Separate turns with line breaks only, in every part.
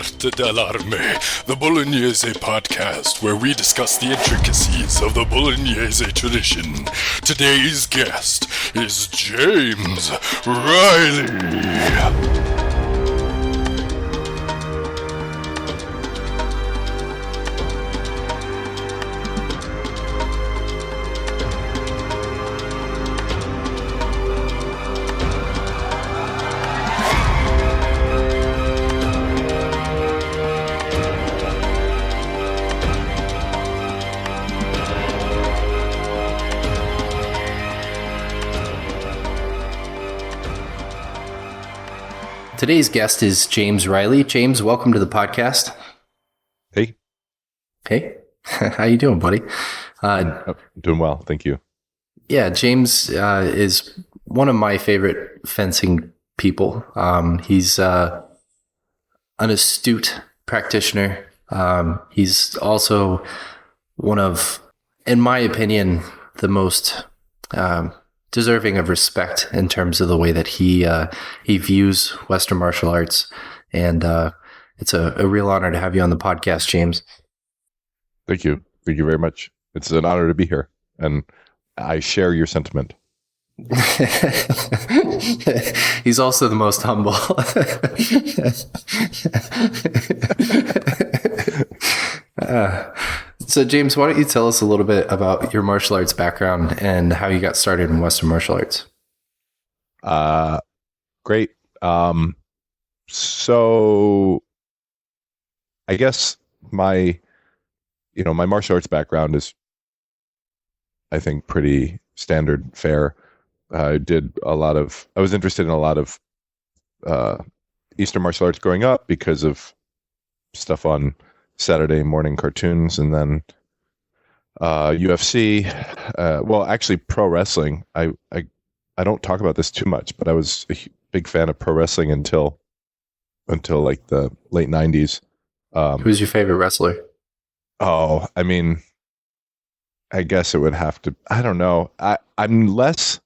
Arte dell'Arme, the Bolognese podcast, where we discuss the intricacies of the Bolognese tradition. Today's guest is James Reilly.
Today's guest is James Reilly. James, welcome to the podcast.
Hey.
Hey. How you doing, buddy?
Doing well, thank you.
Yeah, James is one of my favorite fencing people. He's an astute practitioner. He's also one of, in my opinion, the most deserving of respect in terms of the way that he views Western martial arts. And it's a real honor to have you on the podcast, James.
Thank you. Thank you very much. It's an honor to be here. And I share your sentiment.
He's also the most humble. So James, why don't you tell us a little bit about your martial arts background and how you got started in Western martial arts?
Great. So I guess my martial arts background is, I think, pretty standard fare. I was interested in a lot of Eastern martial arts growing up because of stuff on Saturday morning cartoons, and then UFC. Well, actually, pro wrestling. I don't talk about this too much, but I was a big fan of pro wrestling until like the late 90s.
Who's your favorite wrestler?
Oh, I mean, I guess it would have to. I don't know. I'm less.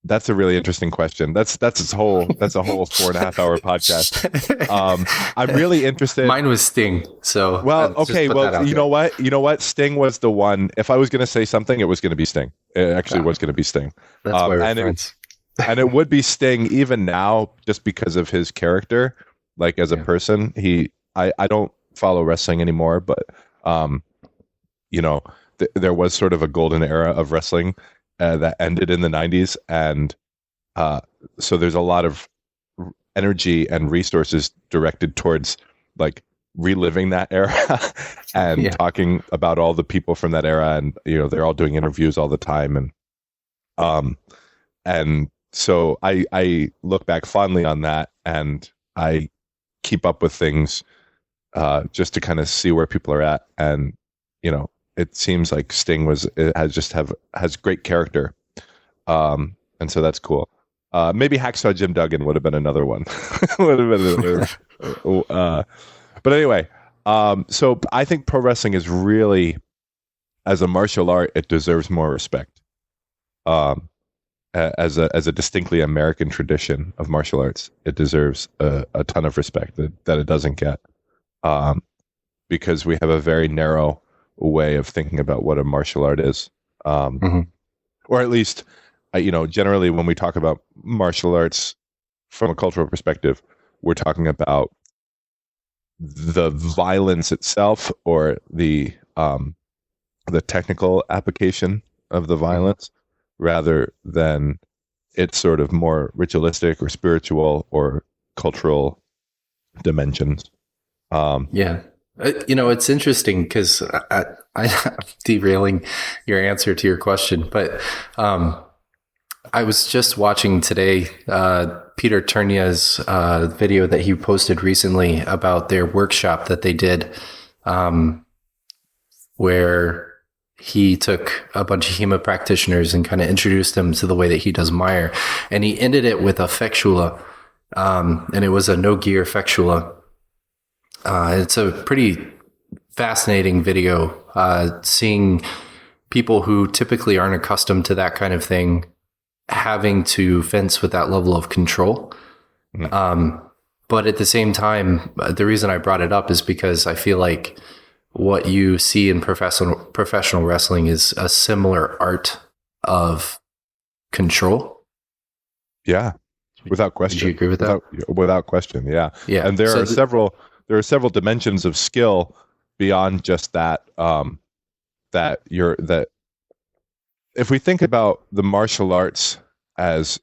That's a really interesting question. That's a whole 4.5 hour podcast. I'm really interested.
Mine was Sting. So
well, okay. Well, you know what? Sting was the one. If I was going to say something, it was going to be Sting. It actually was going to be Sting.
That's why we're friends.
And it would be Sting even now, just because of his character, like as a person. I don't follow wrestling anymore, but there was sort of a golden era of wrestling that ended in the 90s, and so there's a lot of energy and resources directed towards like reliving that era and talking about all the people from that era, and they're all doing interviews all the time, and so I look back fondly on that, and I keep up with things just to kind of see where people are at, and it seems like Sting has great character, and so that's cool. Maybe Hacksaw Jim Duggan would have been another one. But anyway, so I think pro wrestling is really, as a martial art, it deserves more respect. As a distinctly American tradition of martial arts, it deserves a ton of respect that it doesn't get, because we have a very narrow way of thinking about what a martial art is, or at least, generally when we talk about martial arts from a cultural perspective, we're talking about the violence itself, or the technical application of the violence, rather than its sort of more ritualistic or spiritual or cultural dimensions.
It's interesting because I'm derailing your answer to your question, but I was just watching today Peter Turnya's video that he posted recently about their workshop that they did, where he took a bunch of HEMA practitioners and kind of introduced them to the way that he does mire, and he ended it with a fectula, and it was a no gear fectula. It's a pretty fascinating video, seeing people who typically aren't accustomed to that kind of thing having to fence with that level of control. But at the same time, the reason I brought it up is because I feel like what you see in professional wrestling is a similar art of control.
Yeah, without question.
Would you agree with that?
Without question, yeah.
Yeah.
And there are several dimensions of skill beyond just that. That if we think about the martial arts as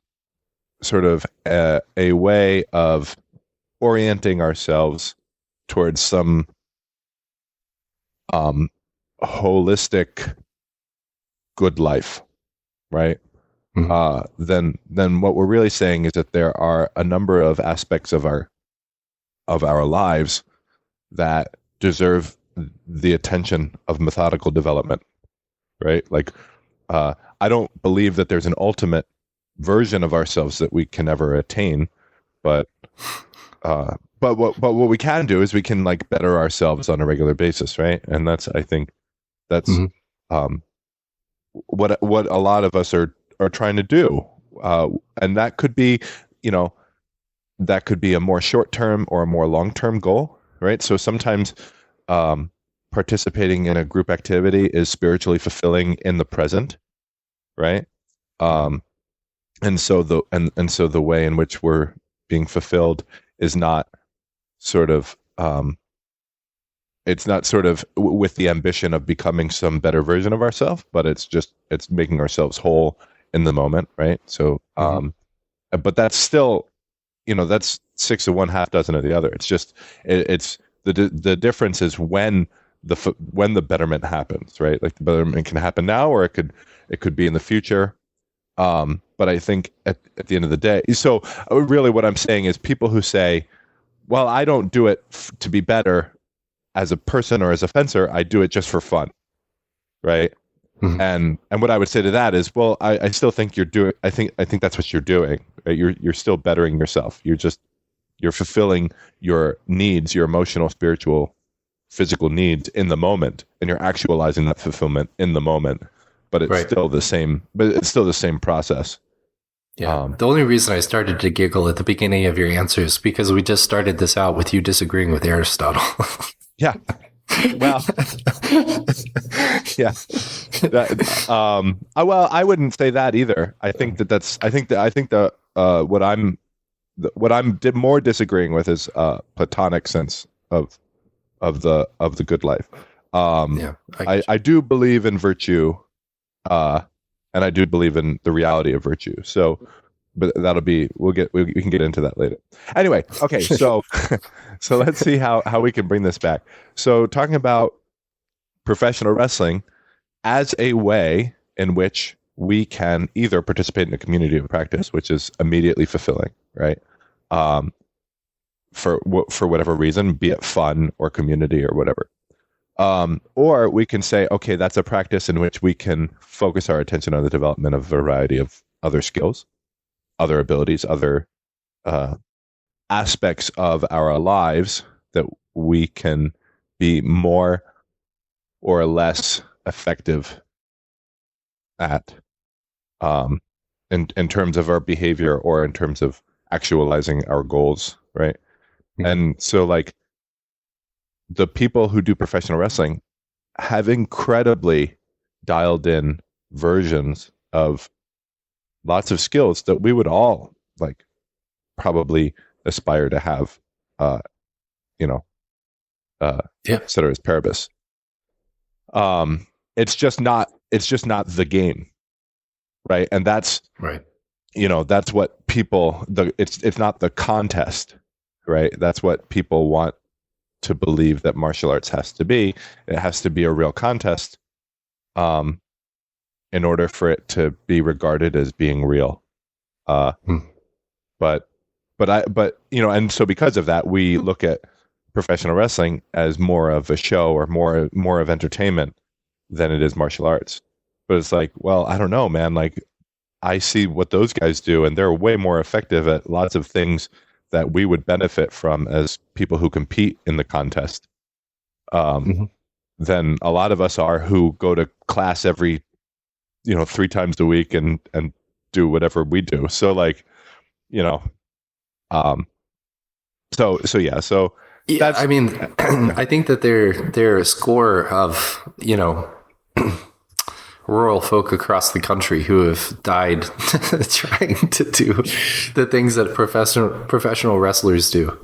sort of a way of orienting ourselves towards some holistic good life, right? Then what we're really saying is that there are a number of aspects of our lives that deserve the attention of methodical development, right? Like, I don't believe that there's an ultimate version of ourselves that we can ever attain, but what we can do is we can like better ourselves on a regular basis, right? And I think that's what a lot of us are trying to do, and that could be, that could be a more short-term or a more long-term goal, right? So sometimes participating in a group activity is spiritually fulfilling in the present, right? And so the way in which we're being fulfilled is not sort of it's not sort of with the ambition of becoming some better version of ourselves, but it's making ourselves whole in the moment, right? So but that's still, that's 6 of one, half dozen of the other. It's just it's the difference is when the betterment happens, right? Like the betterment can happen now, or it could be in the future. But I think at the end of the day, so really what I'm saying is people who say, well, I don't do it to be better as a person or as a fencer, I do it just for fun, right? And what I would say to that is, well, I still think I think that's what you're doing, right? You're still bettering yourself. You're fulfilling your needs, your emotional, spiritual, physical needs in the moment, and you're actualizing that fulfillment in the moment. But it's still the same. But it's still the same process.
Yeah. The only reason I started to giggle at the beginning of your answers because we just started this out with you disagreeing with Aristotle.
Yeah. Well. Yeah. Well, I wouldn't say that either. I think what I'm more disagreeing with is Platonic sense of the good life. I do believe in virtue. And I do believe in the reality of virtue. So, but we can get into that later. Anyway, okay. So let's see how we can bring this back. So talking about professional wrestling as a way in which we can either participate in a community of practice, which is immediately fulfilling, right? For whatever reason, be it fun or community or whatever. Or we can say, okay, that's a practice in which we can focus our attention on the development of a variety of other skills, other abilities, other aspects of our lives that we can be more or less effective at in terms of our behavior or in terms of actualizing our goals, right? And so like the people who do professional wrestling have incredibly dialed in versions of lots of skills that we would all like probably aspire to have, ceteris paribus. It's just not the game, right? And that's
right.
That's what people it's not the contest, right? That's what people want to believe that martial arts has to be. It has to be a real contest in order for it to be regarded as being real. But and so because of that, we look at professional wrestling as more of a show or more of entertainment than it is martial arts. But it's like, well, I don't know, man. Like, I see what those guys do, and they're way more effective at lots of things that we would benefit from as people who compete in the contest than a lot of us are who go to class every 3 times a week and yeah. So
Yeah,
that's
I mean, I think that there are a score of, rural folk across the country who have died trying to do the things that professional wrestlers do.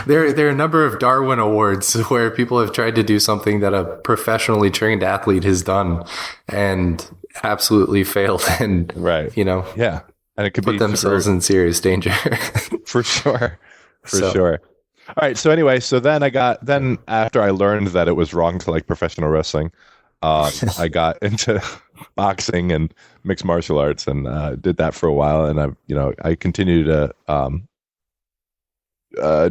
There are a number of Darwin Awards where people have tried to do something that a professionally trained athlete has done and absolutely failed, and
right. Yeah, and it could
put
be
themselves in serious danger.
for sure. Sure. All right. So anyway, then after I learned that it was wrong to like professional wrestling, I got into boxing and mixed martial arts and did that for a while. And I continued to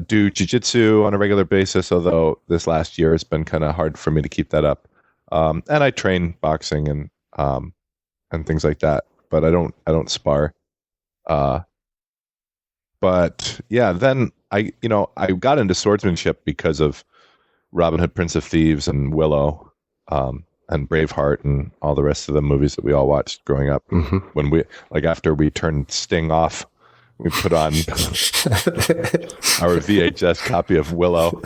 do jiu-jitsu on a regular basis, although this last year has been kind of hard for me to keep that up. And I train boxing and things like that, but I don't spar. But yeah, then I got into swordsmanship because of Robin Hood, Prince of Thieves, and Willow, and Braveheart, and all the rest of the movies that we all watched growing up.
Mm-hmm.
When we after we turned Sting off, we put on our VHS copy of Willow.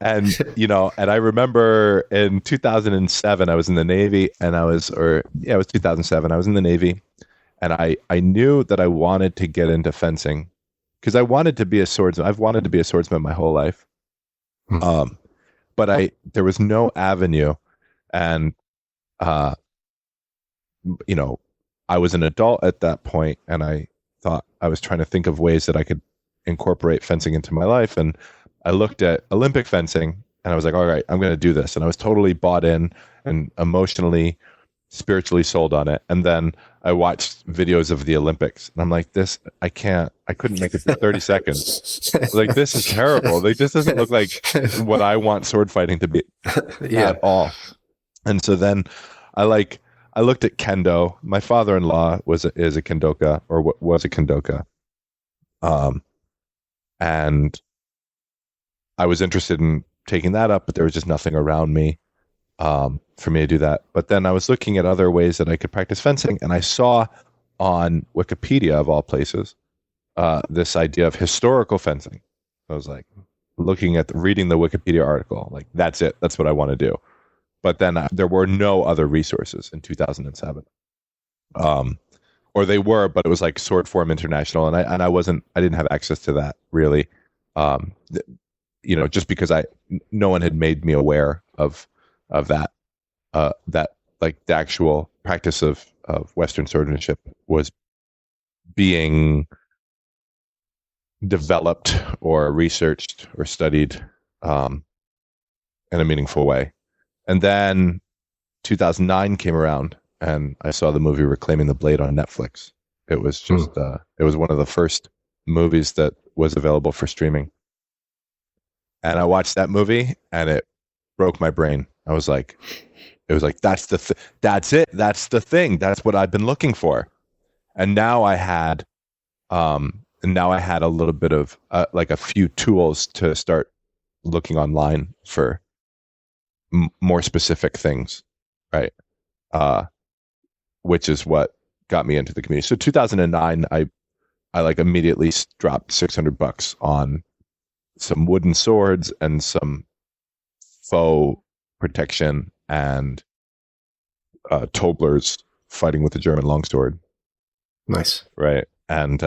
And I remember in 2007, I was in the Navy, and it was 2007. I was in the Navy, and I knew that I wanted to get into fencing because I wanted to be a swordsman. I've wanted to be a swordsman my whole life. But there was no avenue, and I was an adult at that point, and I thought I was trying to think of ways that I could incorporate fencing into my life. And I looked at Olympic fencing, and I was like, all right, I'm going to do this. And I was totally bought in and emotionally, spiritually sold on it. And then I watched videos of the Olympics, and I'm like, I couldn't make it for 30 seconds. Like, this is terrible. Like, this doesn't look like what I want sword fighting to be at all. And so then I looked at kendo. My father-in-law is a kendoka, or was a kendoka. And I was interested in taking that up, but there was just nothing around me for me to do that. But then I was looking at other ways that I could practice fencing, and I saw on Wikipedia, of all places, this idea of historical fencing. I was like, reading the Wikipedia article, like, that's it. That's what I want to do. But then there were no other resources in 2007. Or they were, but it was like Sword Forum International, and I didn't have access to that really. Just because no one had made me aware of that, like the actual practice of Western swordsmanship was being developed or researched or studied in a meaningful way. And then 2009 came around, and I saw the movie Reclaiming the Blade on Netflix. It was just it was one of the first movies that was available for streaming. And I watched that movie, and it broke my brain. It was like, that's it. That's the thing. That's what I've been looking for. And now I had a little bit of like a few tools to start looking online for more specific things, right? Which is what got me into the community. So 2009, I like immediately dropped $600 on some wooden swords and some faux protection and Toblers fighting with the German longsword.
Nice.
Right. And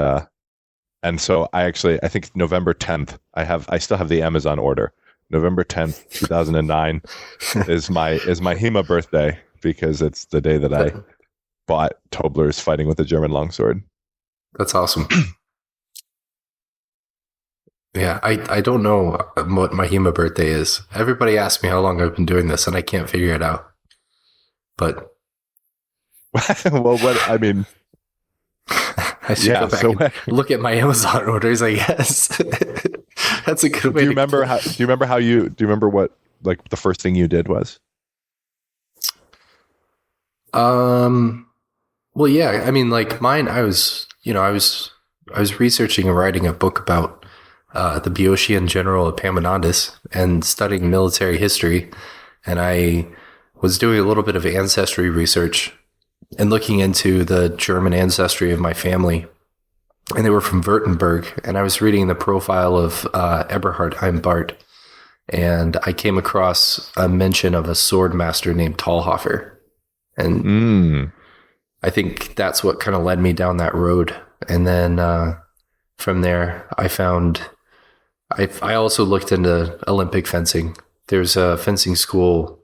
so I think November 10th, I still have the Amazon order. November 10th, 2009 is my HEMA birthday, because it's the day that I bought Toblers fighting with the German longsword.
That's awesome. Yeah, I don't know what my HEMA birthday is. Everybody asks me how long I've been doing this, and I can't figure it out. But
well, I should
go back and look at my Amazon orders, I guess. That's a good way.
Do you remember what like the first thing you did was?
Well, yeah. I mean, like mine, I was researching and writing a book about the Boeotian general Epaminondas and studying military history, and I was doing a little bit of ancestry research and looking into the German ancestry of my family, and they were from Württemberg, and I was reading the profile of Eberhard Heimbart, and I came across a mention of a sword master named Talhofer. And I think that's what kind of led me down that road. And then from there, I also looked into Olympic fencing. There's a fencing school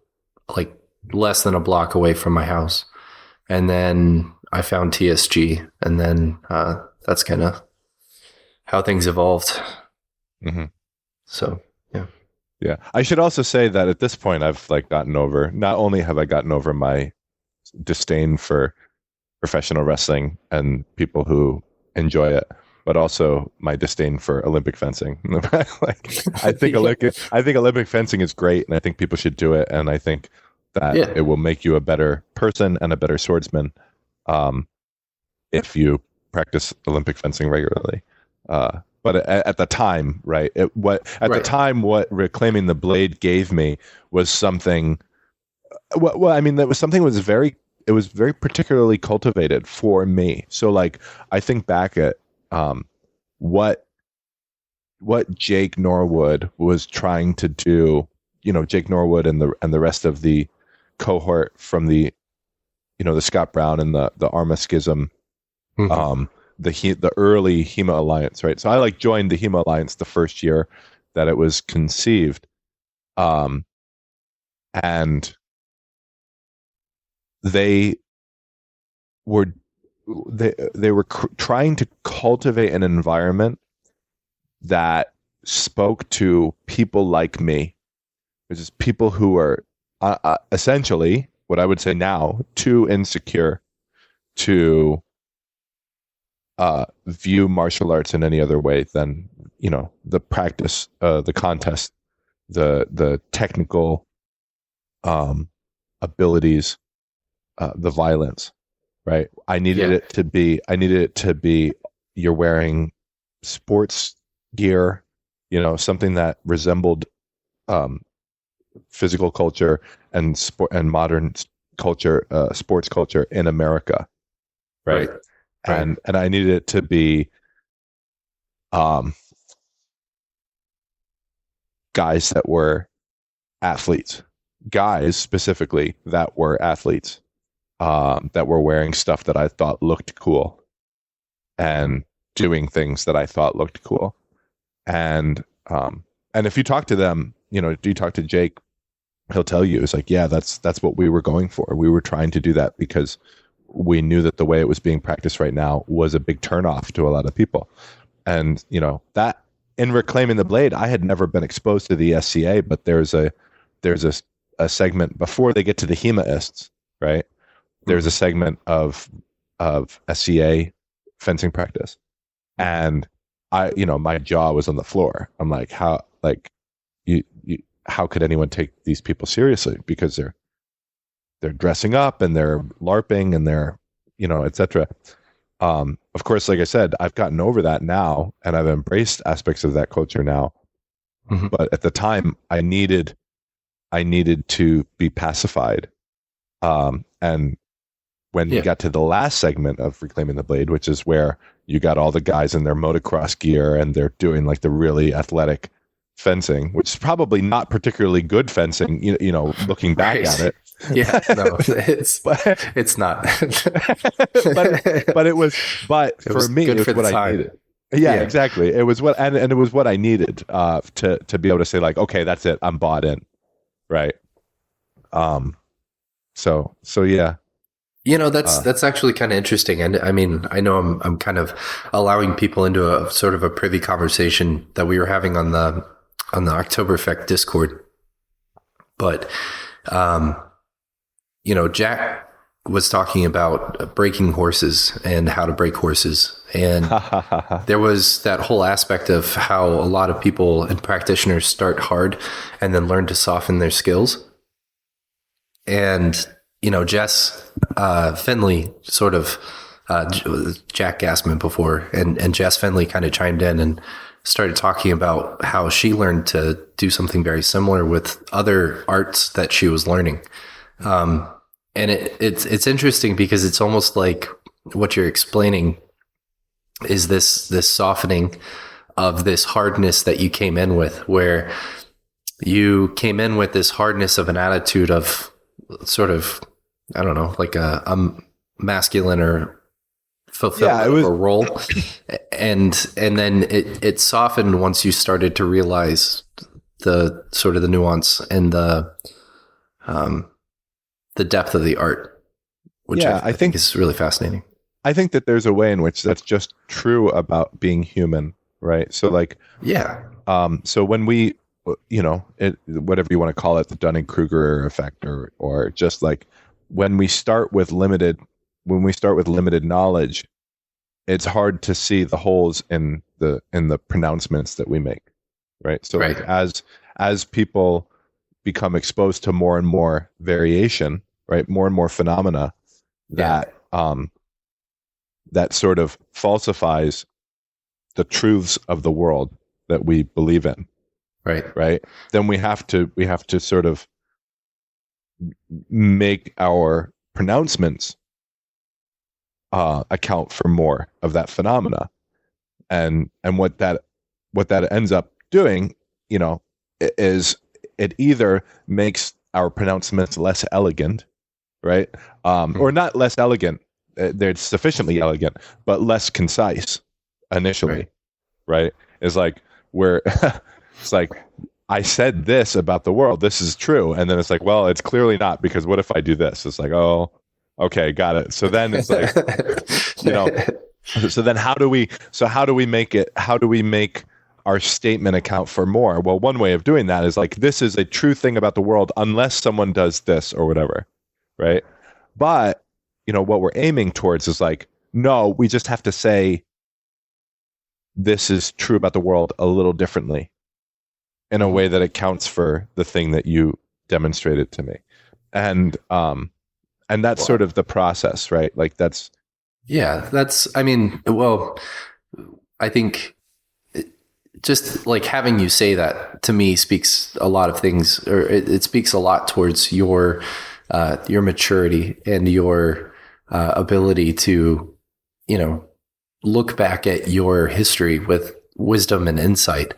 like less than a block away from my house. And then I found TSG. And then that's kind of how things evolved.
Mm-hmm.
So, yeah.
Yeah. I should also say that at this point, I've not only have I gotten over my disdain for professional wrestling and people who enjoy it, but also my disdain for Olympic fencing. I think Olympic fencing is great, and I think people should do it, and I think that it will make you a better person and a better swordsman if you practice Olympic fencing regularly. But at the time, right? The time, what Reclaiming the Blade gave me was something. Well, I mean, that was something that was very particularly cultivated for me. So, like, I think back at what Jake Norwood was trying to do. You know, Jake Norwood and the rest of the cohort from the Scott Brown and the Arma Schism, the early HEMA Alliance, right? So I joined the HEMA Alliance the first year that it was conceived, and they were trying to cultivate an environment that spoke to people like me, which is people who are essentially, what I would say now, too insecure to view martial arts in any other way than the practice, the contest, the technical abilities, the violence, right? I needed it to be you're wearing sports gear, something that resembled physical culture and modern culture, sports culture in America, right? And I needed it to be guys that were athletes, guys specifically that were athletes, that were wearing stuff that I thought looked cool and doing things that I thought looked cool. And if you talk to them, do you talk to Jake, he'll tell you, it's like, yeah, that's what we were going for. We were trying to do that because we knew that the way it was being practiced right now was a big turnoff to a lot of people. And, that in Reclaiming the Blade, I had never been exposed to the SCA, but there's a segment before they get to the HEMAists, right? There's a segment of SCA fencing practice. And my jaw was on the floor. I'm like, how could anyone take these people seriously? Because they're dressing up and they're LARPing and they're, et cetera. Of course, like I said, I've gotten over that now and I've embraced aspects of that culture now. Mm-hmm. But at the time I needed to be pacified. And when you got to the last segment of Reclaiming the Blade, which is where you got all the guys in their motocross gear and they're doing like the really athletic fencing, which is probably not particularly good fencing, looking back at it.
Yeah, no, it's not.
but it was for me, it was what I needed. Yeah, exactly. It was and it was what I needed to be able to say like, okay, that's it, I'm bought in, right? So yeah.
That's actually kind of interesting. And I mean, I know I'm kind of allowing people into a sort of a privy conversation that we were having on the Oktoberfest Discord. But, Jack was talking about breaking horses and how to break horses. And there was that whole aspect of how a lot of people and practitioners start hard and then learn to soften their skills. And, Jess Finley sort of, Jack Gassman before, and Jess Finley kind of chimed in and started talking about how she learned to do something very similar with other arts that she was learning. And it's interesting because it's almost like what you're explaining is this softening of this hardness that you came in with, where you came in with this hardness of an attitude of sort of, I don't know, like a masculine or fulfillment of a role. And then it softened once you started to realize the sort of the nuance and the depth of the art, which I think is really fascinating.
I think that there's a way in which that's just true about being human, right? So like, so when we, whatever you want to call it, the Dunning-Kruger effect, or just like when we start with limited knowledge, it's hard to see the holes in the pronouncements that we make, right? So like as people become exposed to more and more variation, right, more and more phenomena that that sort of falsifies the truths of the world that we believe in, right, then we have to sort of make our pronouncements account for more of that phenomena, and what that ends up doing, is it either makes our pronouncements less elegant, right, or not less elegant, they're sufficiently elegant, but less concise initially, right? It's like it's like, I said this about the world, this is true, and then it's like, well, it's clearly not, because what if I do this? It's like, oh, okay, got it. So then it's like, so then how do we make our statement account for more? Well, one way of doing that is like, this is a true thing about the world unless someone does this or whatever, right? But what we're aiming towards is like, no, we just have to say this is true about the world a little differently, in a way that accounts for the thing that you demonstrated to me. And that's sort of the process, right? Like
I think just like having you say that to me speaks a lot of things, or it speaks a lot towards your maturity and your ability to, look back at your history with wisdom and insight,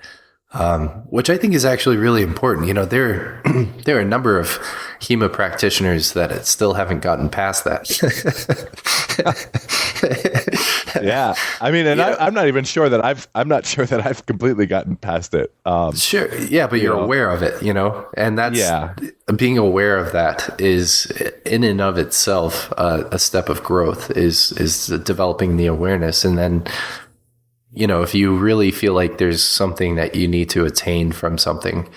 which I think is actually really important. There are a number of HEMA practitioners that still haven't gotten past that.
Yeah, I mean, and I'm not even sure that I've completely gotten past it.
Sure, yeah, but you're aware of it, and that's being aware of that is in and of itself a step of growth. Is developing the awareness, and then if you really feel like there's something that you need to attain from something,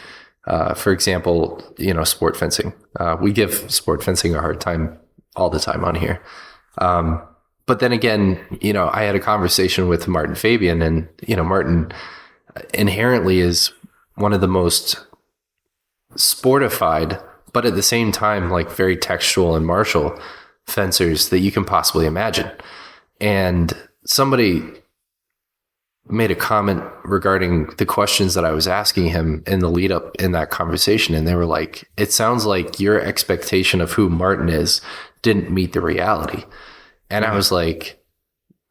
for example, sport fencing. We give sport fencing a hard time all the time on here. But then again, I had a conversation with Martin Fabian, and, Martin inherently is one of the most sportified, but at the same time, like very textual and martial fencers that you can possibly imagine. And somebody made a comment regarding the questions that I was asking him in the lead up in that conversation. And they were like, it sounds like your expectation of who Martin is didn't meet the reality. And I was like,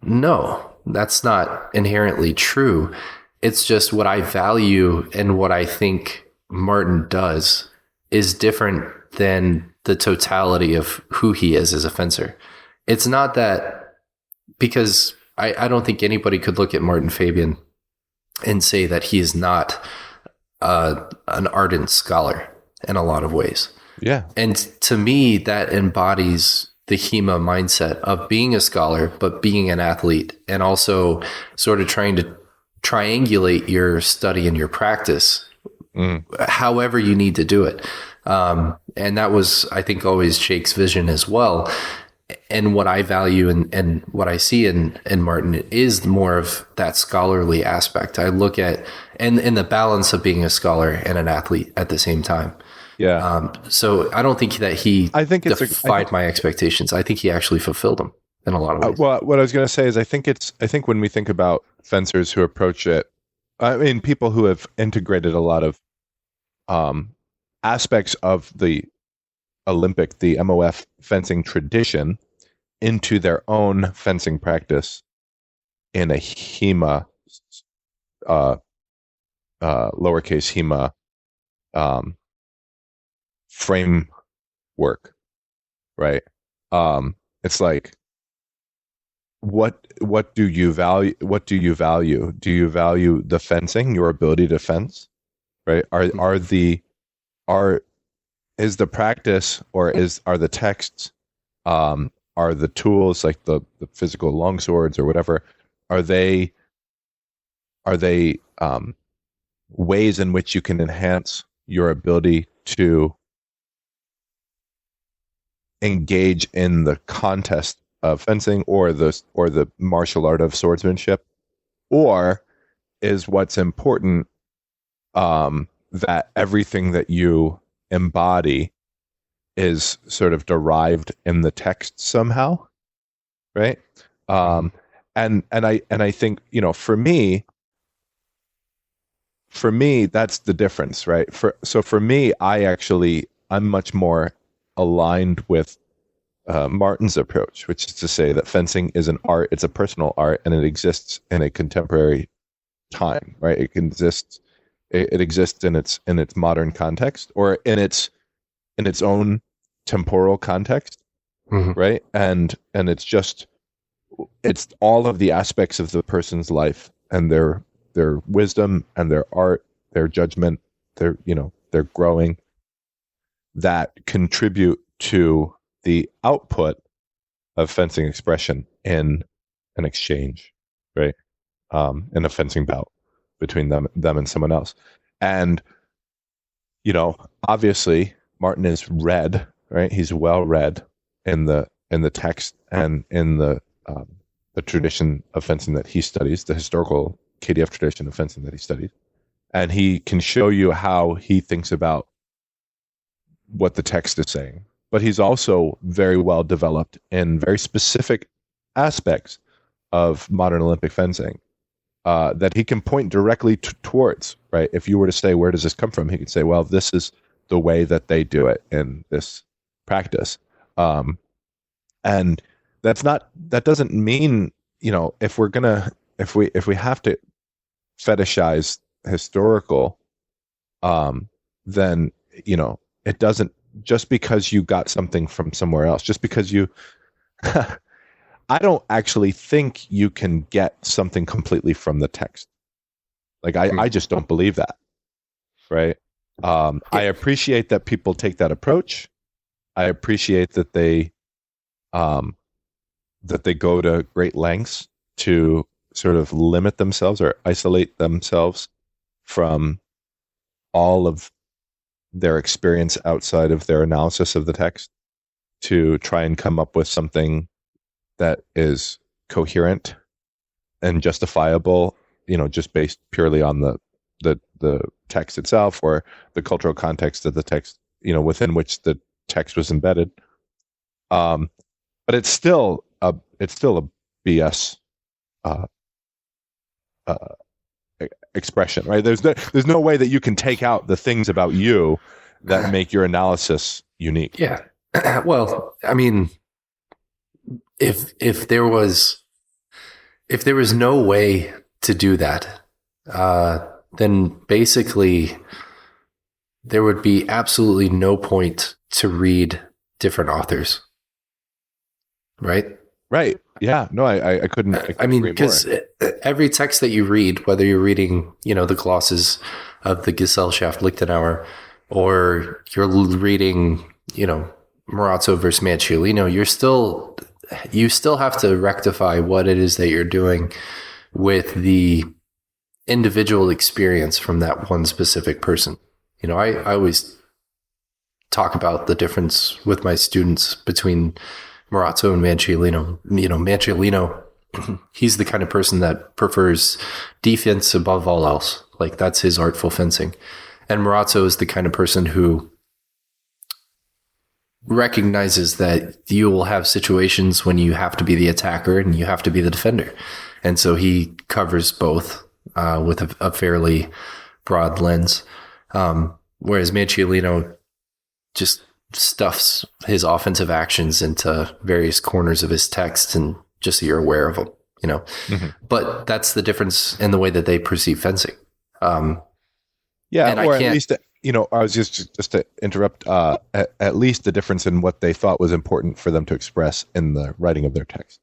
no, that's not inherently true. It's just what I value and what I think Martin does is different than the totality of who he is as a fencer. It's not that, because I don't think anybody could look at Martin Fabian and say that he is not an ardent scholar in a lot of ways.
Yeah. And
to me, that embodies the HEMA mindset of being a scholar, but being an athlete, and also sort of trying to triangulate your study and your practice, however you need to do it. And that was, I think, always Jake's vision as well. And what I value and what I see in Martin is more of that scholarly aspect. I look at, and the balance of being a scholar and an athlete at the same time.
Yeah.
So I don't think that he defied my expectations. I think he actually fulfilled them in a lot of ways.
Well, what I was going to say is I think when we think about fencers who approach it, I mean, people who have integrated a lot of aspects of the Olympic, the MOF fencing tradition into their own fencing practice in a HEMA, lowercase HEMA framework, right? It's like, what do you value? What do you value? Do you value the fencing, your ability to fence, right? Is the practice, or are the texts, are the tools, like the physical long swords or whatever, are they ways in which you can enhance your ability to engage in the contest of fencing or the martial art of swordsmanship? Or is what's important that everything that you embody is sort of derived in the text somehow, right? And I think, for me, that's the difference, right? For me, I'm much more aligned with Martin's approach, which is to say that fencing is an art, it's a personal art, and it exists in a contemporary time, right? It exists in its modern context, or in its own temporal context, right? And it's all of the aspects of the person's life and their wisdom and their art, their judgment, their growing, that contribute to the output of fencing expression in an exchange, right? In a fencing bout between them and someone else. And, obviously Martin is read, right? He's well read in the text and in the tradition of fencing that he studies, the historical KDF tradition of fencing that he studies. And he can show you how he thinks about what the text is saying. But he's also very well developed in very specific aspects of modern Olympic fencing that he can point directly towards, right? If you were to say, where does this come from? He could say, well, this is the way that they do it in this practice. And that doesn't mean, if we have to fetishize historical, then, it doesn't, just because you got something from somewhere else, just because I don't actually think you can get something completely from the text. Like, I just don't believe that, right? I appreciate that people take that approach. I appreciate that they go to great lengths to sort of limit themselves or isolate themselves from all of their experience outside of their analysis of the text to try and come up with something that is coherent and justifiable, just based purely on the text itself or the cultural context of the text, within which the text was embedded. But it's still a BS expression, right? There's no way that you can take out the things about you that make your analysis unique.
Yeah. Well, I mean, if there was no way to do that, then basically there would be absolutely no point to read different authors, right?
Right. Yeah. No, I couldn't.
I mean, because every text that you read, whether you're reading, the glosses of the Gesellschaft Liechtenauer, or you're reading, Marazzo versus Manciolino, you still have to rectify what it is that you're doing with the individual experience from that one specific person. I always talk about the difference with my students between Marazzo and Manciolino. Manciolino, he's the kind of person that prefers defense above all else. Like, that's his artful fencing. And Marazzo is the kind of person who recognizes that you will have situations when you have to be the attacker and you have to be the defender. And so he covers both with a fairly broad lens. Whereas Manciolino just stuffs his offensive actions into various corners of his text, and just so you're aware of them, you know. Mm-hmm. But that's the difference in the way that they perceive fencing.
Yeah, or at least, you know, I was just to interrupt, at least the difference in what they thought was important for them to express in the writing of their text.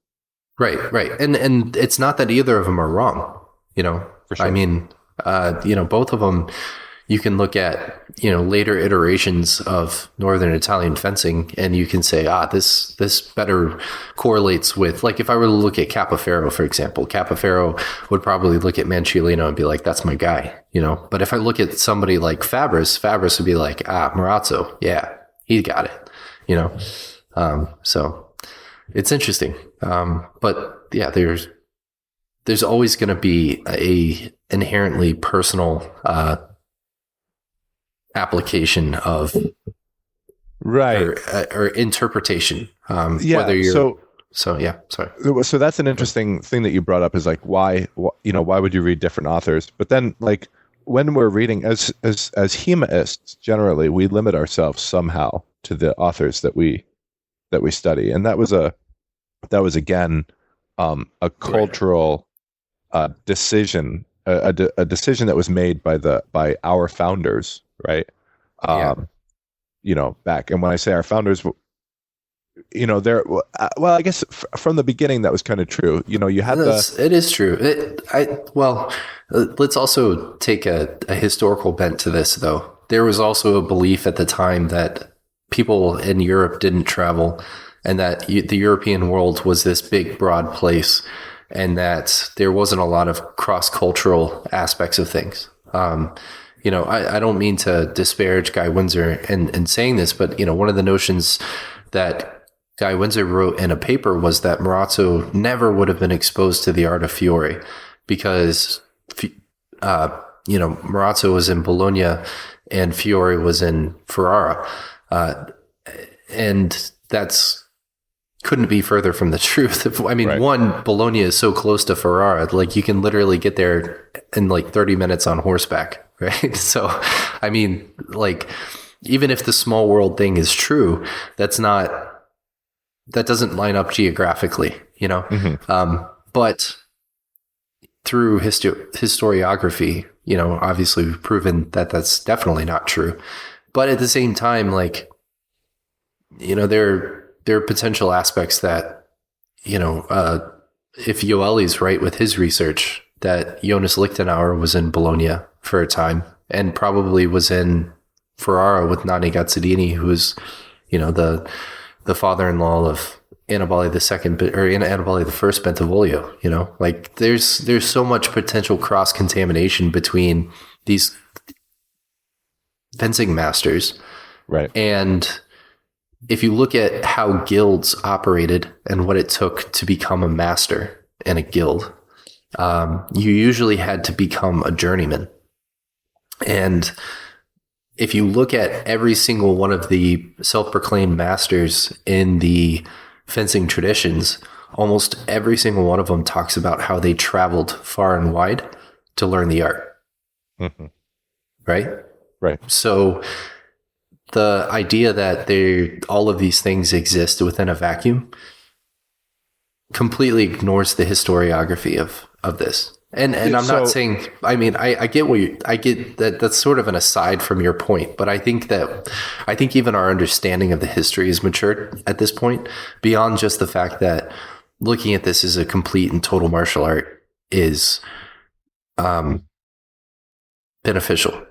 Right. And it's not that either of them are wrong, you know. For sure. I mean, you know, both of them, you can look at, you know, later iterations of Northern Italian fencing, and you can say, this better correlates with, like, if I were to look at Capoferro, for example, Capoferro would probably look at Manciolino and be like, that's my guy, you know. But if I look at somebody like Fabris would be like, Marazzo, yeah, he got it, you know. So it's interesting. But yeah, there's always going to be a inherently personal application of or interpretation. Whether you're so
that's an interesting thing that you brought up, is like, why would you read different authors? But then, like, when we're reading as Hemaists, generally we limit ourselves somehow to the authors that we study, and that was again a cultural decision, a decision that was made by our founders, right? You know, back, and when I say our founders, you know, well, I guess from the beginning that was kind of true. You know, you had
it is true. Let's also take a historical bent to this, though. There was also a belief at the time that people in Europe didn't travel, and that the European world was this big, broad place, and that there wasn't a lot of cross-cultural aspects of things. You know, I don't mean to disparage Guy Windsor in saying this, but, you know, one of the notions that Guy Windsor wrote in a paper was that Marazzo never would have been exposed to the art of Fiore, because, you know, Marazzo was in Bologna and Fiore was in Ferrara. And that's couldn't be further from the truth. I mean, right. Bologna is so close to Ferrara, like you can literally get there in like 30 minutes on horseback, right? So, I mean, like, even if the small world thing is true, that doesn't line up geographically, you know? Mm-hmm. But through historiography, you know, obviously we've proven that that's definitely not true. But at the same time, like, you know, there are potential aspects that, you know, if Joelli's right with his research, that Johannes Liechtenauer was in Bologna for a time and probably was in Ferrara with Nanni Gazzadini, who was, you know, the father-in-law of Annibale II, or Annibale I Bentivoglio, you know, like there's so much potential cross-contamination between these fencing masters. Right. And if you look at how guilds operated and what it took to become a master in a guild, you usually had to become a journeyman. And if you look at every single one of the self-proclaimed masters in the fencing traditions, almost every single one of them talks about how they traveled far and wide to learn the art. Mm-hmm. Right? Right. So the idea that all of these things exist within a vacuum completely ignores the historiography of this. And I'm not saying, I mean, I get I get that that's sort of an aside from your point, but I think even our understanding of the history is matured at this point, beyond just the fact that looking at this as a complete and total martial art is beneficial.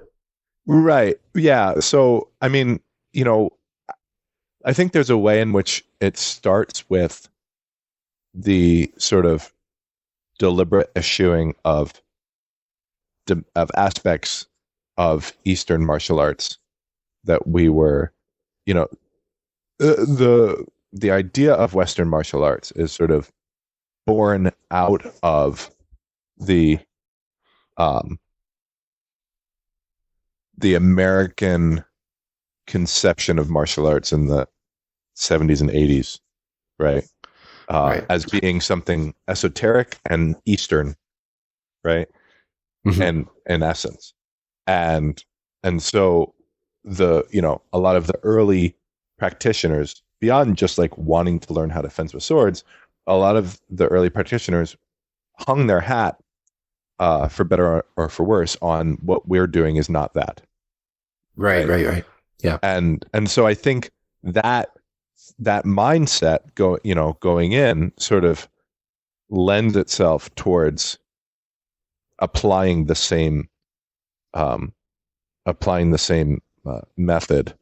Right. Yeah. So, I mean, you know, I think there's a way in which it starts with the sort of deliberate eschewing of aspects of Eastern martial arts that we were, you know, the idea of Western martial arts is sort of born out of the American conception of martial arts in the 70s and 80s, right? Right. As being something esoteric and Eastern, right? Mm-hmm. And in essence. And so a lot of the early practitioners, beyond just like wanting to learn how to fence with swords, a lot of the early practitioners hung their hat, for better or for worse, on what we're doing is not that.
Right. Yeah.
And so I think that mindset going in sort of lends itself towards applying the same method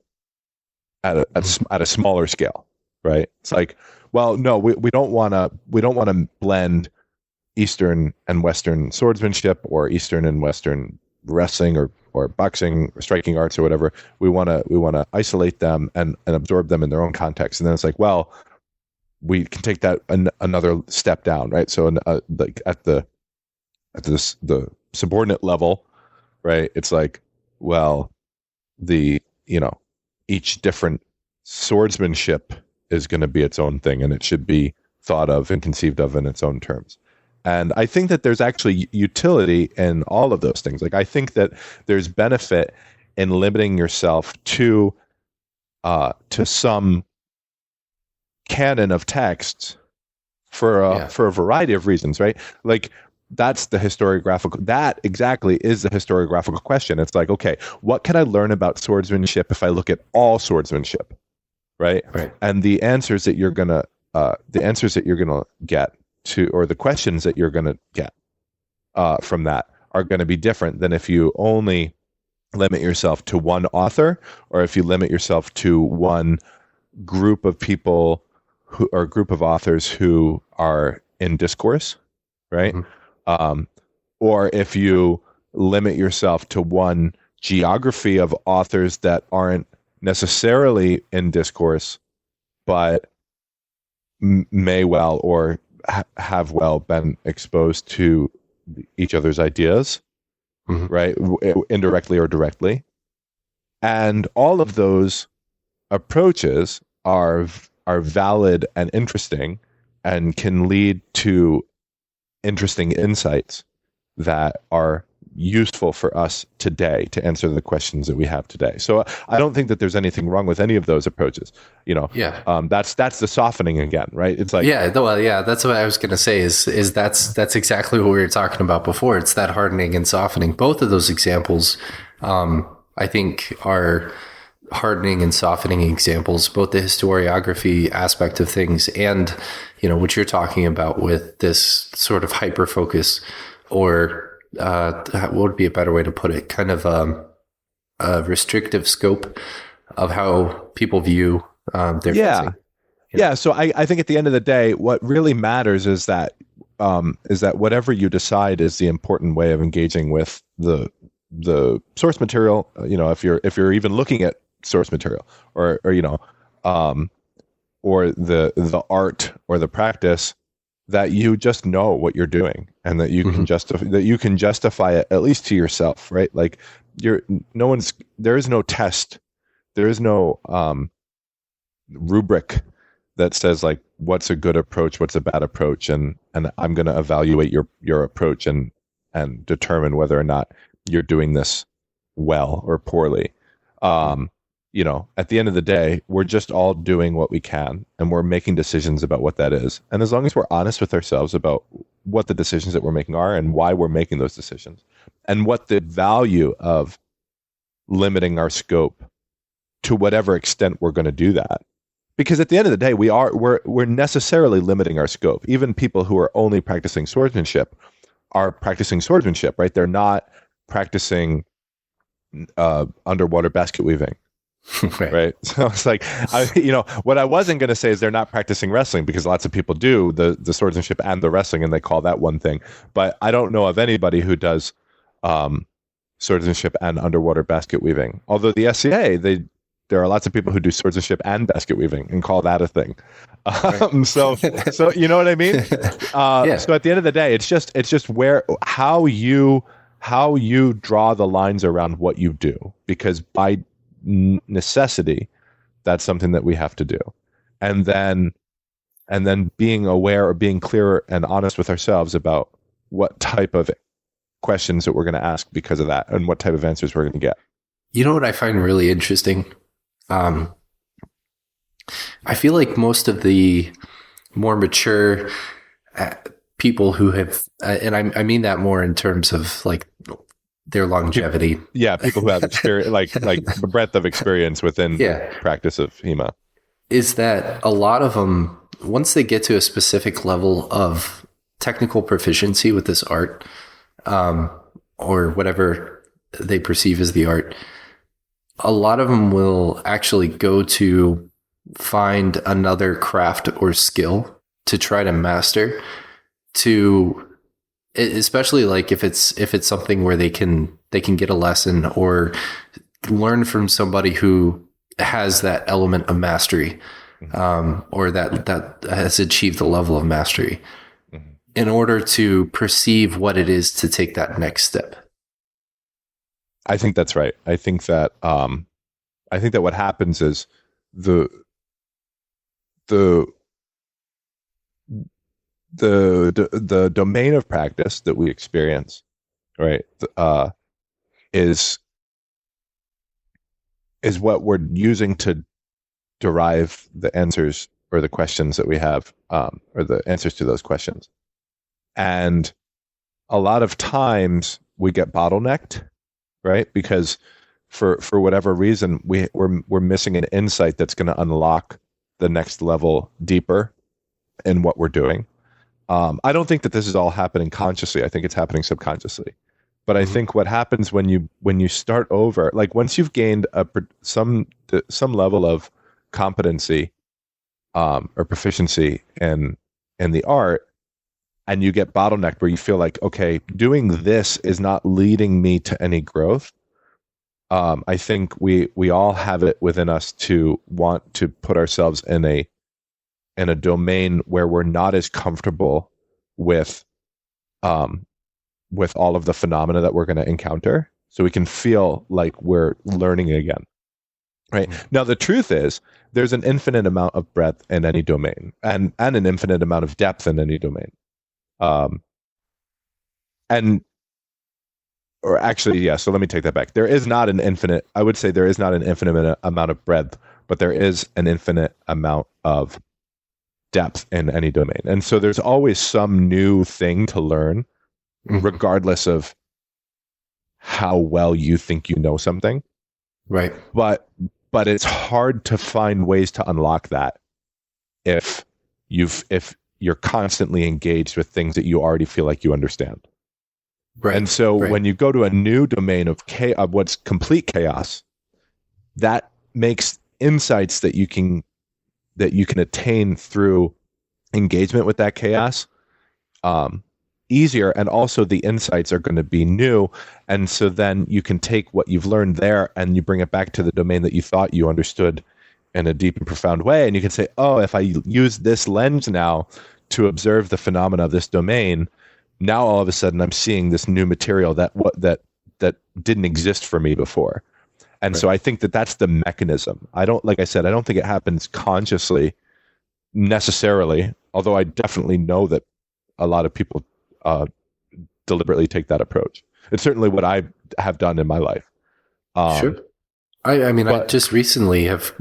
at a smaller scale, right? It's like, well, no, we don't want to blend Eastern and Western swordsmanship, or Eastern and Western wrestling, or boxing, or striking arts, or whatever. We want to isolate them and absorb them in their own context. And then it's like, well, we can take that another step down, right? So like at the subordinate level, right? It's like, well, each different swordsmanship is going to be its own thing, and it should be thought of and conceived of in its own terms. And I think that there's actually utility in all of those things. Like, I think that there's benefit in limiting yourself to some canon of texts for a variety of reasons, right? Like, that's the historiographical. That exactly is the historiographical question. It's like, okay, what can I learn about swordsmanship if I look at all swordsmanship, right? And the answers that you're gonna get to, or the questions that you're gonna get from that, are going to be different than if you only limit yourself to one author, or if you limit yourself to one group of people or group of authors who are in discourse, right? Mm-hmm. Or if you limit yourself to one geography of authors that aren't necessarily in discourse, but may well or have well been exposed to each other's ideas, mm-hmm. right? Indirectly or directly. And all of those approaches are valid and interesting, and can lead to interesting insights that are useful for us today to answer the questions that we have today. So I don't think that there's anything wrong with any of those approaches. That's the softening again, right? It's like,
that's what I was going to say is that's exactly what we were talking about before. It's that hardening and softening. Both of those examples, I think, are hardening and softening examples, both the historiography aspect of things and, what you're talking about with this sort of hyper focus, or what would be a better way to put it? Kind of a restrictive scope of how people view their fencing.
Yeah. So I think at the end of the day, what really matters is that whatever you decide is the important way of engaging with the source material. If you're even looking at source material, or the art or the practice, that you just know what you're doing, and that you mm-hmm. can justify it, at least to yourself, right? Like, there is no test, there is no rubric that says like what's a good approach, what's a bad approach, and I'm going to evaluate your approach and determine whether or not you're doing this well or poorly. At the end of the day, we're just all doing what we can, and we're making decisions about what that is. And as long as we're honest with ourselves about what the decisions that we're making are, and why we're making those decisions, and what the value of limiting our scope to whatever extent we're going to do that. Because at the end of the day, we're necessarily limiting our scope. Even people who are only practicing swordsmanship are practicing swordsmanship, right? They're not practicing underwater basket weaving. Right. So it's like, what I wasn't going to say is they're not practicing wrestling, because lots of people do the swordsmanship and the wrestling, and they call that one thing. But I don't know of anybody who does swordsmanship and underwater basket weaving. Although the SCA, there are lots of people who do swordsmanship and basket weaving and call that a thing. Right. So you know what I mean? So at the end of the day, it's just how you draw the lines around what you do, because by necessity, that's something that we have to do. And then being aware, or being clear and honest with ourselves about what type of questions that we're going to ask because of that, and what type of answers we're going to get.
You know what I find really interesting? I feel like most of the more mature people who have, and I mean that more in terms of like their longevity.
Yeah, people who have experience, like the breadth of experience within the practice of HEMA.
Is that a lot of them, once they get to a specific level of technical proficiency with this art, or whatever they perceive as the art, a lot of them will actually go to find another craft or skill to try to master, to especially like if it's something where they can get a lesson or learn from somebody who has that element of mastery, or that has achieved the level of mastery, in order to perceive what it is to take that next step.
I think that's right. I think that what happens is the domain of practice that we experience, right, is what we're using to derive the answers or the questions that we have, or the answers to those questions. And a lot of times we get bottlenecked, right? Because for whatever reason, we're missing an insight that's going to unlock the next level deeper in what we're doing. I don't think that this is all happening consciously. I think it's happening subconsciously. But I think what happens when you start over, like once you've gained some level of competency, or proficiency in the art, and you get bottlenecked where you feel like, okay, doing this is not leading me to any growth. I think we all have it within us to want to put ourselves in a domain where we're not as comfortable with all of the phenomena that we're going to encounter, so we can feel like we're learning again. Right. Now, the truth is there's an infinite amount of breadth in any domain, and an infinite amount of depth in any domain. So let me take that back. There is not an infinite, I would say there is not an infinite amount of breadth, but there is an infinite amount of depth in any domain. And so there's always some new thing to learn, regardless of how well you think you know something.
Right.
But it's hard to find ways to unlock that if you're constantly engaged with things that you already feel like you understand.
Right.
And so when you go to a new domain of what's complete chaos, that makes insights that you can attain through engagement with that chaos easier, and also the insights are going to be new, and so then you can take what you've learned there and you bring it back to the domain that you thought you understood in a deep and profound way, and you can say, oh, if I use this lens now to observe the phenomena of this domain, now all of a sudden I'm seeing this new material that didn't exist for me before. And so I think that that's the mechanism. Like I said, I don't think it happens consciously necessarily, although I definitely know that a lot of people deliberately take that approach. It's certainly what I have done in my life.
Sure. I mean, I just recently have,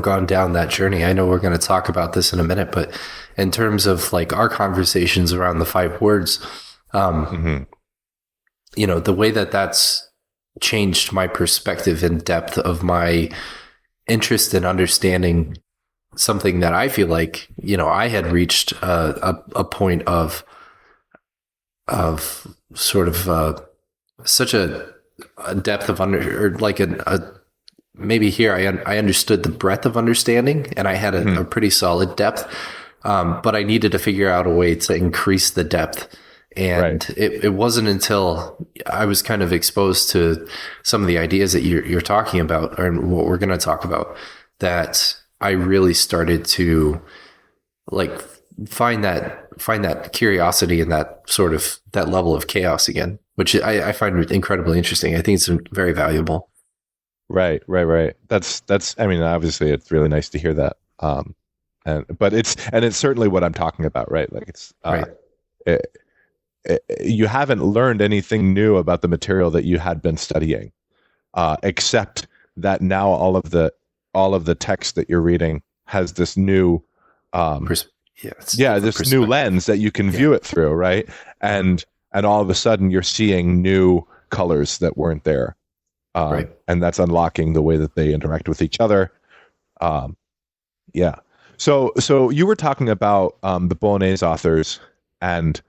gone down that journey. I know we're going to talk about this in a minute, but in terms of like our conversations around the 5 words, the way that's changed my perspective and depth of my interest in understanding something that I feel like, I had reached a point of sort of such a depth of maybe here I understood the breadth of understanding, and I had a pretty solid depth, but I needed to figure out a way to increase the depth. And it wasn't until I was kind of exposed to some of the ideas that you're talking about, or what we're going to talk about, that I really started to like find that curiosity and that sort of that level of chaos again, which I find incredibly interesting. I think it's very valuable.
Right. That's. I mean, obviously, it's really nice to hear that. But it's certainly what I'm talking about, right? Like it's. You haven't learned anything new about the material that you had been studying, except that now all of the text that you're reading has this new, this new lens that you can view it through, right? And all of a sudden you're seeing new colors that weren't there. And that's unlocking the way that they interact with each other. So you were talking about the Bolognese authors and,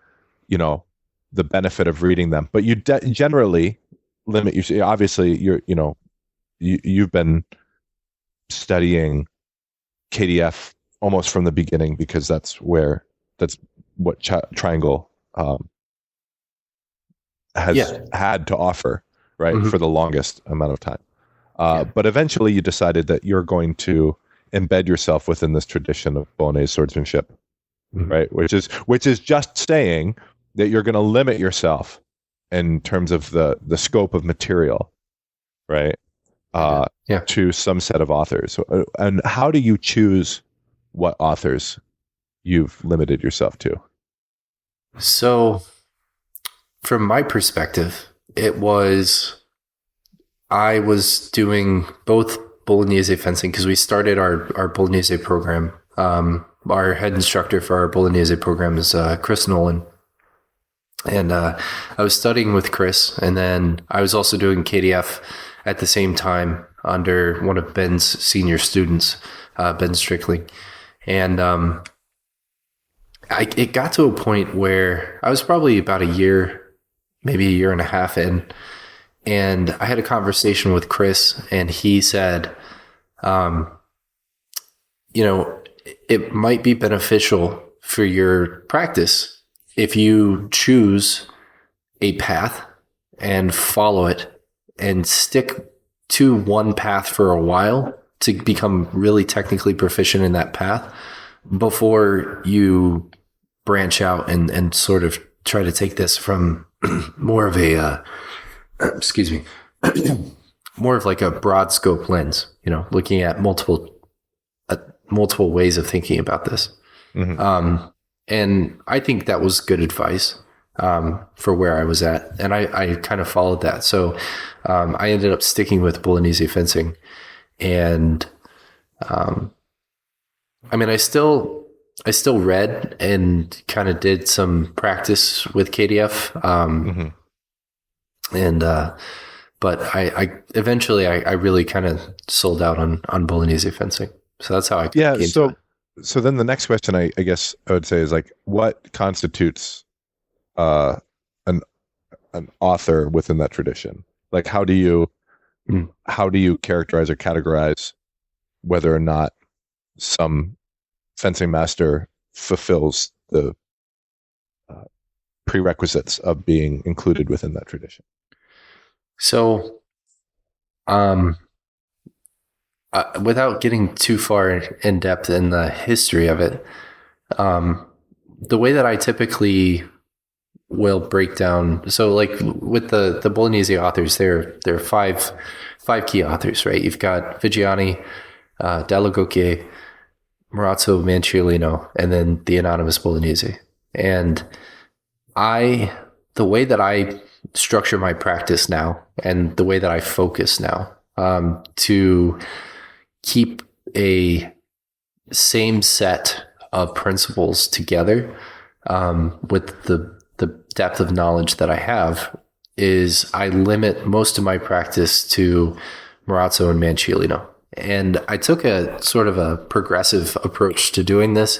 the benefit of reading them, but you generally limit your, obviously you've been studying KDF almost from the beginning, because that's what Triangle has had to offer, right? For the longest amount of time. But eventually you decided that you're going to embed yourself within this tradition of Bolognese swordsmanship, right? Which is just saying that you're going to limit yourself in terms of the scope of material, right? To some set of authors. And how do you choose what authors you've limited yourself to?
So from my perspective, I was doing both Bolognese fencing, because we started our Bolognese program. Our head instructor for our Bolognese program is Chris Nolan. And I was studying with Chris, and then I was also doing KDF at the same time under one of Ben's senior students, Ben Strickling. And it got to a point where I was probably about a year, maybe a year and a half in, and I had a conversation with Chris, and he said, it might be beneficial for your practice if you choose a path and follow it and stick to one path for a while to become really technically proficient in that path before you branch out and sort of try to take this from more of a, more of like a broad scope lens, looking at multiple ways of thinking about this. And I think that was good advice for where I was at. And I kind of followed that. So I ended up sticking with Bolognese fencing. And I still read and kind of did some practice with KDF. But I eventually really kind of sold out on Bolognese fencing. So that's how I came to it.
So then the next question I guess I would say is like, what constitutes an author within that tradition? Like, how do you characterize or categorize whether or not some fencing master fulfills the prerequisites of being included within that tradition?
So, without getting too far in depth in the history of it, the way that I typically will break down, so like with the Bolognese authors, there are five key authors, right? You've got Vigiani, Dalla Gocchia, Marazzo, Manciolino, and then the anonymous Bolognese. And the way that I structure my practice now, and the way that I focus now, to keep a same set of principles together, with the depth of knowledge that I have, is I limit most of my practice to Marazzo and Manciolino. And I took a sort of a progressive approach to doing this.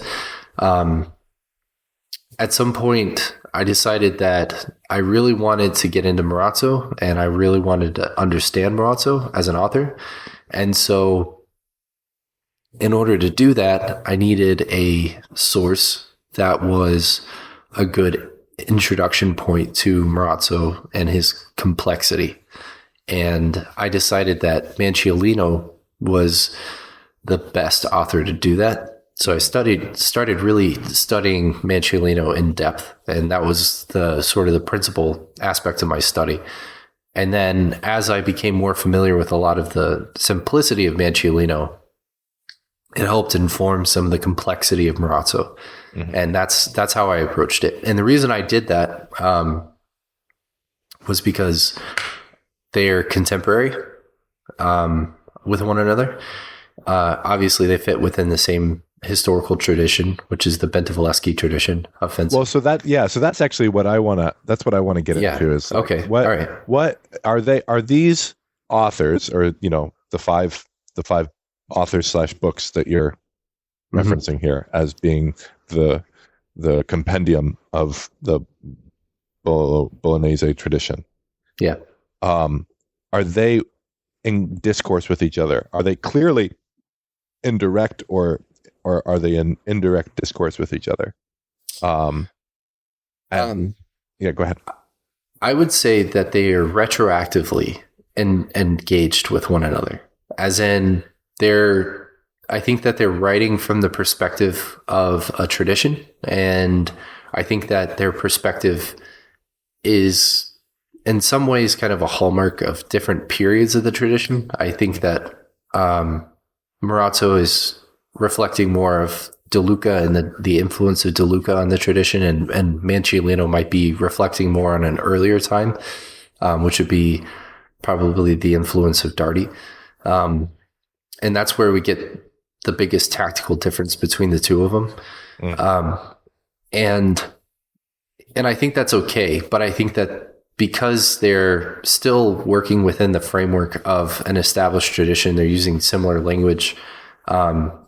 At some point, I decided that I really wanted to get into Marazzo, and I really wanted to understand Marazzo as an author. And so in order to do that, I needed a source that was a good introduction point to Marazzo and his complexity. And I decided that Manciolino was the best author to do that. So I started really studying Manciolino in depth, and that was the sort of the principal aspect of my study. And then as I became more familiar with a lot of the simplicity of Manciolino, it helped inform some of the complexity of Marazzo. Mm-hmm. And that's how I approached it. And the reason I did that was because they're contemporary with one another. Obviously, they fit within the same historical tradition, which is the Bentivoleschi tradition of fencing.
Well, so that's actually what I want to get into is like,
okay.
What,
all right.
What are these authors, or, the five authors / books that you're referencing here as being the compendium of the Bolognese tradition?
Yeah.
Are they in discourse with each other? Are they clearly in direct or are they in indirect discourse with each other? Yeah, go ahead.
I would say that they are retroactively engaged with one another, as in I think that they're writing from the perspective of a tradition, and I think that their perspective is in some ways kind of a hallmark of different periods of the tradition. I think that Marazzo is reflecting more of De Luca and the influence of De Luca on the tradition, and Manciolino might be reflecting more on an earlier time, which would be probably the influence of Darty. And that's where we get the biggest tactical difference between the two of them. And I think that's okay, but I think that because they're still working within the framework of an established tradition, they're using similar language,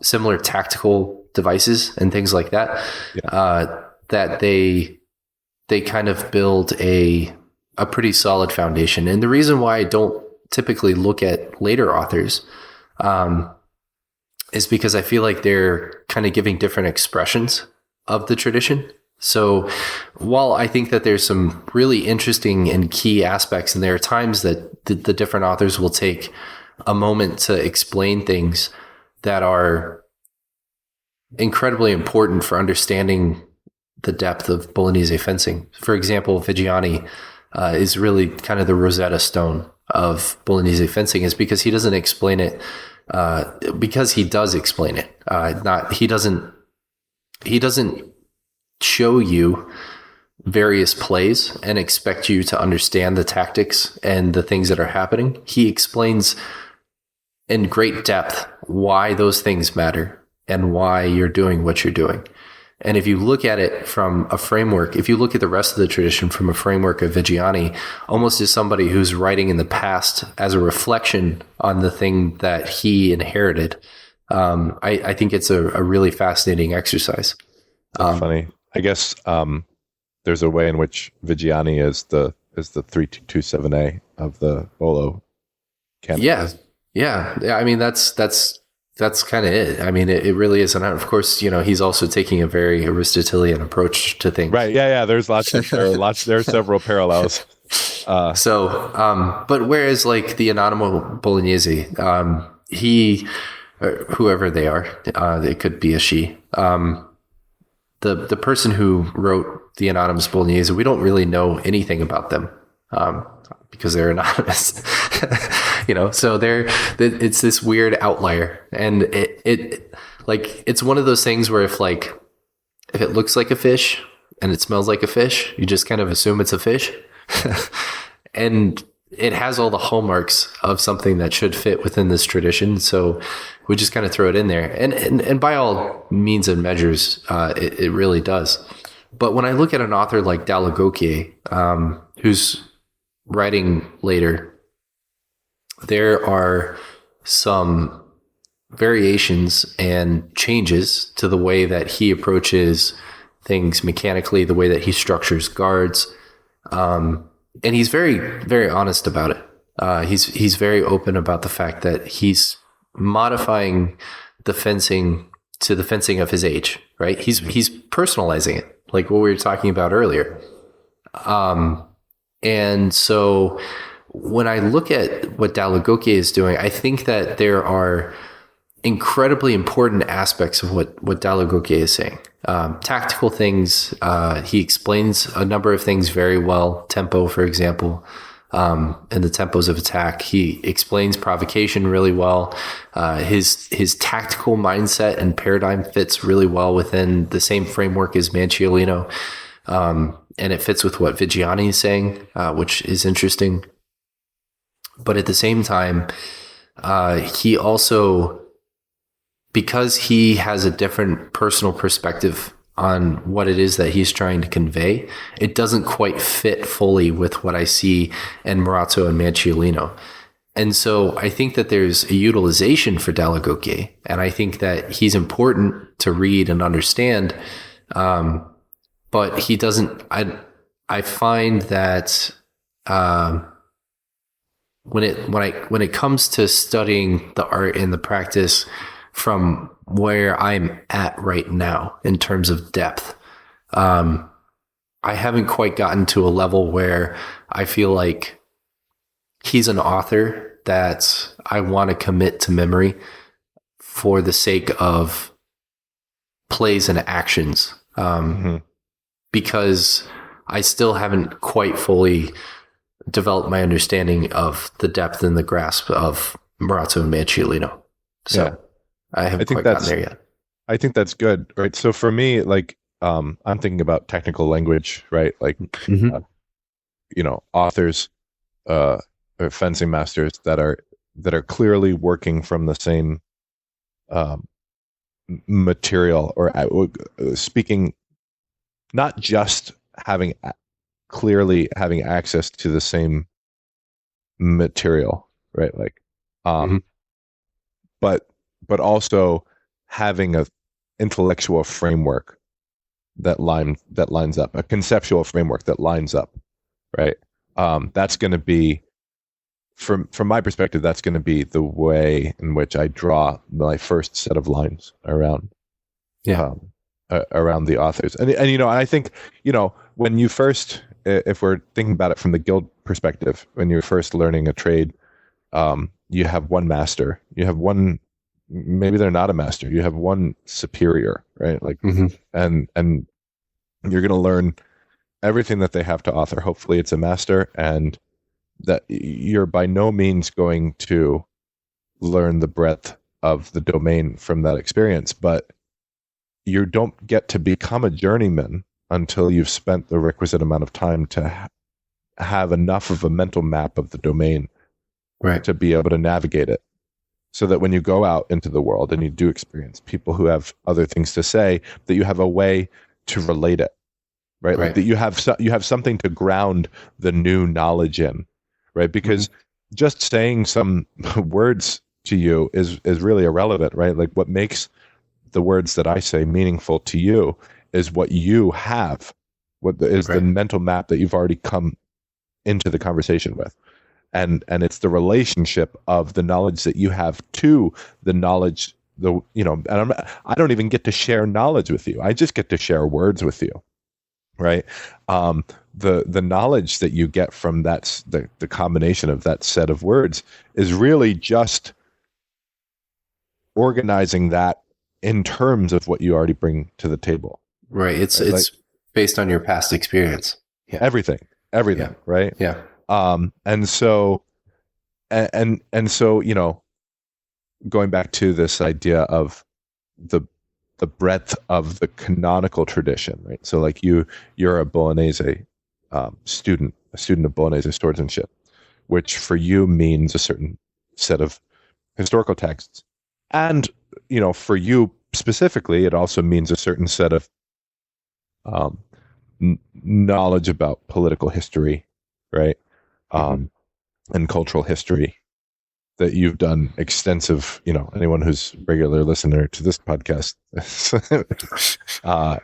similar tactical devices and things like that, that they kind of build a pretty solid foundation. And the reason why I don't typically look at later authors is because I feel like they're kind of giving different expressions of the tradition. So while I think that there's some really interesting and key aspects, and there are times that the different authors will take a moment to explain things that are incredibly important for understanding the depth of Bolognese fencing. For example, Viggiani is really kind of the Rosetta Stone of Bolognese fencing, is because he doesn't explain it, because he does explain it. He doesn't show you various plays and expect you to understand the tactics and the things that are happening. He explains in great depth why those things matter and why you're doing what you're doing. And if you look at it from a framework, if you look at the rest of the tradition from a framework of Viggiani, almost as somebody who's writing in the past as a reflection on the thing that he inherited, I think it's a really fascinating exercise.
Funny. I guess there's a way in which Viggiani is the 3227A of the Bolo canon. Yeah. I mean, that's kind of it. I mean, it really is. And of course, he's also taking a very Aristotelian approach to things. Right. Yeah. There are several parallels.
But whereas like the Anonimo Bolognese, he, whoever they are, it could be a she, the person who wrote the Anonymous Bolognese, we don't really know anything about them, because they're anonymous, so it's this weird outlier. And it's one of those things where if it looks like a fish and it smells like a fish, you just kind of assume it's a fish. And it has all the hallmarks of something that should fit within this tradition. So we just kind of throw it in there. And by all means and measures, it really does. But when I look at an author like Dalla Gocchie, who's writing later, there are some variations and changes to the way that he approaches things mechanically, the way that he structures guards. And he's very, very honest about it. He's very open about the fact that he's modifying the fencing to the fencing of his age, right? He's personalizing it, like what we were talking about earlier. And so when I look at what Dalla Gocchie is doing, I think that there are incredibly important aspects of what Dalla Gocchie is saying. Tactical things. He explains a number of things very well. Tempo, for example, and the tempos of attack. He explains provocation really well. His tactical mindset and paradigm fits really well within the same framework as Manciolino. And it fits with what Viggiani is saying, which is interesting. But at the same time, he also because he has a different personal perspective on what it is that he's trying to convey, it doesn't quite fit fully with what I see in Marazzo and Manciolino. And so I think that there's a utilization for Delagogue, and I think that he's important to read and understand. But he doesn't, I find that, when it comes to studying the art and the practice from where I'm at right now in terms of depth, I haven't quite gotten to a level where I feel like he's an author that I want to commit to memory for the sake of plays and actions. Because I still haven't quite fully developed my understanding of the depth and the grasp of Marazzo and Manciolino. So I haven't quite gotten there yet.
I think that's good, right? So for me, like, I'm thinking about technical language, right? Like, authors, or fencing masters that are clearly working from the same material, or speaking, not just having access to the same material, right? Like, but also having a intellectual framework that lines up, a conceptual framework that lines up, right? That's going to be, from my perspective, that's going to be the way in which I draw my first set of lines around the authors. And I think, when you first, if we're thinking about it from the guild perspective, when you're first learning a trade, you have one master, you have one, maybe they're not a master, you have one superior, right? Like, and you're going to learn everything that they have to offer. Hopefully it's a master, and that you're by no means going to learn the breadth of the domain from that experience, but you don't get to become a journeyman until you've spent the requisite amount of time to have enough of a mental map of the domain,
right,
to be able to navigate it, so that when you go out into the world and you do experience people who have other things to say, that you have a way to relate it, right? Like that you have something to ground the new knowledge in, right? Because just saying some words to you is really irrelevant, right? Like, what makes the words that I say meaningful to you is what you have, the mental map that you've already come into the conversation with. And it's the relationship of the knowledge that you have to the knowledge, and I don't even get to share knowledge with you. I just get to share words with you, right? The knowledge that you get from the combination of that set of words is really just organizing that in terms of what you already bring to the table.
Right. It's based on your past experience.
Yeah. Everything.
Yeah.
Right.
Yeah.
And so, going back to this idea of the breadth of the canonical tradition, right? So like you're a Bolognese student of Bolognese swordsmanship, which for you means a certain set of historical texts. And, for you specifically, it also means a certain set of knowledge about political history, right? And cultural history, that you've done extensive, anyone who's regular listener to this podcast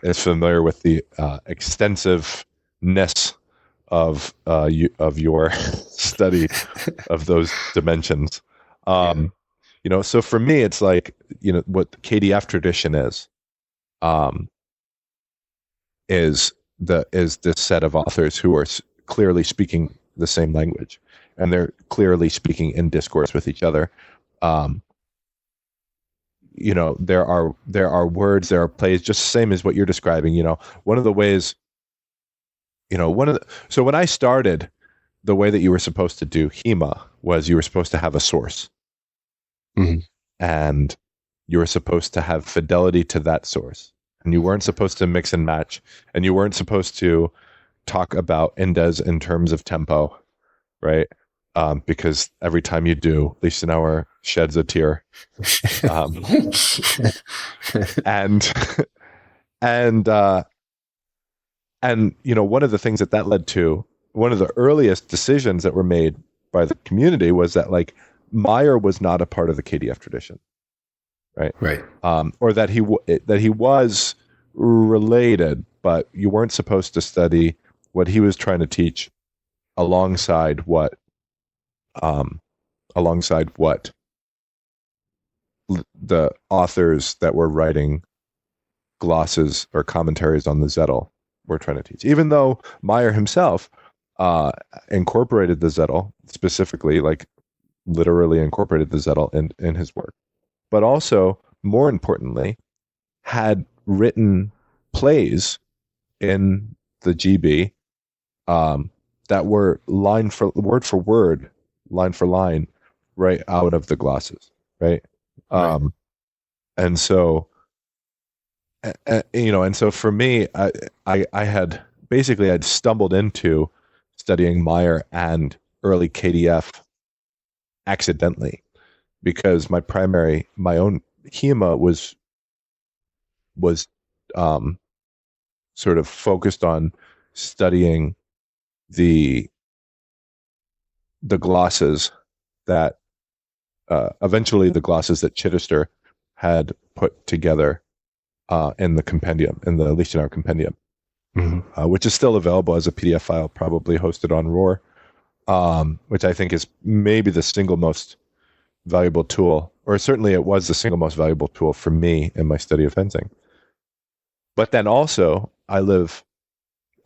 is familiar with the extensiveness of your study of those dimensions. So for me, it's like, what the KDF tradition is this set of authors who are clearly speaking the same language, and they're clearly speaking in discourse with each other. There are words, there are plays, just the same as what you're describing. One of the ways, so when I started, the way that you were supposed to do HEMA was you were supposed to have a source. And you were supposed to have fidelity to that source. And you weren't supposed to mix and match. And you weren't supposed to talk about indes in terms of tempo, right? because every time you do, Liechtenauer sheds a tear. And one of the things that led to, one of the earliest decisions that were made by the community was that like Meyer was not a part of the KDF tradition, right?
Right.
Or that he was related, but you weren't supposed to study what he was trying to teach alongside what the authors that were writing glosses or commentaries on the Zettel were trying to teach. Even though Meyer himself incorporated the Zettel, specifically, like literally incorporated the Zettel in his work, but also, more importantly, had written plays in the GB that were word for word, line for line, right out of the glosses, right?
Right.
And so, and so for me, I had basically I'd stumbled into studying Meyer and early KDF accidentally, because my own HEMA was sort of focused on studying the glosses that eventually the glosses that Chidester had put together in the compendium, in the Liechtenauer compendium, which is still available as a PDF file, probably hosted on Roar, which I think is maybe the single most valuable tool, or certainly it was the single most valuable tool for me in my study of fencing. But then also, I live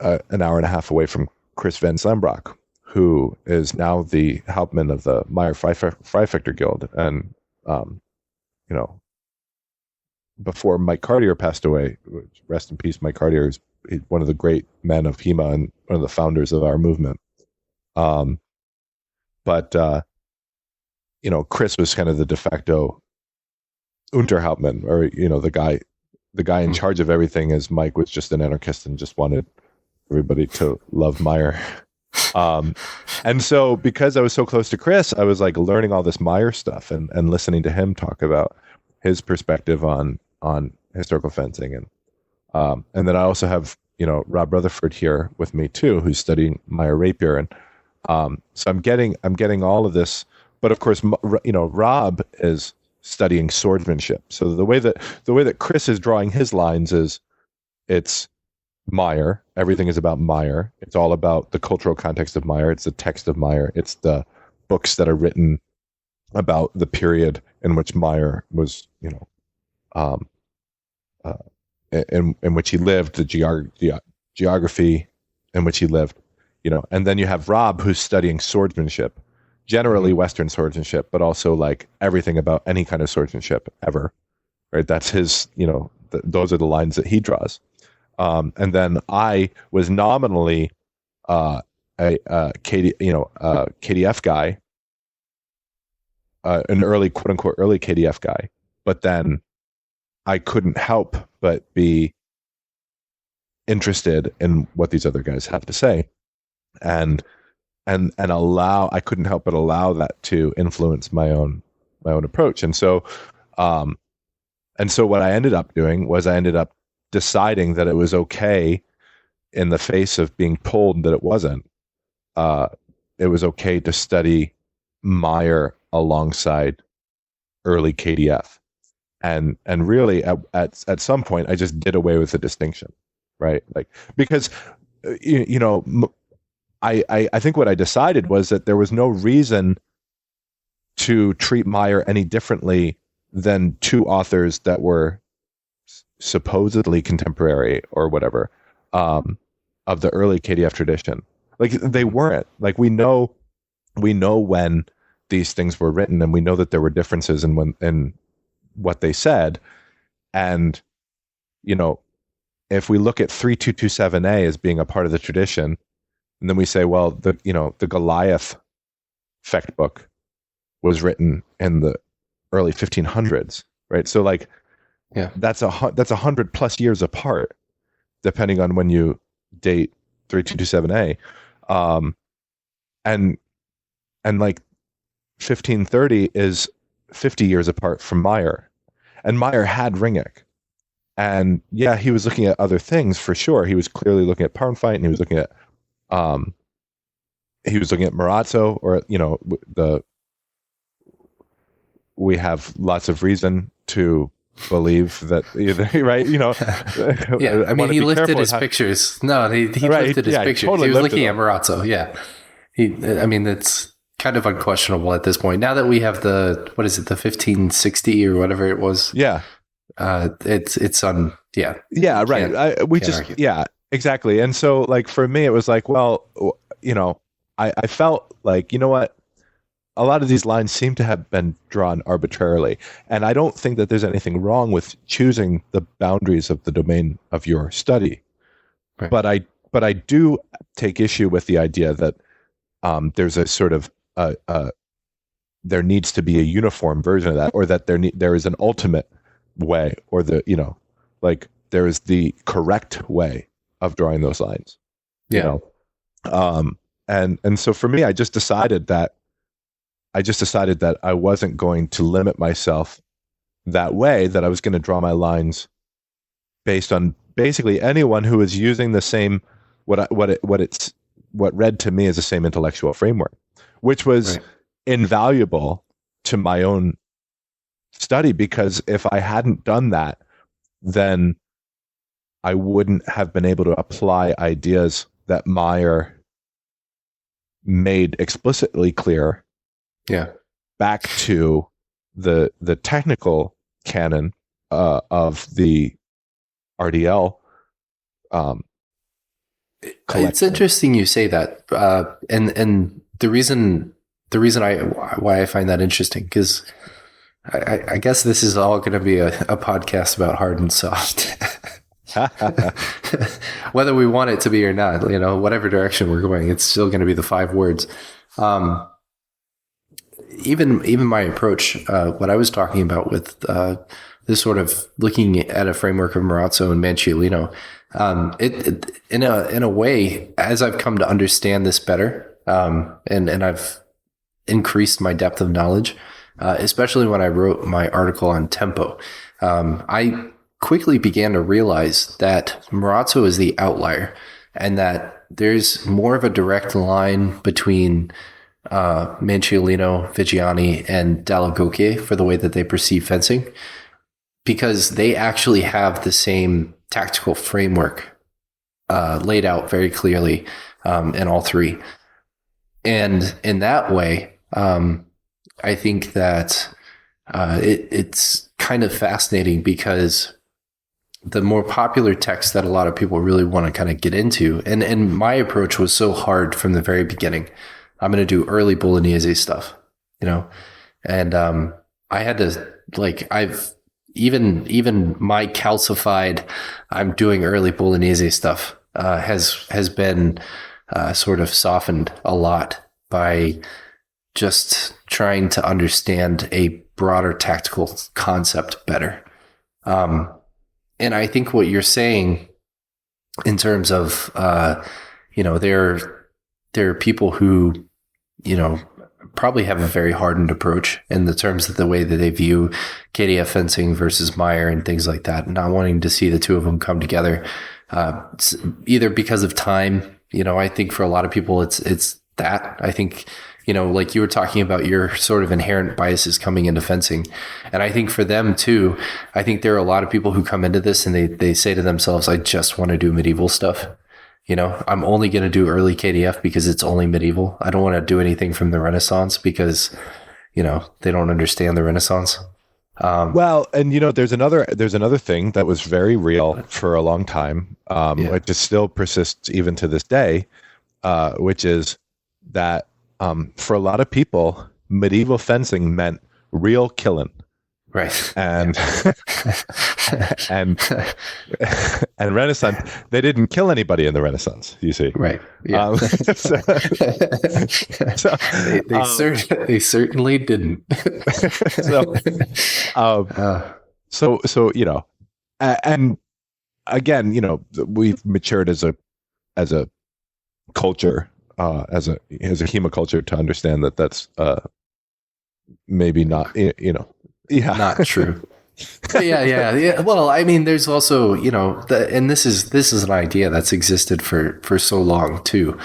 an hour and a half away from Chris Van Slambrock, who is now the Hauptmann of the Meyer Freifechter Guild. And, before Mike Cartier passed away, rest in peace, Mike Cartier is one of the great men of HEMA and one of the founders of our movement. Chris was kind of the de facto Unterhauptmann, or, the guy in charge of everything, as Mike was just an anarchist and just wanted everybody to love Meyer. And so because I was so close to Chris, I was like learning all this Meyer stuff and listening to him talk about his perspective on historical fencing. And then I also have, Rob Rutherfoord here with me too, who's studying Meyer rapier. And so I'm getting all of this, but of course, Rob is studying swordsmanship. So the way that Chris is drawing his lines is it's Meyer. Everything is about Meyer. It's all about the cultural context of Meyer. It's the text of Meyer. It's the books that are written about the period in which Meyer was, in which he lived, the geography in which he lived, and then you have Rob, who's studying swordsmanship, generally Western swordsmanship, but also like everything about any kind of swordsmanship ever, right? That's his, those are the lines that he draws. And then I was nominally a KDF guy, an early, quote unquote, early KDF guy, but then I couldn't help but be interested in what these other guys have to say, and I couldn't help but allow that to influence my own approach. And so what I ended up doing was I ended up deciding that it was okay, in the face of being told that it wasn't, it was okay to study Meyer alongside early KDF. And really at some point I just did away with the distinction, right? Like, because, I think what I decided was that there was no reason to treat Meyer any differently than two authors that were supposedly contemporary or whatever, of the early KDF tradition. Like, they weren't. Like, we know when these things were written, and we know that there were differences in what they said. And, if we look at 3227A as being a part of the tradition, and then we say, well, the Goliath Fecht book was written in the early 1500s, right? So like, yeah, that's 100 plus years apart, depending on when you date 3227A. And and like 1530 is 50 years apart from Meyer, and Meyer had Ringek. And yeah, he was looking at other things for sure. He was clearly looking at Parnfight, and he was looking at Marazzo, or we have lots of reason to believe that, right?
Yeah, I mean, he lifted his pictures. No, he lifted his pictures. Totally, he was looking at Marazzo. Yeah, it's kind of unquestionable at this point. Now that we have the 1560 or whatever it was.
Yeah,
it's on. Yeah,
yeah, right. Exactly. And so, like, for me, it was like, well, I felt like, you know what? A lot of these lines seem to have been drawn arbitrarily. And I don't think that there's anything wrong with choosing the boundaries of the domain of your study. Right. But I do take issue with the idea that there's a sort of there needs to be a uniform version of that, or that there is an ultimate way, or there is the correct way of drawing those lines.
Yeah.
And so for me, I just decided that I wasn't going to limit myself that way, that I was going to draw my lines based on basically anyone who is using the same, what read to me as the same intellectual framework, which was invaluable to my own study, because if I hadn't done that, then I wouldn't have been able to apply ideas that Meyer made explicitly clear back to the technical canon of the RDL.
It's interesting you say that, and the reason why I find that interesting, because I guess this is all going to be a podcast about hard and soft. Whether we want it to be or not, whatever direction we're going, it's still going to be the 5 words. Even my approach, what I was talking about with this sort of looking at a framework of Marazzo and Manciolino, it in a way, as I've come to understand this better, and I've increased my depth of knowledge, especially when I wrote my article on tempo, I quickly began to realize that Marazzo is the outlier, and that there's more of a direct line between Manciolino, Viggiani, and Dalla Gocchia for the way that they perceive fencing, because they actually have the same tactical framework laid out very clearly in all three. And in that way, I think that it's kind of fascinating, because the more popular text that a lot of people really want to kind of get into, and my approach was so hard from the very beginning. I'm going to do early Bolognese stuff, and I had to, I've even my calcified, I'm doing early Bolognese stuff has been sort of softened a lot by just trying to understand a broader tactical concept better. And I think what you're saying in terms of, there are people who, probably have a very hardened approach in the terms of the way that they view KDF fencing versus Meyer and things like that, not wanting to see the two of them come together, either because of time. I think for a lot of people, it's that. I think, like you were talking about your sort of inherent biases coming into fencing. And I think for them too, I think there are a lot of people who come into this and they say to themselves, I just want to do medieval stuff. I'm only going to do early KDF because it's only medieval. I don't want to do anything from the Renaissance because, they don't understand the Renaissance.
Well, and there's another thing that was very real for a long time, which just still persists even to this day, which is that for a lot of people, medieval fencing meant real killing.
Right.
And and Renaissance, they didn't kill anybody in the Renaissance, you see.
Right. Yeah. They certainly didn't.
And again, we've matured as a culture as a hemoculture to understand that that's maybe not,
not true. Yeah. Well, I mean, there's also, and this is an idea that's existed for so long too.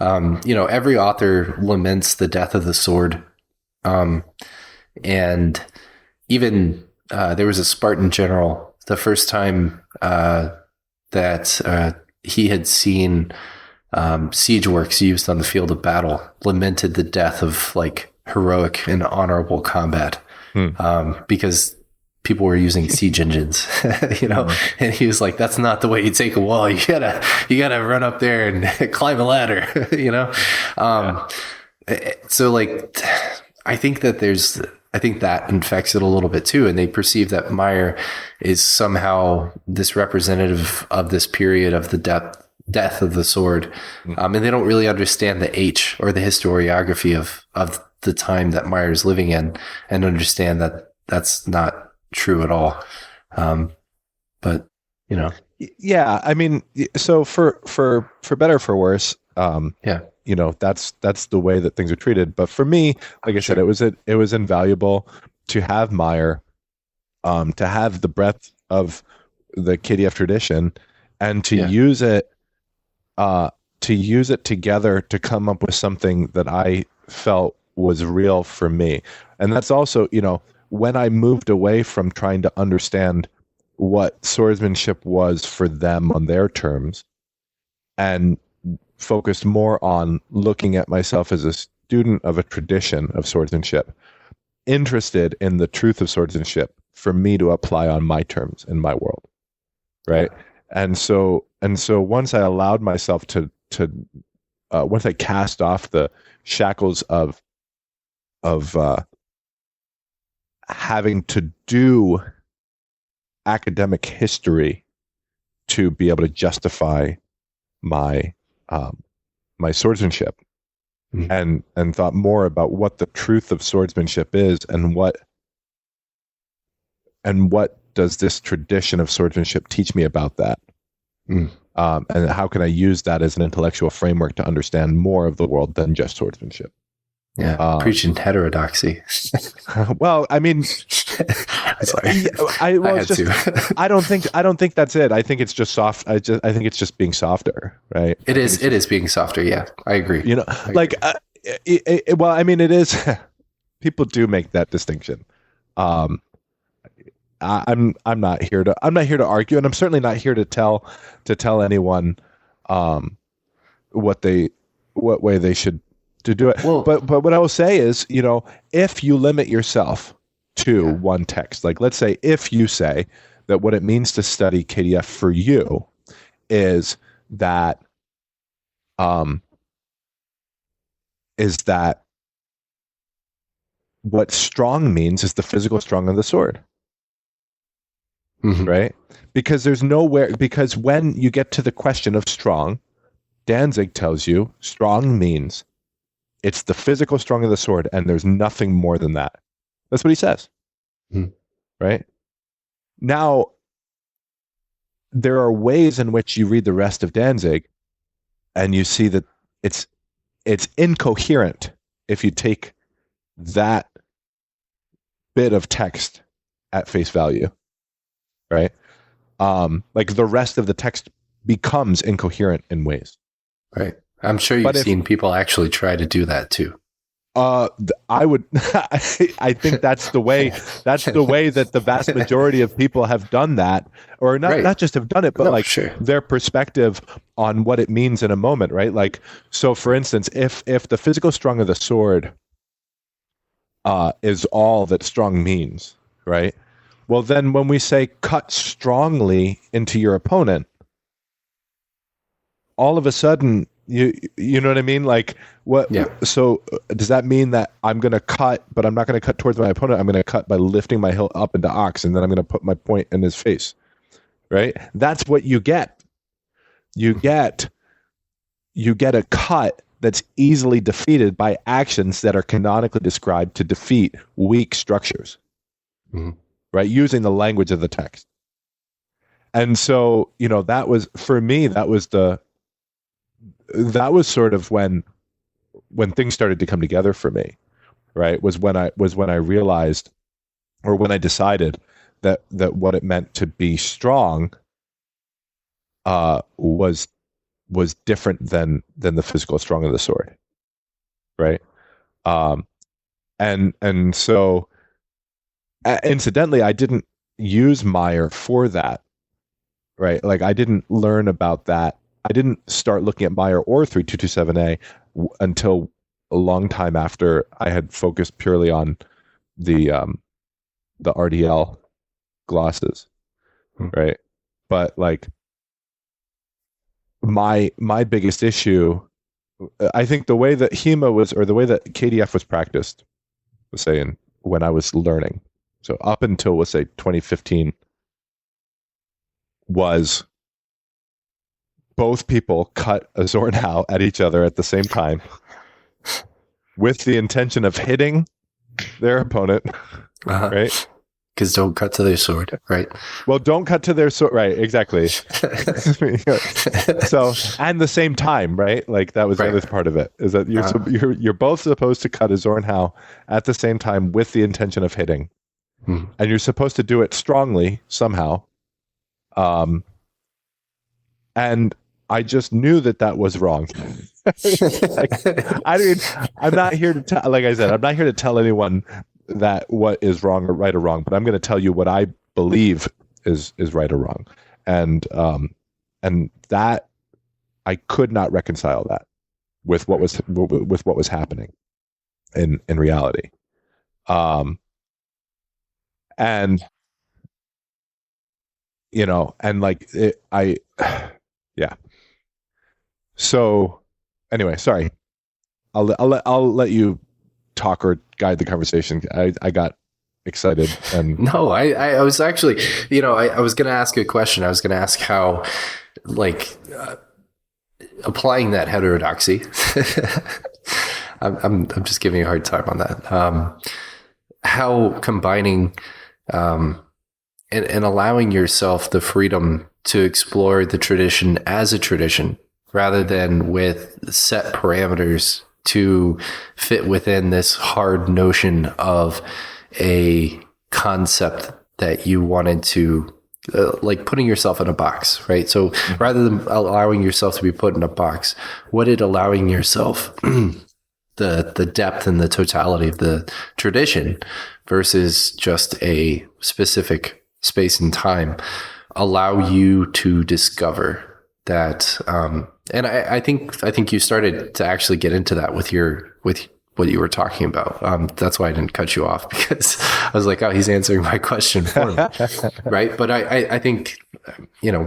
Every author laments the death of the sword. And even there was a Spartan general, the first time that he had seen siege works used on the field of battle, lamented the death of like heroic and honorable combat, because people were using siege engines, and he was like, that's not the way you take a wall. You gotta run up there and climb a ladder, So like, I think that infects it a little bit too. And they perceive that Meyer is somehow this representative of this period of the death of the sword. And they don't really understand the H or the historiography of the time that Meyer's living in, and understand that that's not true at all. But
yeah, I mean, so for better or for worse, that's the way that things are treated. But for me, like I said, it was invaluable to have Meyer, to have the breadth of the KDF tradition, and to use it together to come up with something that I felt was real for me. And that's also, when I moved away from trying to understand what swordsmanship was for them on their terms, and focused more on looking at myself as a student of a tradition of swordsmanship, interested in the truth of swordsmanship for me to apply on my terms in my world, right? And so once I allowed myself to once I cast off the shackles of having to do academic history to be able to justify my swordsmanship, and thought more about what the truth of swordsmanship is, and what does this tradition of swordsmanship teach me about that, and how can I use that as an intellectual framework to understand more of the world than just swordsmanship.
Preaching heterodoxy.
Well, I mean,
sorry.
I don't think that's it. I think it's just soft. I think it's just being softer, right?
It is being softer. Yeah, I agree.
Well, I mean, it is. People do make that distinction. I'm not here to argue, and I'm certainly not here to tell anyone what way they should to do it. Well, but what I will say is, if you limit yourself to one text, like let's say if you say that what it means to study KDF for you is that what strong means is the physical strong of the sword. Right? Because because when you get to the question of strong, Danzig tells you strong means it's the physical strong of the sword, and there's nothing more than that. That's what he says. Right? Now, there are ways in which you read the rest of Danzig, and you see that it's incoherent if you take that bit of text at face value. Right? Like the rest of the text becomes incoherent in ways.
Right. I'm sure you've seen people actually try to do that too.
I would. I think that's the way. That's the way that the vast majority of people have done that, or not just have done it, but their perspective on what it means in a moment. Right. Like, so for instance, if the physical strong of the sword is all that strong means, right? Well, then when we say cut strongly into your opponent, all of a sudden, you know what I mean? Like, what? Yeah. So does that mean that I'm going to cut, but I'm not going to cut towards my opponent? I'm going to cut by lifting my hilt up into ox, and then I'm going to put my point in his face, right? That's what you get. You get a cut that's easily defeated by actions that are canonically described to defeat weak structures. Right, using the language of the text. And so, that was, for me, that was sort of when when things started to come together for me, right, was when I realized, or when I decided that what it meant to be strong was different than the physical strong of the sword, right? And so incidentally, I didn't use Meyer for that, right? Like, I didn't learn about that. I didn't start looking at Meyer or 3227A until a long time after I had focused purely on the RDL glosses, right? But like, my biggest issue, I think the way that HEMA was, or the way that KDF was practiced, was saying when I was learning, so up until, let's say, 2015, was both people cut a Zornhau at each other at the same time with the intention of hitting their opponent, right?
Because don't cut to their sword, right?
Well, don't cut to their sword, right? Exactly. So, and the same time, right? Like, that was the other part of it, is that you're both supposed to cut a Zornhau at the same time with the intention of hitting, and you're supposed to do it strongly somehow. And I just knew that was wrong. I'm not here to tell, like I said, I'm not here to tell anyone that what is wrong or right or wrong, but I'm going to tell you what I believe is right or wrong. And that, I could not reconcile that with what was happening in reality. And and like yeah. So anyway, sorry. I'll let you talk or guide the conversation. I got excited, and
no, I was actually, I was going to ask you a question. I was going to ask how, like, applying that heterodoxy. I'm just giving you a hard time on that. How combining and allowing yourself the freedom to explore the tradition as a tradition, rather than with set parameters to fit within this hard notion of a concept that you wanted to, like putting yourself in a box, right? So rather than allowing yourself to be put in a box, what did allowing yourself the depth and the totality of the tradition versus just a specific space and time allow you to discover that? And I think you started to actually get into that with what you were talking about. That's why I didn't cut you off, because I was like, oh, he's answering my question for me. Right. But I think,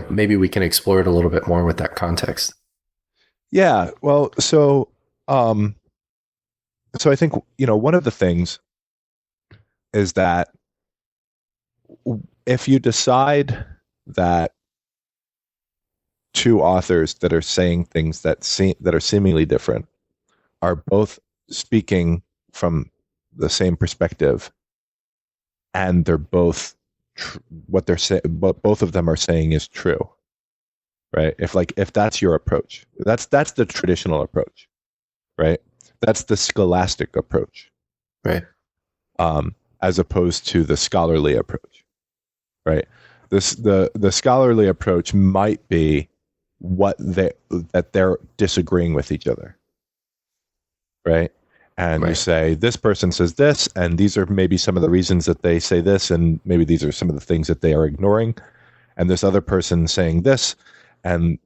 maybe we can explore it a little bit more with that context.
Yeah. Well, so I think, one of the things is that if you decide that two authors that are saying things that are seemingly different are both speaking from the same perspective, and they're both what they're saying, but both of them are saying is true, right? If that's your approach, that's the traditional approach, right? That's the scholastic approach,
right?
As opposed to the scholarly approach, right? The scholarly approach might be that they're disagreeing with each other, right? And you say, this person says this, and these are maybe some of the reasons that they say this, and maybe these are some of the things that they are ignoring, and this other person saying this, and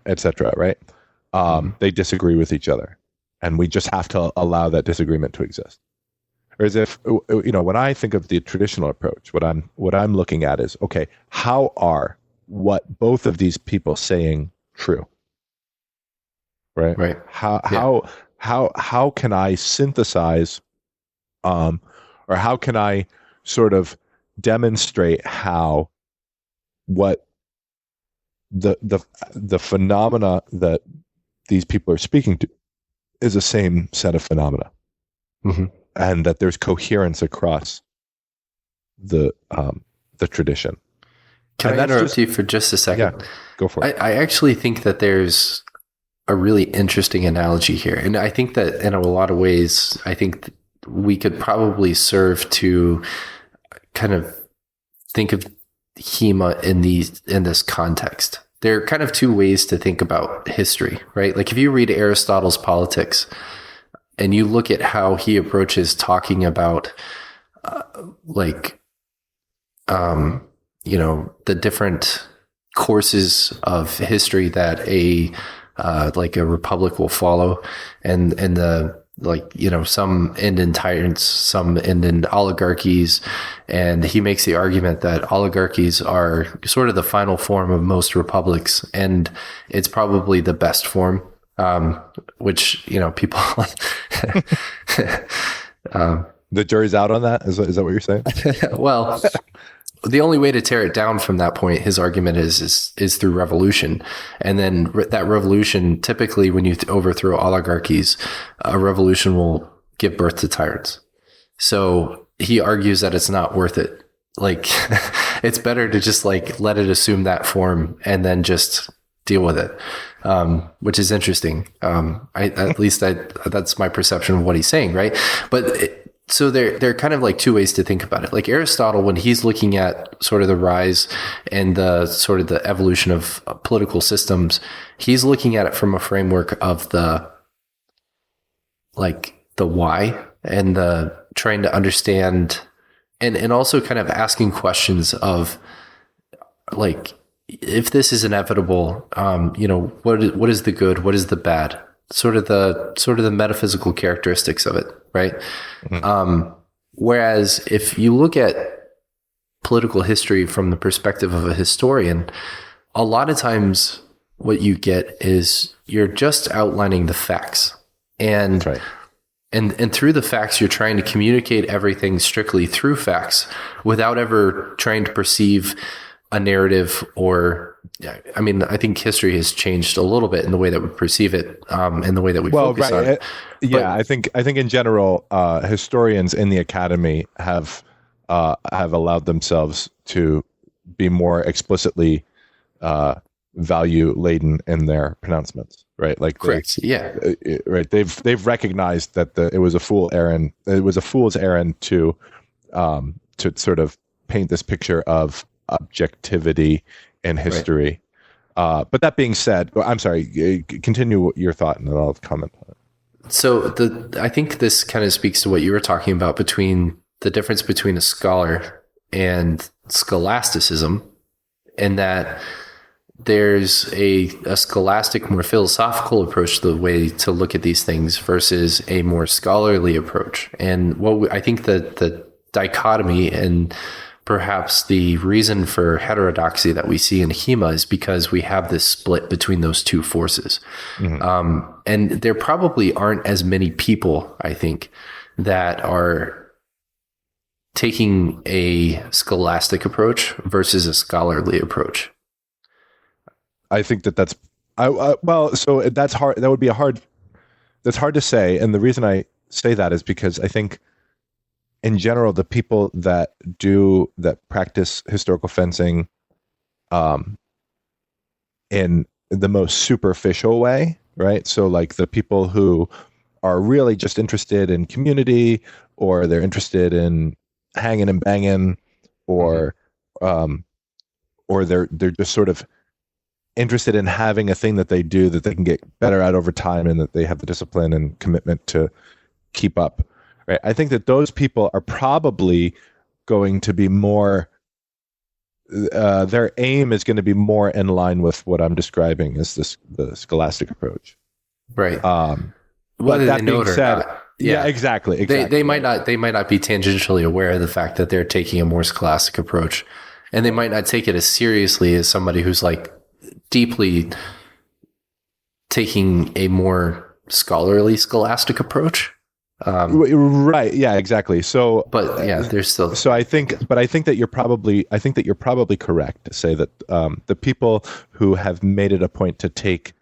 etc., right? They disagree with each other, and we just have to allow that disagreement to exist. Whereas if, when I think of the traditional approach, what I'm looking at is, okay, how are what both of these people saying true? Right. How can I synthesize, or how can I sort of demonstrate how what the phenomena that these people are speaking to is the same set of phenomena, and that there's coherence across the tradition.
Can I interrupt you for just a second?
Yeah, go for it.
I actually think that there's a really interesting analogy here. And I think that in a lot of ways, I think we could probably serve to kind of think of HEMA in this context. There are kind of two ways to think about history, right? Like if you read Aristotle's Politics and you look at how he approaches talking about the different courses of history that a republic will follow, and some end in tyrants, some end in oligarchies, and he makes the argument that oligarchies are sort of the final form of most republics, and it's probably the best form, which people.
The jury's out on that. Is that what you're saying?
Well, the only way to tear it down from that point, his argument is through revolution. And then that revolution, typically when you overthrow oligarchies, a revolution will give birth to tyrants. So he argues that it's not worth it. Like, it's better to just let it assume that form and then just deal with it, which is interesting. That's my perception of what he's saying, right? But so there are kind of like two ways to think about it. Like Aristotle, when he's looking at sort of the rise and the sort of the evolution of political systems, he's looking at it from a framework of the why and the trying to understand and also kind of asking questions of if this is inevitable, what is the good, what is the bad? Sort of the metaphysical characteristics of it, right? Mm-hmm. Whereas if you look at political history from the perspective of a historian, a lot of times what you get is you're just outlining the facts, and
that's right.
And through the facts, you're trying to communicate everything strictly through facts without ever trying to perceive a narrative I think history has changed a little bit in the way that we perceive it, and the way that we focus on it.
I think in general, historians in the academy have allowed themselves to be more explicitly value laden in their pronouncements, right?
Correct.
Right. They've recognized that it was a fool's errand to sort of paint this picture of objectivity in history. Right. But that being said, I'm sorry, continue your thought and then I'll comment on it.
So I think this kind of speaks to what you were talking about between the difference between a scholar and scholasticism, and that there's a scholastic, more philosophical approach to the way to look at these things versus a more scholarly approach. And I think that the dichotomy and perhaps the reason for heterodoxy that we see in HEMA is because we have this split between those two forces. Mm-hmm. And there probably aren't as many people, I think, that are taking a scholastic approach versus a scholarly approach.
I think that's so that's hard. That would be that's hard to say. And the reason I say that is because I think in general, the people that practice historical fencing in the most superficial way, right? So the people who are really just interested in community, or they're interested in hanging and banging, or they're just sort of interested in having a thing that they do that they can get better at over time, and that they have the discipline and commitment to keep up. Right. I think that those people are probably going to be more, their aim is going to be more in line with what I'm describing as the scholastic approach.
Right.
But that being said, yeah, exactly.
They might not be tangentially aware of the fact that they're taking a more scholastic approach, and they might not take it as seriously as somebody who's deeply taking a more scholarly scholastic approach.
Right. Yeah, exactly. So,
but yeah, there's still,
so I think that you're probably correct to say that, the people who have made it a point to take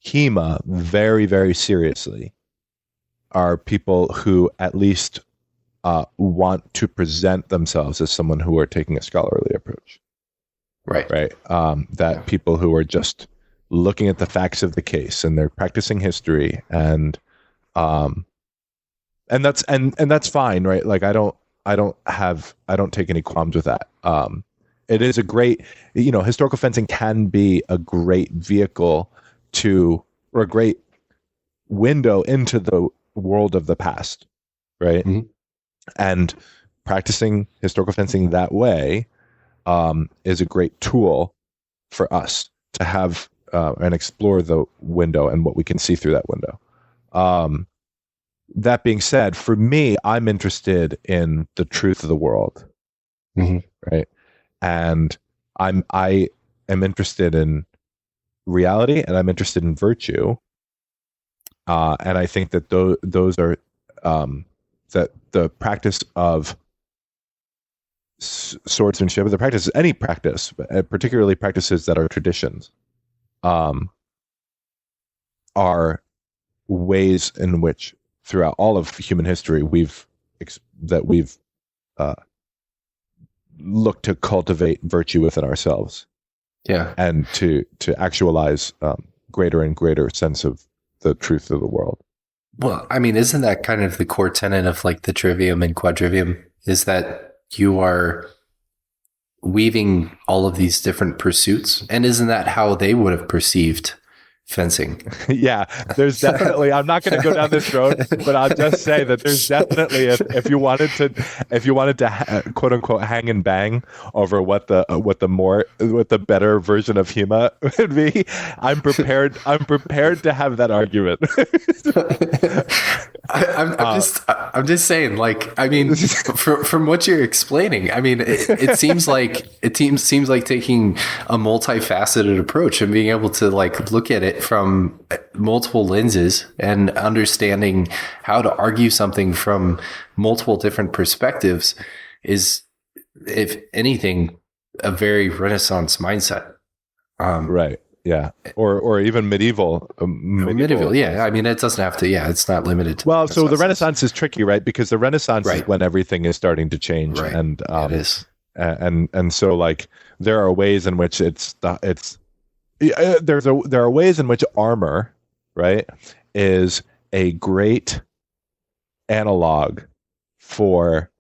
HEMA very, very seriously are people who at least, want to present themselves as someone who are taking a scholarly approach.
Right.
Right. That people who are just, looking at the facts of the case, and they're practicing history, and that's fine, right? Like I don't take any qualms with that. It is a great, historical fencing can be a great vehicle or a great window into the world of the past, right?
Mm-hmm.
And practicing historical fencing that way is a great tool for us to have and explore the window and what we can see through that window. That being said, for me, I'm interested in the truth of the world, right? And I am interested in reality, and I'm interested in virtue. And I think that those are that the practice of swordsmanship, the practice, any practice, particularly practices that are traditions, are ways in which throughout all of human history we've looked to cultivate virtue within ourselves, and to actualize greater and greater sense of the truth of the world.
Well, I mean, isn't that kind of the core tenet of like the trivium and quadrivium, is that you are weaving all of these different pursuits? And isn't that how they would have perceived fencing?
Yeah, there's definitely, I'm not going to go down this road, but I'll just say that there's definitely, if you wanted to quote unquote hang and bang over what the better version of HEMA would be, I'm prepared to have that argument.
I'm just saying, like, I mean, from what you're explaining, I mean, it seems like taking a multifaceted approach and being able to like look at it from multiple lenses and understanding how to argue something from multiple different perspectives is, if anything, a very Renaissance mindset.
Right. Yeah. Or even medieval.
Medieval. Yeah. I mean, it doesn't have to. Yeah. It's not limited to.
Well, so the Renaissance is tricky, right? Because the Renaissance is when everything is starting to change.
Right.
And
it is.
And so like there are ways in which there are ways in which armor, right, is a great analog for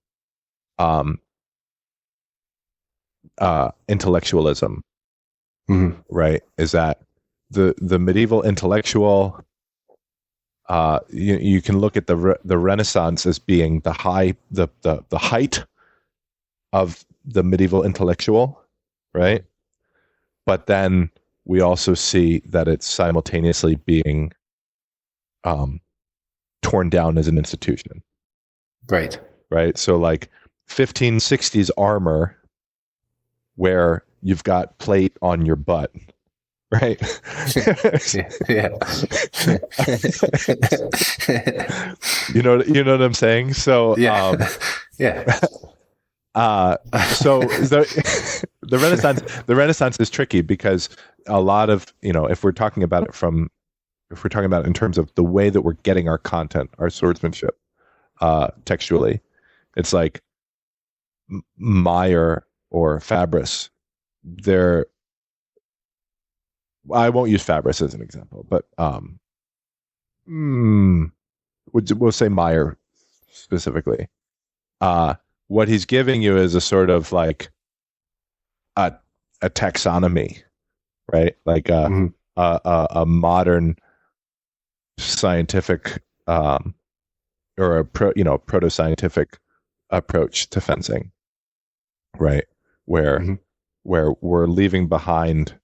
intellectualism. Right, is that the medieval intellectual? You can look at the Renaissance as being the height of the medieval intellectual, right? But then we also see that it's simultaneously being torn down as an institution.
Right.
Right. So like 1560s armor, where you've got plate on your butt, right?
Yeah.
you know what I'm saying? So
yeah.
So the Renaissance is tricky because a lot of, if we're talking about it in terms of the way that we're getting our content, our swordsmanship, textually, it's like Meyer or Fabris. I won't use Fabris as an example, but we'll say Meyer specifically. What he's giving you is a sort of like a taxonomy, right? Like a modern scientific or a proto-scientific approach to fencing, right? Where we're leaving behind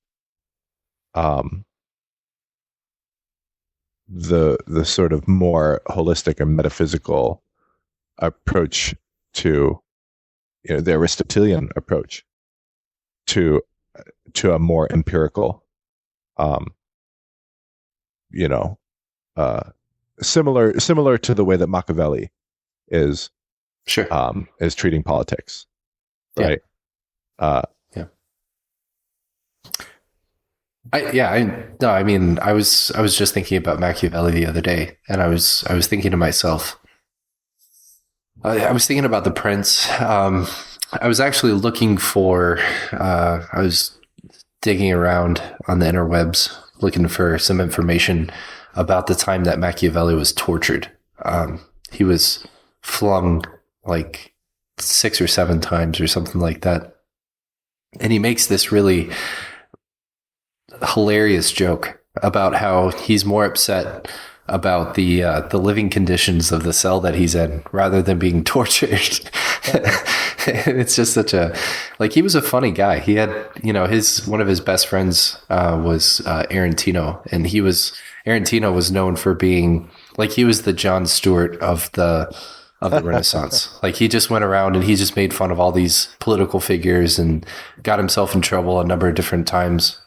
the sort of more holistic and metaphysical approach to the Aristotelian approach to a more empirical similar to the way that Machiavelli is treating politics, right?
I was just thinking about Machiavelli the other day, and I was thinking to myself, I was thinking about the Prince. I was actually looking for, I was digging around on the interwebs looking for some information about the time that Machiavelli was tortured. He was flung like 6 or 7 times or something like that. And he makes this really hilarious joke about how he's more upset about the living conditions of the cell that he's in rather than being tortured. It's just such a, like, he was a funny guy. He had, one of his best friends was Arantino, and Arantino was known for being like, he was the Jon Stewart of the Renaissance. Like, he just went around and he just made fun of all these political figures and got himself in trouble a number of different times.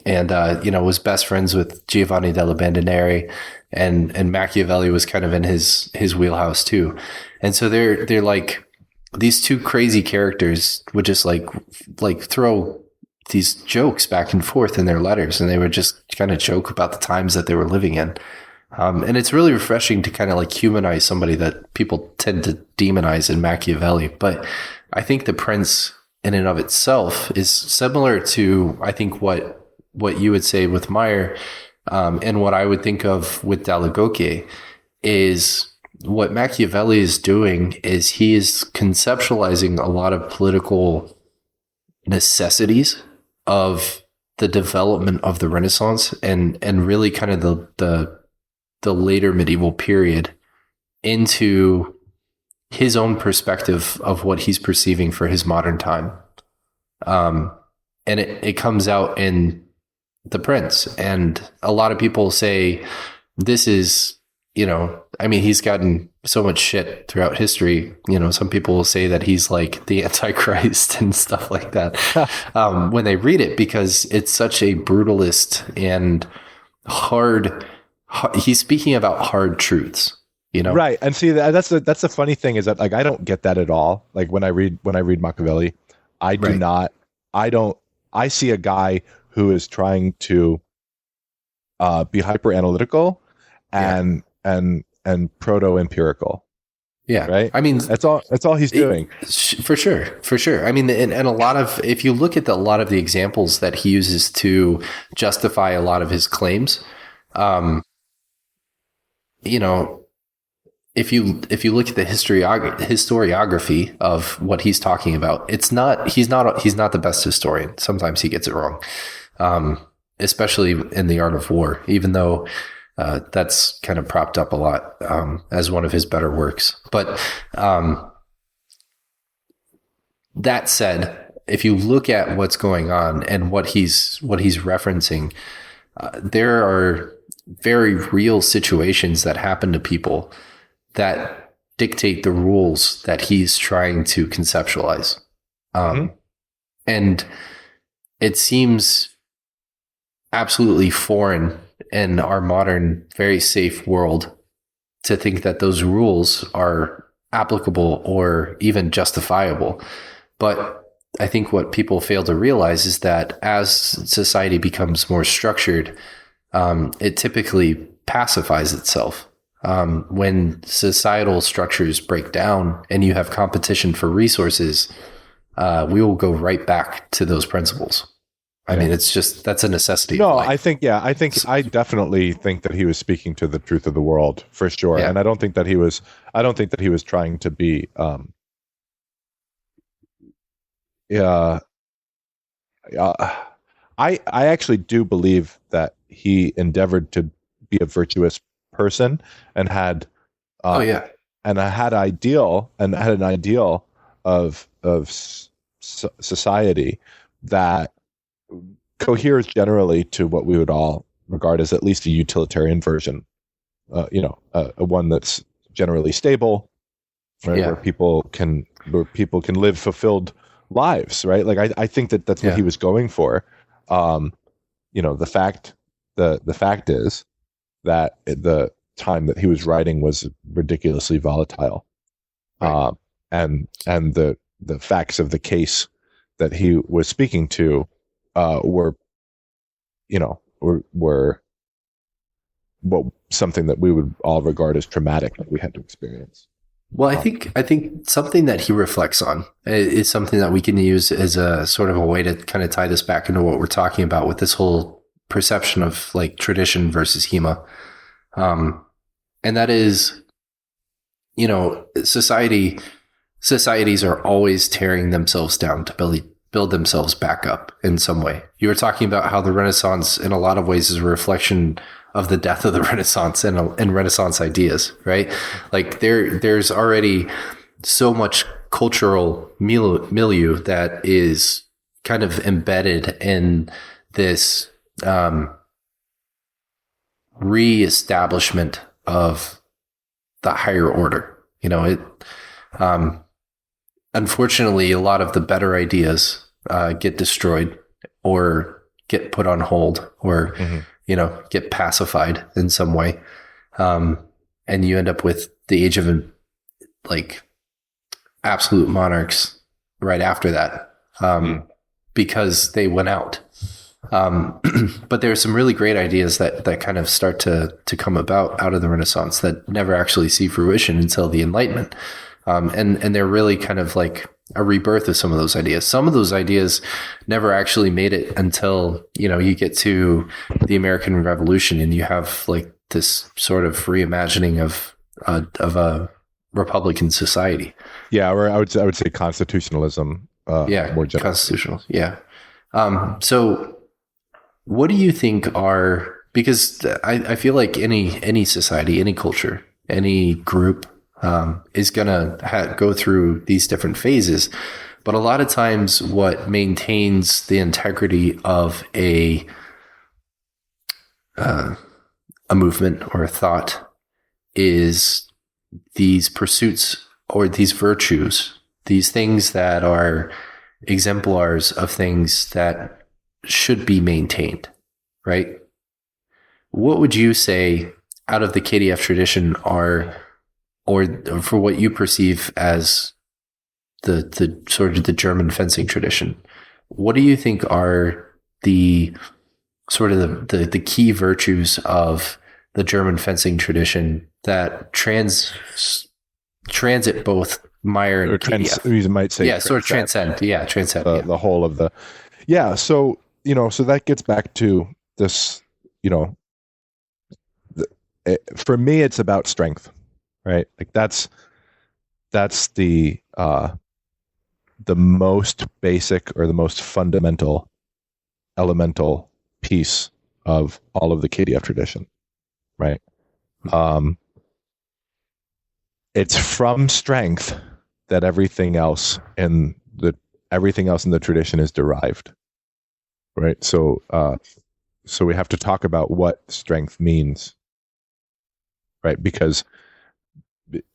And, was best friends with Giovanni della Bandinere, and Machiavelli was kind of in his wheelhouse too. And so they're like, these two crazy characters would just like throw these jokes back and forth in their letters, and they would just kind of joke about the times that they were living in. And it's really refreshing to kind of like humanize somebody that people tend to demonize in Machiavelli. But I think The Prince in and of itself is similar to, I think, what you would say with Meyer, and what I would think of with Dall'Agocchie, is what Machiavelli is doing is he is conceptualizing a lot of political necessities of the development of the Renaissance and really kind of the later medieval period into his own perspective of what he's perceiving for his modern time. And it comes out in The Prince. And a lot of people say this is, he's gotten so much shit throughout history. Some people will say that he's like the Antichrist and stuff like that when they read it, because it's such a brutalist and hard. He's speaking about hard truths,
Right. And see, that's the funny thing is that, like, I don't get that at all. Like, when I read Machiavelli, I see a guy who is trying to be hyper analytical and proto-empirical.
Yeah.
Right.
I mean,
that's all he's doing.
For sure. I mean, and a lot of, if you look at a lot of the examples that he uses to justify a lot of his claims, if you look at the historiography of what he's talking about, he's not the best historian. Sometimes he gets it wrong, especially in The Art of War, even though that's kind of propped up a lot as one of his better works. But that said, if you look at what's going on and what he's referencing, there are very real situations that happen to people that dictate the rules that he's trying to conceptualize. And it seems absolutely foreign in our modern, very safe world to think that those rules are applicable or even justifiable. But I think what people fail to realize is that as society becomes more structured, it typically pacifies itself. When societal structures break down and you have competition for resources, we will go right back to those principles. I mean, it's just, that's a necessity.
No, I definitely think that he was speaking to the truth of the world for sure. Yeah. And I don't think that he was trying to be, I actually do believe that he endeavored to be a virtuous person and had an ideal of society that coheres generally to what we would all regard as at least a utilitarian version, a one that's generally stable, right? Yeah. where people can live fulfilled lives, right? Like I think that's what he was going for. The fact is that the time that he was writing was ridiculously volatile, right. And the facts of the case that he was speaking to were something that we would all regard as traumatic that we had to experience.
Well, I think something that he reflects on is something that we can use as a sort of a way to kind of tie this back into what we're talking about with this whole perception of like tradition versus HEMA. And that is, societies are always tearing themselves down to build themselves back up in some way. You were talking about how the Renaissance in a lot of ways is a reflection of the death of the Renaissance and Renaissance ideas, right? Like there's already so much cultural milieu that is kind of embedded in this reestablishment of the higher order. Unfortunately, a lot of the better ideas get destroyed or get put on hold or, get pacified in some way. And you end up with the age of like absolute monarchs right after that because they went out. But there are some really great ideas that kind of start to come about out of the Renaissance that never actually see fruition until the Enlightenment. And they're really kind of like a rebirth of some of those ideas. Some of those ideas never actually made it until, you get to the American Revolution and you have like this sort of reimagining of a Republican society.
Yeah, or I would say constitutionalism. More generally.
Constitutional. Yeah. So what do you think are, because I feel like any society, any culture, any group is going to go through these different phases. But a lot of times what maintains the integrity of a movement or a thought is these pursuits or these virtues, these things that are exemplars of things that should be maintained, right? What would you say out of the KDF tradition are, or for what you perceive as the sort of the German fencing tradition, what do you think are the sort of the key virtues of the German fencing tradition that transit both Meyer and KDF?
You might say,
sort of transcend. Yeah, transcend.
The whole of the, So so that gets back to this. For me, it's about strength, right? Like that's the most basic or the most fundamental, elemental piece of all of the KDF tradition, right? It's from strength that everything else in the tradition is derived, right? So we have to talk about what strength means, right? Because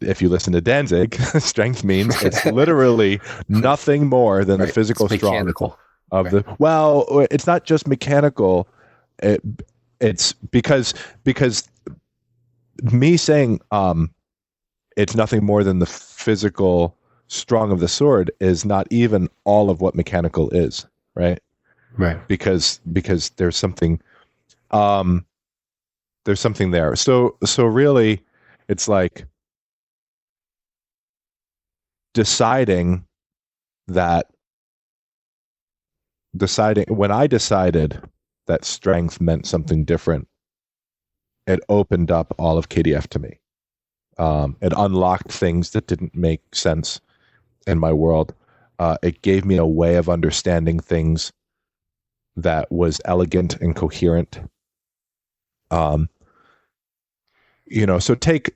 if you listen to Danzig, strength means it's literally nothing more than the physical strength of the. Well, it's not just mechanical. It's because me saying it's nothing more than the physical strong of the sword is not even all of what mechanical is, right?
Right.
Because there's something there. So really it's like deciding when I decided that strength meant something different, it opened up all of KDF to me. It unlocked things that didn't make sense in my world. It gave me a way of understanding things that was elegant and coherent. So take.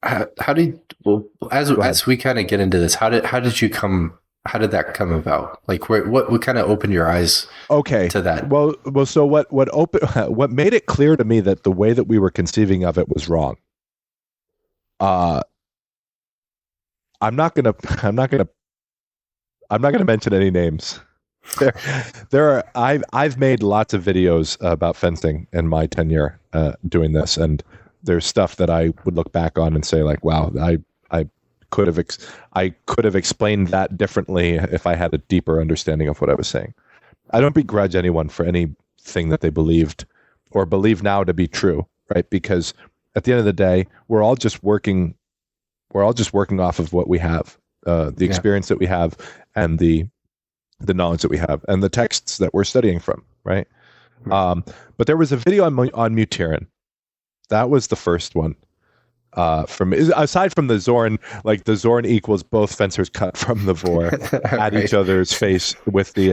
As we kind of get into this, how did that come about? Like what kind of opened your eyes to that?
Well, so what made it clear to me that the way that we were conceiving of it was wrong. I'm not gonna mention any names. I've made lots of videos about fencing in my tenure doing this, and there's stuff that I would look back on and say like, wow, I could have explained that differently if I had a deeper understanding of what I was saying. I don't begrudge anyone for anything that they believed or believe now to be true, right? Because at the end of the day, we're all just working off of what we have, the experience that we have, and the knowledge that we have, and the texts that we're studying from, right? But there was a video on Mutirin. That was the first one. From aside from the Zorn, like the Zorn equals both fencers cut from the vor at each other's face with the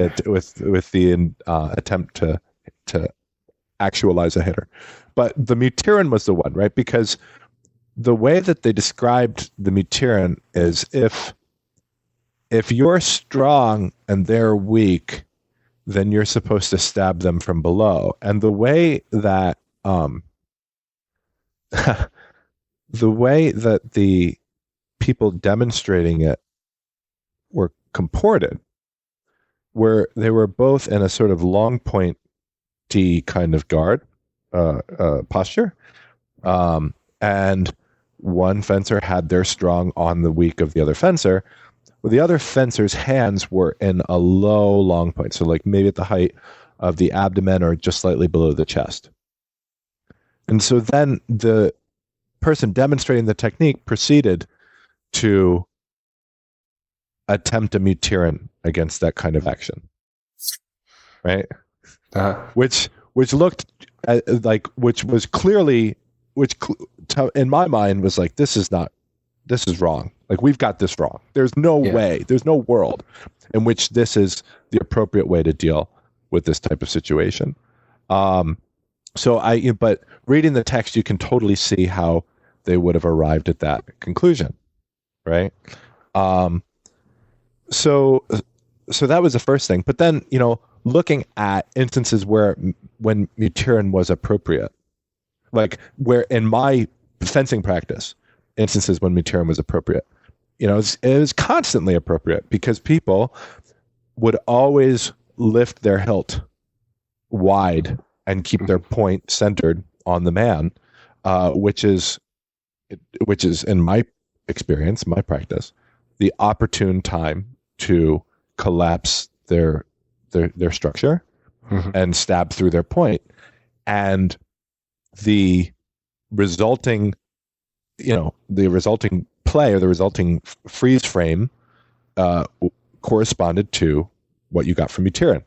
attempt to actualize a hitter. But the Mutirin was the one, right? Because the way that they described the Mutirin is if you're strong and they're weak, then you're supposed to stab them from below. And the way that the way that the people demonstrating it were comported, where they were both in a sort of long pointy kind of guard posture, and one fencer had their strong on the weak of the other fencer. Well, the other fencer's hands were in a low long point, so like maybe at the height of the abdomen or just slightly below the chest. And so then the person demonstrating the technique proceeded to attempt a Mutirin against that kind of action, right? Which looked which was clearly, in my mind was like, this is wrong. Like, we've got this wrong. There's no way, there's no world in which this is the appropriate way to deal with this type of situation. But reading the text, you can totally see how they would have arrived at that conclusion, right? So that was the first thing. But then, looking at instances when Mutirin was appropriate, like where in my fencing practice, instances when Mutirin was appropriate, it was constantly appropriate because people would always lift their hilt wide and keep their point centered on the man, which is in my experience, my practice, the opportune time to collapse their structure and stab through their point. And the resulting play or the resulting freeze frame corresponded to what you got from Mutirin.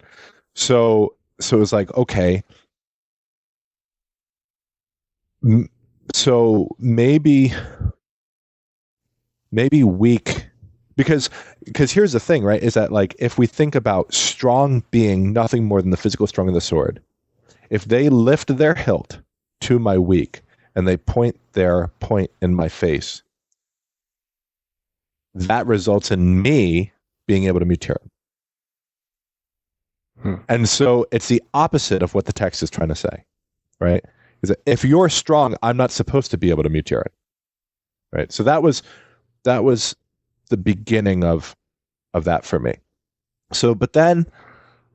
So it was like, okay, so maybe weak, because here's the thing, right? Is that like, if we think about strong being nothing more than the physical strong of the sword, if they lift their hilt to my weak and they point their point in my face, that results in me being able to Mutirin. And so it's the opposite of what the text is trying to say, right? Is that if you're strong, I'm not supposed to be able to Mutirin, right? So that was the beginning of that for me. So, but then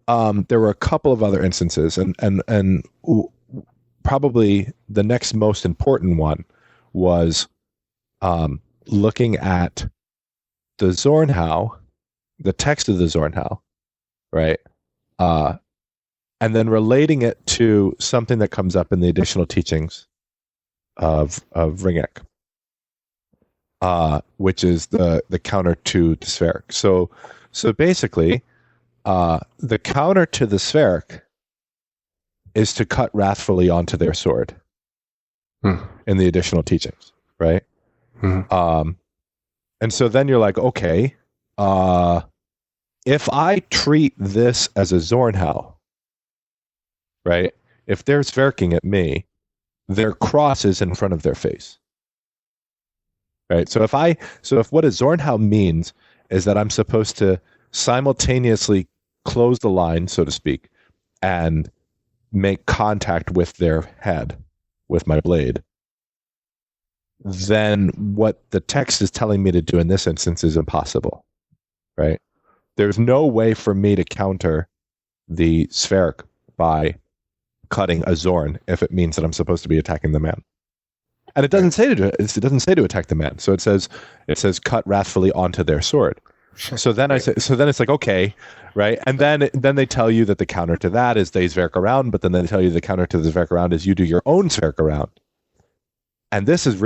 there were a couple of other instances, and probably the next most important one was looking at the Zornhau, the text of the Zornhau, right? And then relating it to something that comes up in the additional teachings of Ringek, which is the counter to the spheric. So basically, the counter to the spheric is to cut wrathfully onto their sword in the additional teachings, right? And so then you're like, okay, if I treat this as a Zornhau, right? If they're spheriking at me, their cross is in front of their face, right? So if what a Zornhau means is that I'm supposed to simultaneously close the line, so to speak, and make contact with their head with my blade, then what the text is telling me to do in this instance is impossible, right? There's no way for me to counter the spheric by cutting a Zorn if it means that I'm supposed to be attacking the man. And it doesn't say to attack the man. So it says cut wrathfully onto their sword. So then it's like, okay, right? And then they tell you that the counter to that is they spheric around, but then they tell you the counter to the spheric around is you do your own spheric around. And this is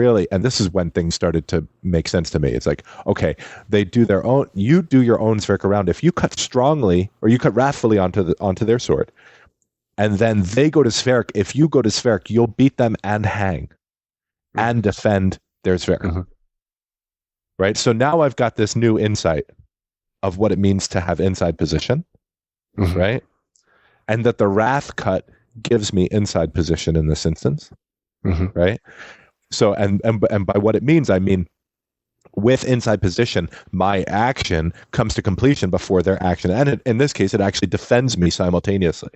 when things started to make sense to me. It's like, okay, they do their own, you do your own spheric around. If you cut strongly or you cut wrathfully onto their sword, and then they go to spheric. If you go to spheric, you'll beat them and hang and defend their spheric.
Mm-hmm.
Right? So now I've got this new insight of what it means to have inside position,
Mm-hmm.
right? And that the wrath cut gives me inside position in this instance,
Mm-hmm.
right? So, and by what it means, I mean, with inside position, my action comes to completion before their action. And in this case, it actually defends me simultaneously,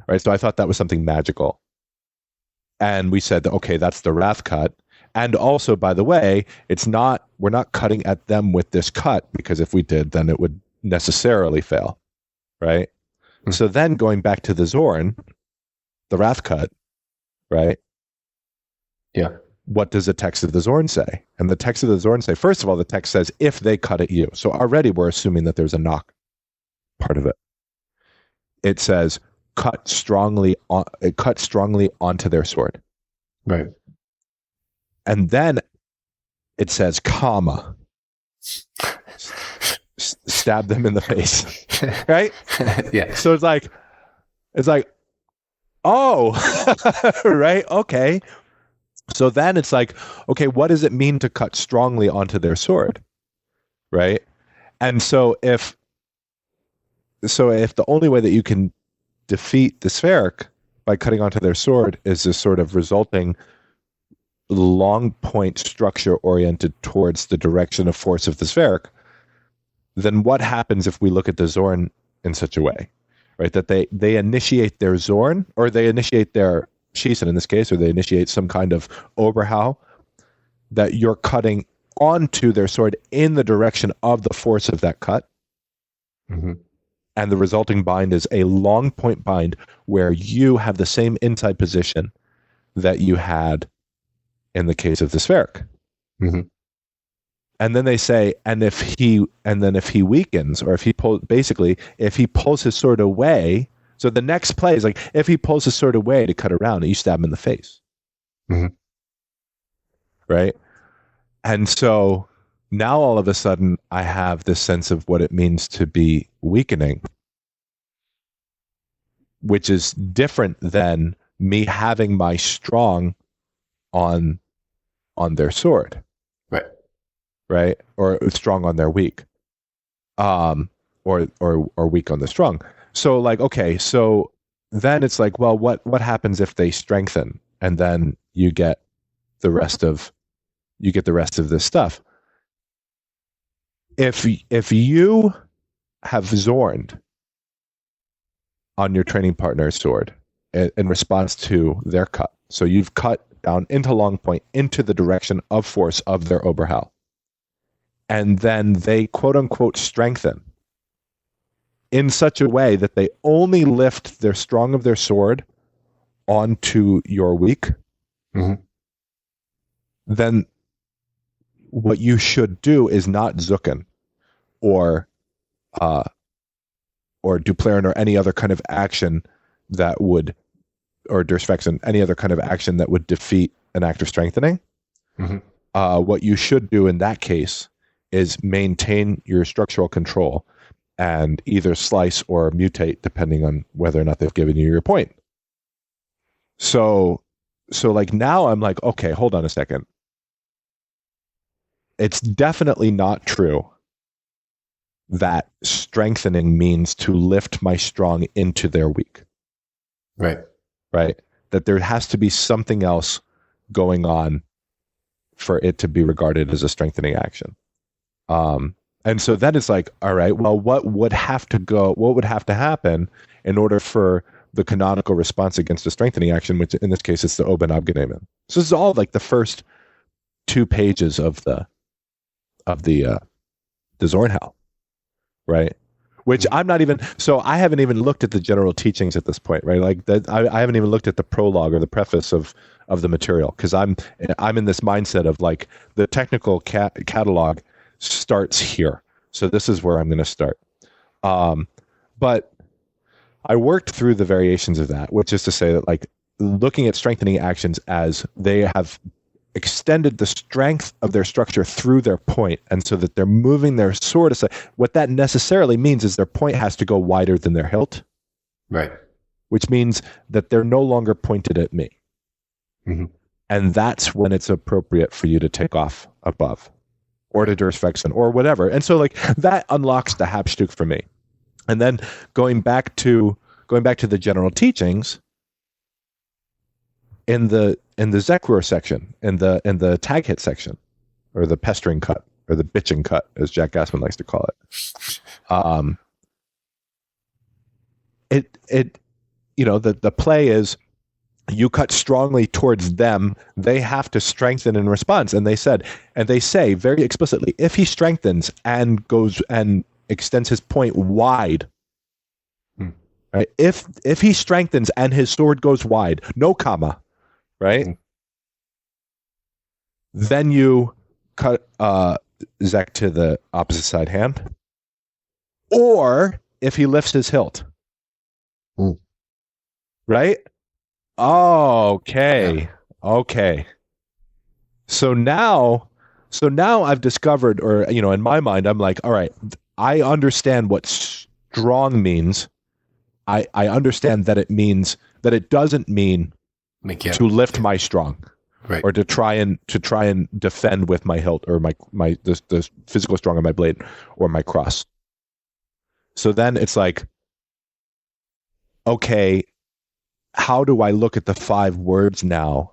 right? So I thought that was something magical. And we said that, okay, that's the wrath cut. And also, by the way, we're not cutting at them with this cut, because if we did, then it would necessarily fail, right? Mm-hmm. So then going back to the Zorn, the wrath cut, right?
Yeah.
What does the text of the Zorn say? And the text of the Zorn say, first of all, the text says, if they cut at you. So already we're assuming that there's a knock part of it. It says, cut strongly onto their sword.
Right.
And then it says, comma, stab them in the face. Right?
Yeah.
So it's like, oh, right? Okay. So then it's like, okay, what does it mean to cut strongly onto their sword? Right? And so if the only way that you can defeat the spheric by cutting onto their sword is this sort of resulting long point structure oriented towards the direction of force of the spheric, then what happens if we look at the Zorn in such a way, right? That they initiate their Zorn, or they initiate their Schießen in this case, or they initiate some kind of Oberhau, that you're cutting onto their sword in the direction of the force of that cut.
Mm-hmm.
And the resulting bind is a long point bind where you have the same inside position that you had in the case of the spheric.
Mm-hmm.
And then they say, and if he weakens, or if he pulls his sword away, so the next play is like, if he pulls his sword away to cut around, you stab him in the face.
Mm-hmm.
Right? And so now all of a sudden I have this sense of what it means to be weakening, which is different than me having my strong on their sword. Right? Or strong on their weak. Or weak on the strong. So like, okay, so then it's like, well, what happens if they strengthen, and then you get the rest of this stuff? If you have Zorned on your training partner's sword in response to their cut, so you've cut down into long point into the direction of force of their Oberhau, and then they quote unquote strengthen in such a way that they only lift their strong of their sword onto your weak,
mm-hmm.
then what you should do is not Zucken or Duplaren or any other kind of action that would, or Durchwechseln, any other kind of action that would defeat an act of strengthening. Mm-hmm. What you should do in that case is maintain your structural control and either slice or mutate depending on whether or not they've given you your point. So like now I'm like, okay, hold on a second. It's definitely not true that strengthening means to lift my strong into their weak.
Right.
Right? That there has to be something else going on for it to be regarded as a strengthening action. And so then it's like, all right, well, what would have to happen in order for the canonical response against a strengthening action, which in this case is the Oben abgenommen. So this is all like the first 2 pages of the Zornhau, right? Which I'm not even, so I haven't even looked at the general teachings at this point, right? Like that, I haven't even looked at the prologue or the preface of the material, because I'm in this mindset of like the technical catalog starts here. So this is where I'm going to start. But I worked through the variations of that, which is to say that like looking at strengthening actions as they have extended the strength of their structure through their point, and so that they're moving their sword aside. What that necessarily means is their point has to go wider than their hilt.
Right.
which means that they're no longer pointed at me.
Mm-hmm.
And that's when it's appropriate for you to take off above or to durchwechseln or whatever. And so like that unlocks the Halbstück for me. And then going back to the general teachings in the Zeckrohr section, in the tag hit section, or the pestering cut, or the bitching cut, as Jack Gassman likes to call it. The play is, you cut strongly towards them, they have to strengthen in response. And they say very explicitly, if he strengthens and goes and extends his point wide, right? If he strengthens and his sword goes wide, no comma, right? Then you cut Zek to the opposite side hand. Or if he lifts his hilt. Right? Okay. So now I've discovered, or in my mind, I'm like, all right, I understand what strong means. I understand that it doesn't mean to lift my strong,
right,
or to try and defend with my hilt or the physical strong of my blade or my cross. So then it's like, okay, how do I look at the 5 words now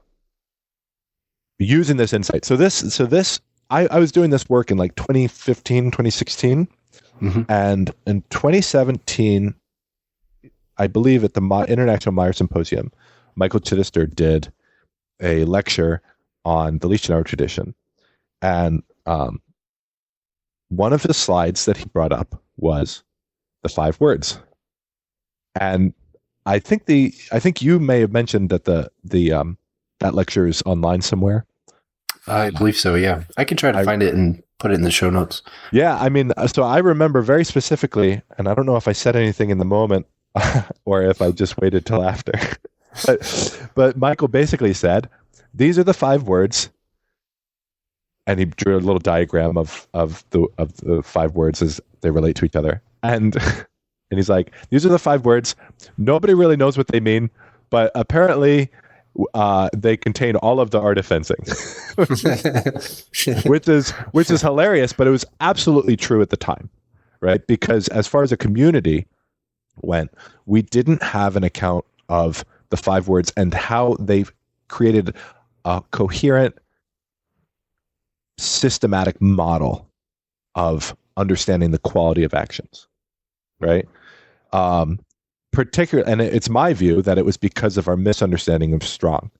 using this insight? So this, I was doing this work in like 2015, 2016.
Mm-hmm.
And in 2017, I believe at the International Meyer Symposium, Michael Chidester did a lecture on the Liechtenauer tradition. And one of the slides that he brought up was the 5 words. And I think you may have mentioned that that lecture is online somewhere.
I believe so. Yeah, I can try to find it and put it in the show notes.
Yeah, I mean, so I remember very specifically, and I don't know if I said anything in the moment or if I just waited till after. but Michael basically said, "These are the 5 words," and he drew a little diagram of the 5 words as they relate to each other, and. And he's like, these are the 5 words. Nobody really knows what they mean, but apparently they contain all of the art of fencing, which is hilarious, but it was absolutely true at the time, right? Because as far as a community went, we didn't have an account of the 5 words and how they've created a coherent, systematic model of understanding the quality of actions, right? And it's my view that it was because of our misunderstanding of strong,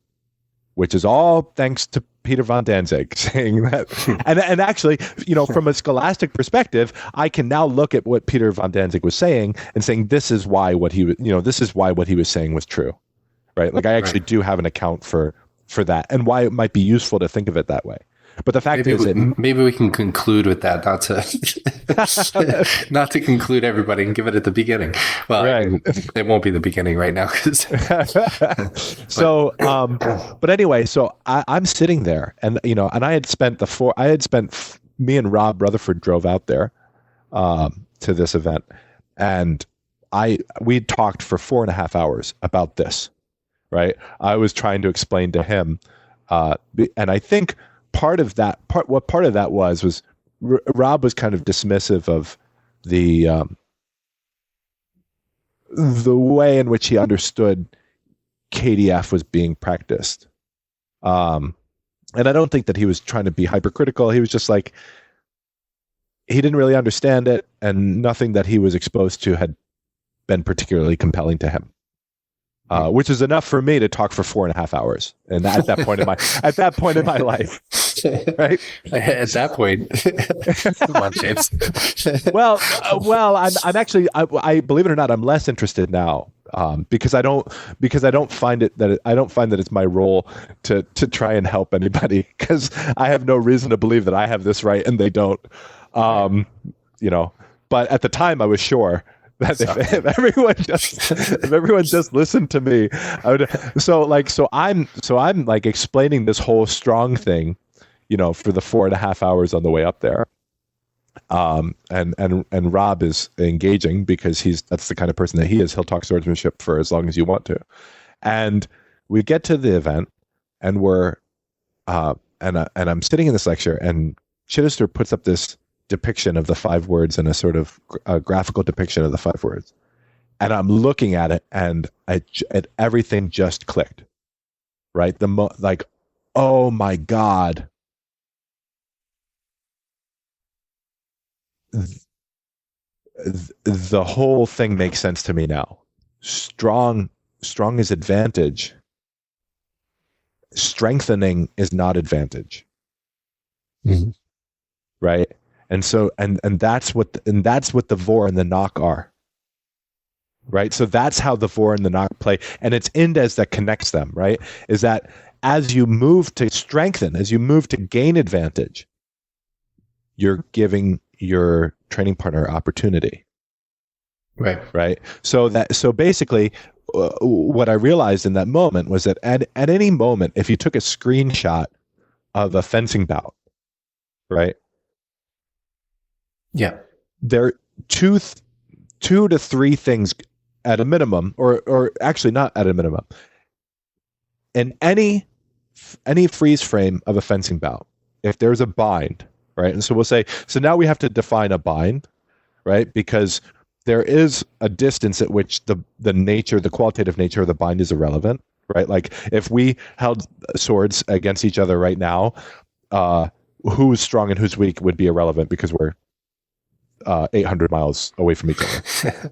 which is all thanks to Peter von Danzig saying that. and actually, from a scholastic perspective, I can now look at what Peter von Danzig was saying and saying this is why what he was saying was true, right? Like I actually do have an account for that and why it might be useful to think of it that way. But the fact is that
maybe we can conclude with that, not to conclude everybody and give it at the beginning. Well, right. It won't be the beginning right now.
So, but anyway, so I'm sitting there, and and me and Rob Rutherfoord drove out there to this event, and we talked for 4.5 hours about this, right? I was trying to explain to him, and I think. Part of that was Rob was kind of dismissive of the way in which he understood KDF was being practiced. And I don't think that he was trying to be hypercritical. He was just like, he didn't really understand it, and nothing that he was exposed to had been particularly compelling to him. Which is enough for me to talk for 4.5 hours, and at that point in my life, right?
At that point, come on, James.
well, I'm actually, I believe it or not, I'm less interested now because I don't find that it's my role to try and help anybody, because I have no reason to believe that I have this right and they don't. But at the time, I was sure. If everyone just listened to me, I'm like explaining this whole strong thing, for the 4.5 hours on the way up there, And Rob is engaging because that's the kind of person that he is. He'll talk swordsmanship for as long as you want to. And we get to the event, and and I'm sitting in this lecture, and Chidester puts up this depiction of the 5 words and a sort of graphical depiction of the 5 words. And I'm looking at it, and everything just clicked, right? Like, oh my God. The whole thing makes sense to me now. Strong is advantage. Strengthening is not advantage.
Mm-hmm.
Right? And so and that's what the vor and the knock are. Right? So that's how the vor and the knock play, and it's indes that connects them, right? Is that as you move to strengthen, as you move to gain advantage, you're giving your training partner opportunity. Right. So basically, what I realized in that moment was that at any moment, if you took a screenshot of a fencing bout, right?
Yeah.
There are two to three things at a minimum, or actually not at a minimum. In any freeze frame of a fencing bout, if there's a bind, right? And so we'll say, so now we have to define a bind, right? Because there is a distance at which the qualitative nature of the bind is irrelevant, right? Like if we held swords against each other right now, who's strong and who's weak would be irrelevant because we're 800 miles away from each other,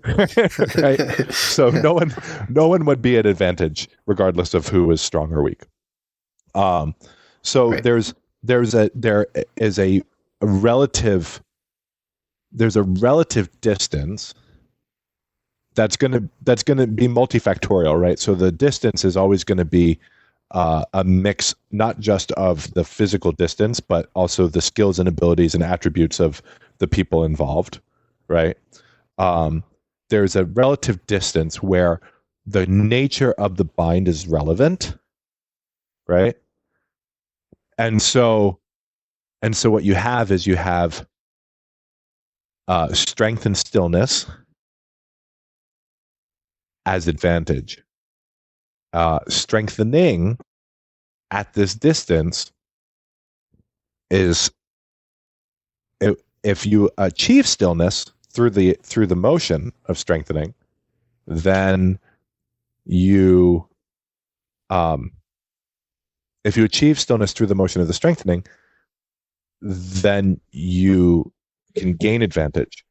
right? So no one would be at advantage regardless of who is strong or weak. So right. There is a relative distance that's going to be multifactorial, right? So the distance is always going to be a mix, not just of the physical distance, but also the skills and abilities and attributes of the people involved, right? There's a relative distance where the nature of the bind is relevant, right? And so what you have is strength and stillness as advantage. Strengthening at this distance is if you achieve stillness through the motion of strengthening, then you if you achieve stillness through the motion of the strengthening, then you can gain advantage.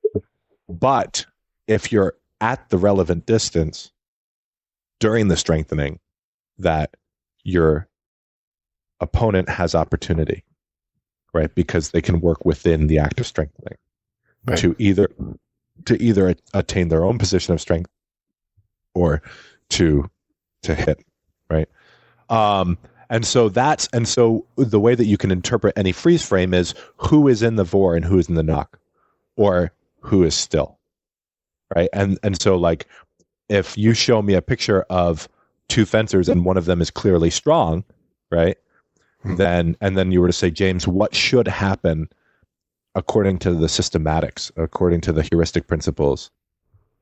But if you're at the relevant distance during the strengthening, that your opponent has opportunity, right? Because they can work within the act of strengthening, right, to either attain their own position of strength or to hit, right? And so the way that you can interpret any freeze frame is who is in the vor and who is in the knock, or who is still, right? And so like if you show me a picture of two fencers and one of them is clearly strong, right? Then you were to say, James, what should happen according to the systematics, according to the heuristic principles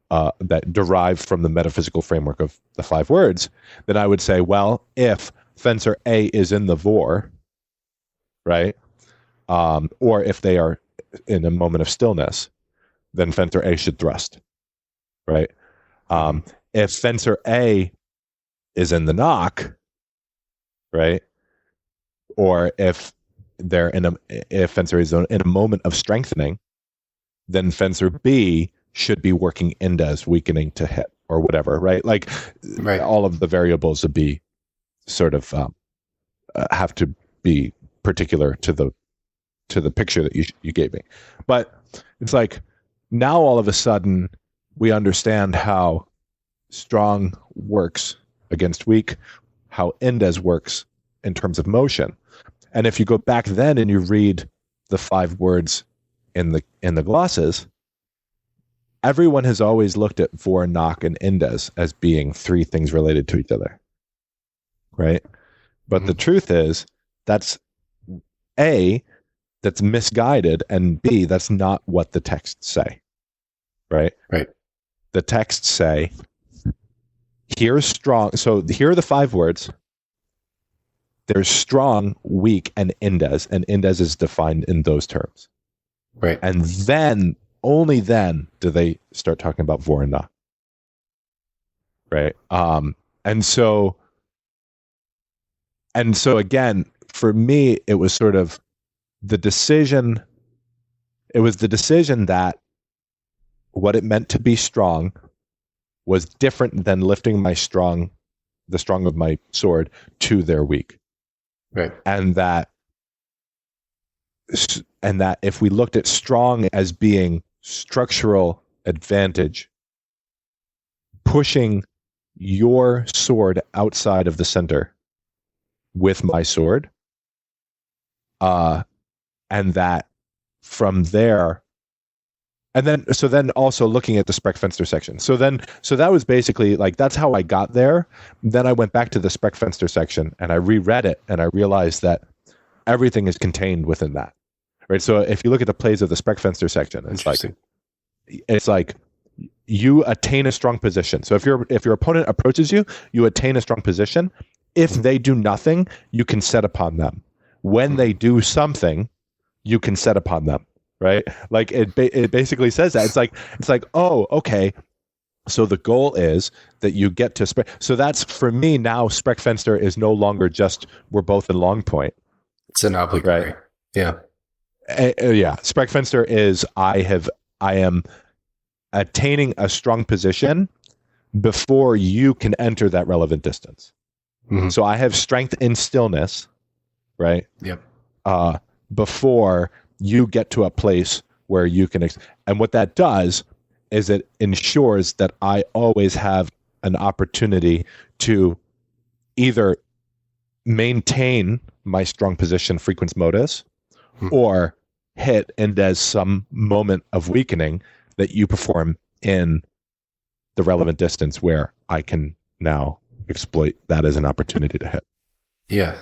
that derive from the metaphysical framework of the 5 words, then I would say, well, if fencer A is in the vor, right? Or if they are in a moment of stillness, then fencer A should thrust, right? If fencer A is in the knock, right? Or if fencer is in a moment of strengthening, then fencer B should be working indes, weakening to hit, or whatever, right? Like right. All of the variables would be sort of have to be particular to the picture that you gave me. But it's like now all of a sudden we understand how strong works against weak, how indes works in terms of motion. And if you go back then and you read the 5 words in the glosses, everyone has always looked at vor, knock, and indes as being 3 things related to each other, right? But the truth is, that's that's misguided, and B, that's not what the texts say, right?
Right.
The texts say, here's strong. So here are the 5 words. There's strong, weak, and indes is defined in those terms.
Right.
And then, only then, do they start talking about vor and na. Right. And so again, for me, it was sort of the decision. It was the decision that what it meant to be strong was different than lifting the strong of my sword to their weak.
Right.
And that if we looked at strong as being structural advantage, pushing your sword outside of the center with my sword, and that from there, and then also looking at the Sprechfenster section. So that was basically like, that's how I got there. Then I went back to the Sprechfenster section and I reread it, and I realized that everything is contained within that. Right. So if you look at the plays of the Sprechfenster section, it's like you attain a strong position. So if your opponent approaches you, you attain a strong position. If they do nothing, you can set upon them. When they do something, you can set upon them. Right? Like it basically says that. It's like, oh, okay. So the goal is that you get to so that's, for me now, Sprechfenster is no longer just we're both in long point.
It's an obligatory.
Right?
Yeah.
Yeah. Sprechfenster is I am attaining a strong position before you can enter that relevant distance. Mm-hmm. So I have strength in stillness, right?
Yep.
Before you get to a place where you can, and what that does is it ensures that I always have an opportunity to either maintain my strong position frequens modus, or hit and there's some moment of weakening that you perform in the relevant distance where I can now exploit that as an opportunity to hit.
Yeah.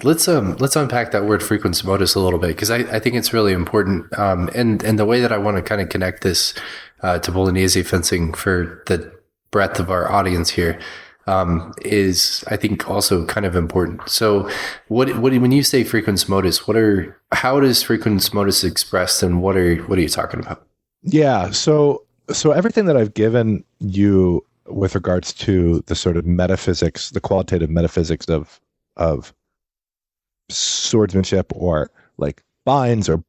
Let's unpack that word frequens modus a little bit, because I think it's really important. And the way that I want to kind of connect this to Bolognese fencing for the breadth of our audience here is, I think, also kind of important. So what when you say frequens modus, how does frequens modus expressed, and what are you talking about?
Yeah. So everything that I've given you with regards to the sort of metaphysics, the qualitative metaphysics of swordsmanship, or like binds or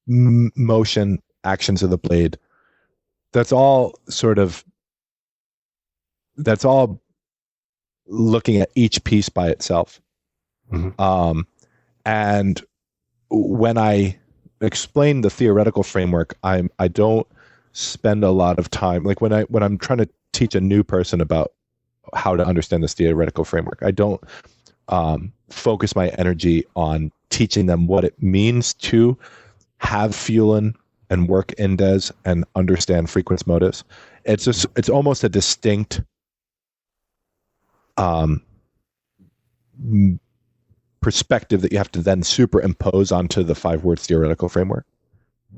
motion, actions of the blade, that's all looking at each piece by itself. Mm-hmm. And when I explain the theoretical framework, I don't spend a lot of time, like when I'm trying to teach a new person about how to understand this theoretical framework, I don't focus my energy on teaching them what it means to have Fuelin and work indes and understand frequens modus. It's almost a distinct perspective that you have to then superimpose onto the 5 words theoretical framework.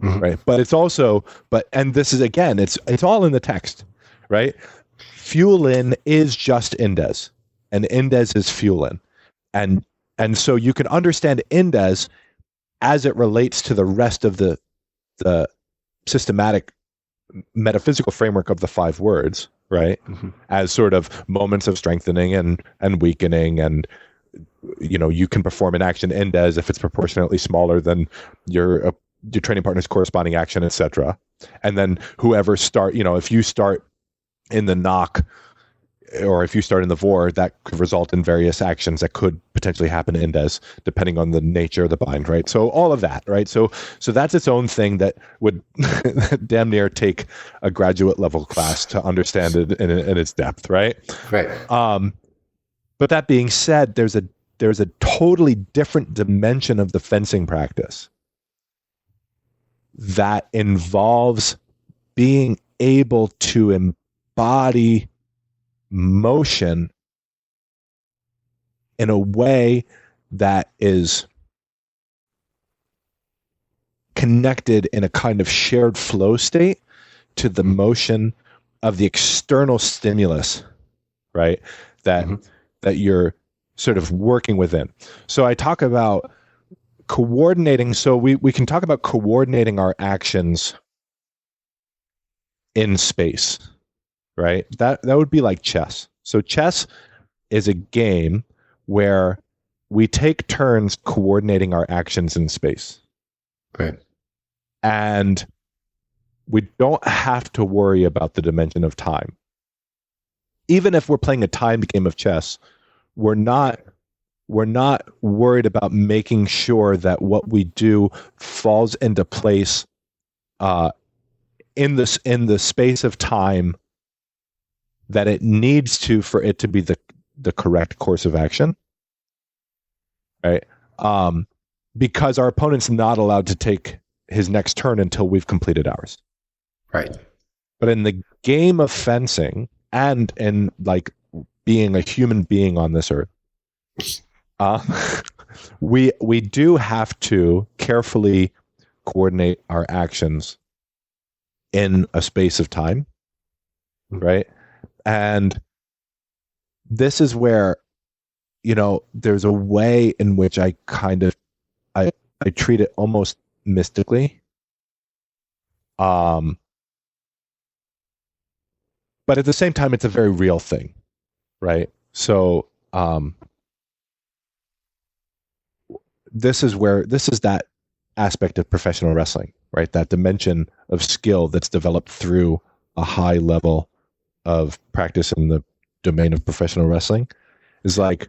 Mm-hmm. Right. But it's also, and this is, again, it's all in the text, right? Fuelin is just indes, and indes is Fuelin. And so you can understand indes as it relates to the rest of the systematic metaphysical framework of the 5 words, right? Mm-hmm. As sort of moments of strengthening and weakening, and you can perform an action indes if it's proportionately smaller than your training partner's corresponding action, etc. And then whoever if you start in the knock, or if you start in the vor, that could result in various actions that could potentially happen indes, depending on the nature of the bind, right? So all of that, right? So that's its own thing that would damn near take a graduate level class to understand it in its depth, right?
Right.
But that being said, there's a totally different dimension of the fencing practice that involves being able to embody motion in a way that is connected in a kind of shared flow state to the motion of the external stimulus, right? That you're sort of working within. So I talk about coordinating. So we can talk about coordinating our actions in space, right? That would be like chess. So chess is a game where we take turns coordinating our actions in space.
Right.
And we don't have to worry about the dimension of time. Even if we're playing a timed game of chess, we're not worried about making sure that what we do falls into place in the space of time that it needs to for it to be the correct course of action, right? Because our opponent's not allowed to take his next turn until we've completed ours.
Right.
But in the game of fencing and in like being a human being on this earth, we do have to carefully coordinate our actions in a space of time, right? And this is where, there's a way in which I treat it almost mystically. But at the same time, it's a very real thing, right? So this is that aspect of professional wrestling, right? That dimension of skill that's developed through a high level of practice in the domain of professional wrestling is like,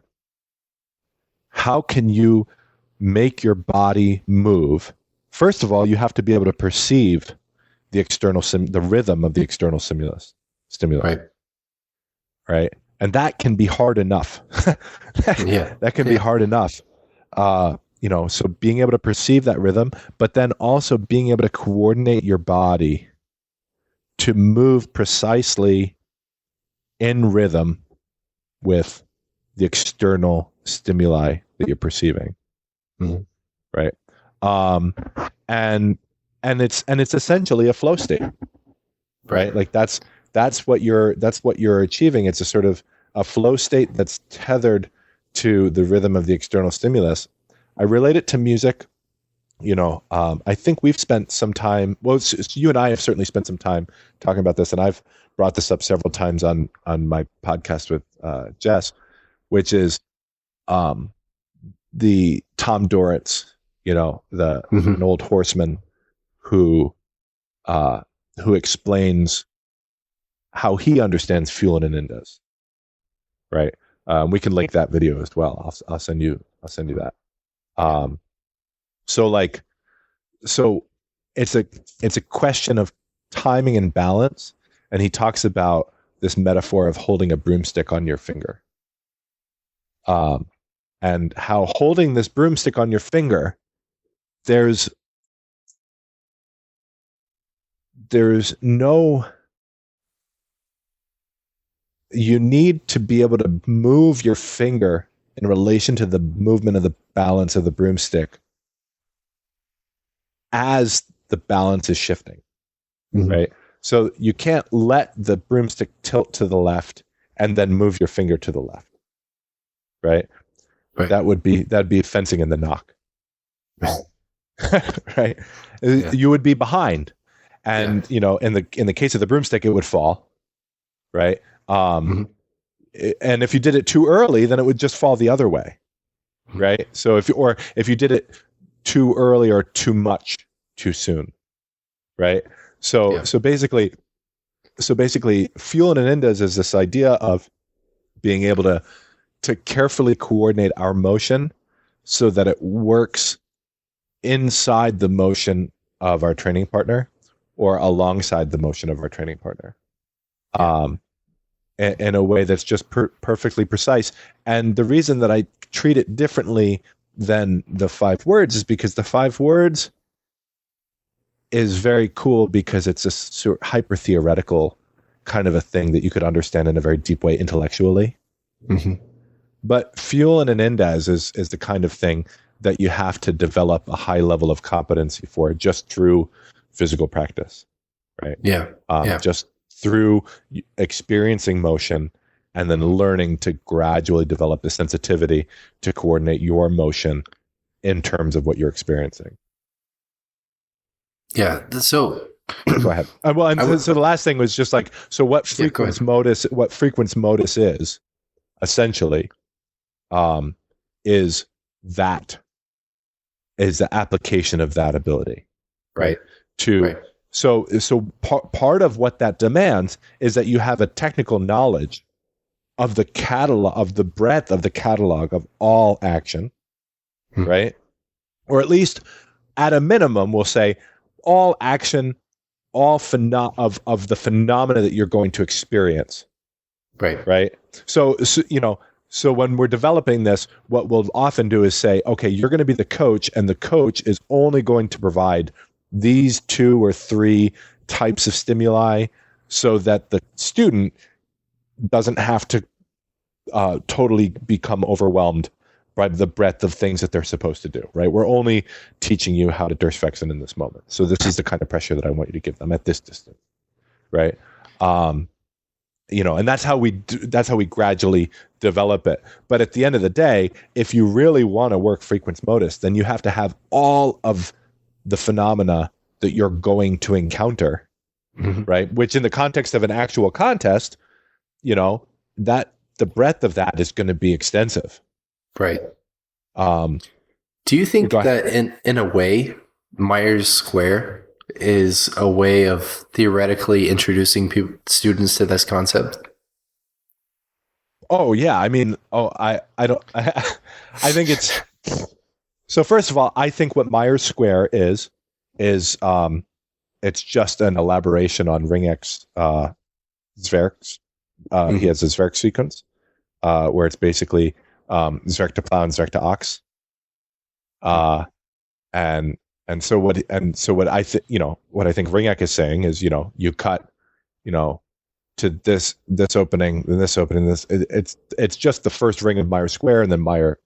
how can you make your body move? First of all, you have to be able to perceive the rhythm of the external stimuli. Right. And that can be hard enough. That can be hard enough. So being able to perceive that rhythm, but then also being able to coordinate your body to move precisely in rhythm with the external stimuli that you're perceiving. Mm-hmm. Right. And it's essentially a flow state, right? Like that's what you're achieving. It's a sort of a flow state that's tethered to the rhythm of the external stimulus. I relate it to music. I think we've spent some time, you and I have certainly spent some time talking about this, and I've brought this up several times on my podcast with Jess, which is the Tom Dorritz, an old horseman who explains how he understands Fuelin and Indes, right? We can link that video as well. I'll send you that. So it's a question of timing and balance, and he talks about this metaphor of holding a broomstick on your finger, and how holding this broomstick on your finger, you need to be able to move your finger in relation to the movement of the balance of the broomstick as the balance is shifting, right? So you can't let the broomstick tilt to the left and then move your finger to the left, right? That'd be fencing in the knock, right? Yeah. You would be behind, and in the case of the broomstick, it would fall, right? And if you did it too early, then it would just fall the other way, right? So if you did it too early or too much too soon, right? So basically, Fuelin and Indes is this idea of being able to carefully coordinate our motion so that it works inside the motion of our training partner or alongside the motion of our training partner. In a way that's just perfectly precise. And the reason that I treat it differently than the 5 words is because the 5 words is very cool because it's a sort of hyper theoretical kind of a thing that you could understand in a very deep way intellectually. But Fuelin and Indes is the kind of thing that you have to develop a high level of competency for just through physical practice, right? Just through experiencing motion and then learning to gradually develop the sensitivity to coordinate your motion in terms of what you're experiencing.
Yeah. So
go ahead. So the last thing was just like, so what frequency modus is essentially is the application of that ability, right? So part of what that demands is that you have a technical knowledge of the catalog, of the breadth of the catalog of all action, right? Or at least at a minimum, we'll say all action, all of the phenomena that you're going to experience. Right. So when we're developing this, what we'll often do is say, okay, you're going to be the coach, and the coach is only going to provide these 2 or 3 types of stimuli so that the student doesn't have to totally become overwhelmed by the breadth of things that they're supposed to do, right? We're only teaching you how to Durstfexen in this moment. So this is the kind of pressure that I want you to give them at this distance, right? And that's how we gradually develop it. But at the end of the day, if you really want to work frequency modus, then you have to have all of the phenomena that you're going to encounter, right? Which in the context of an actual contest, that the breadth of that is going to be extensive.
Right. Do you think that in a way, Myers Square is a way of theoretically introducing students to this concept?
Oh yeah. I mean, I think it's, so first of all, I think what Myers Square is it's just an elaboration on Ringek's Zwerch's. He has a Zwerch sequence, where it's basically Zwerch to plow and Zwerch to ox. So what I think Ringek is saying is, you cut, to this opening, then this opening, it's just the first ring of Myers Square, and then Meyer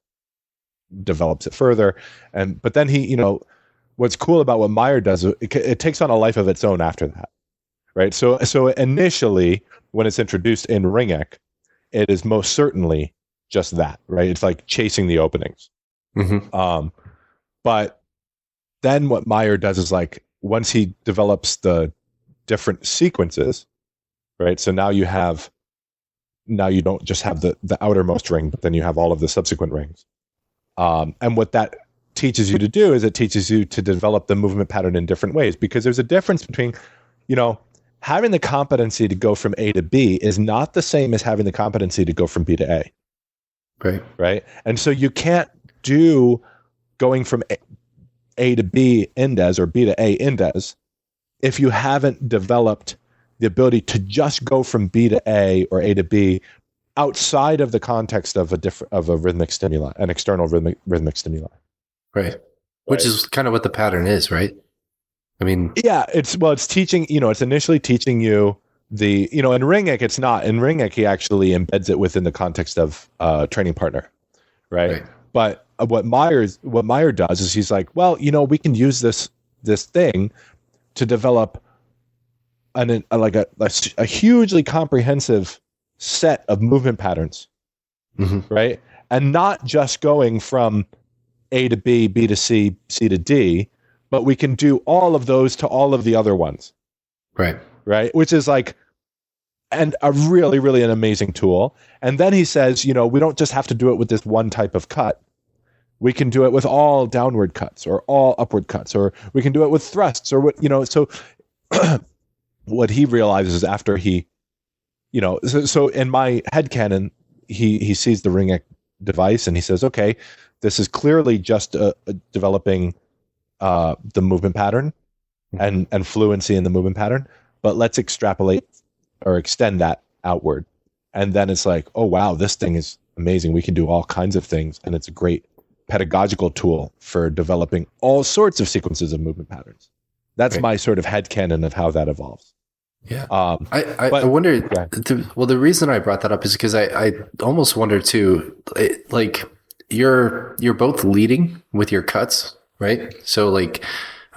develops it further. But then he, what's cool about what Meyer does, it takes on a life of its own after that, right? So initially, when it's introduced in Ringek, it is most certainly just that, right? It's like chasing the openings. But then what Meyer does is, like, once he develops the different sequences, right? So now you don't just have the outermost ring, but then you have all of the subsequent rings. And what that teaches you to do is it teaches you to develop the movement pattern in different ways, because there's a difference between, having the competency to go from A to B is not the same as having the competency to go from B to A. Right. And so you can't do going from A to B indes or B to A indes if you haven't developed the ability to just go from B to A or A to B outside of the context of a rhythmic stimuli, an external rhythmic stimuli.
Right. Which is kind of what the pattern is, right? I mean,
yeah, it's teaching, it's initially teaching you in Ringek, it's not. In Ringek, he actually embeds it within the context of training partner, right? But what Meyer does is he's like, well, we can use this thing to develop a hugely comprehensive set of movement patterns, right? And not just going from A to B, B to C, C to D, but we can do all of those to all of the other ones. Right. Which is and a really, really an amazing tool. And then he says, we don't just have to do it with this one type of cut. We can do it with all downward cuts or all upward cuts, or we can do it with thrusts or what, so what he realizes after he, so in my headcanon, he sees the Ringek device and he says, okay, this is clearly just developing the movement pattern and fluency in the movement pattern, but let's extrapolate or extend that outward. And then it's like, oh wow, this thing is amazing. We can do all kinds of things, and it's a great pedagogical tool for developing all sorts of sequences of movement patterns. That's my sort of headcanon of how that evolves.
Yeah. I wonder, the reason I brought that up is because I almost wonder too, you're both leading with your cuts, right? So like,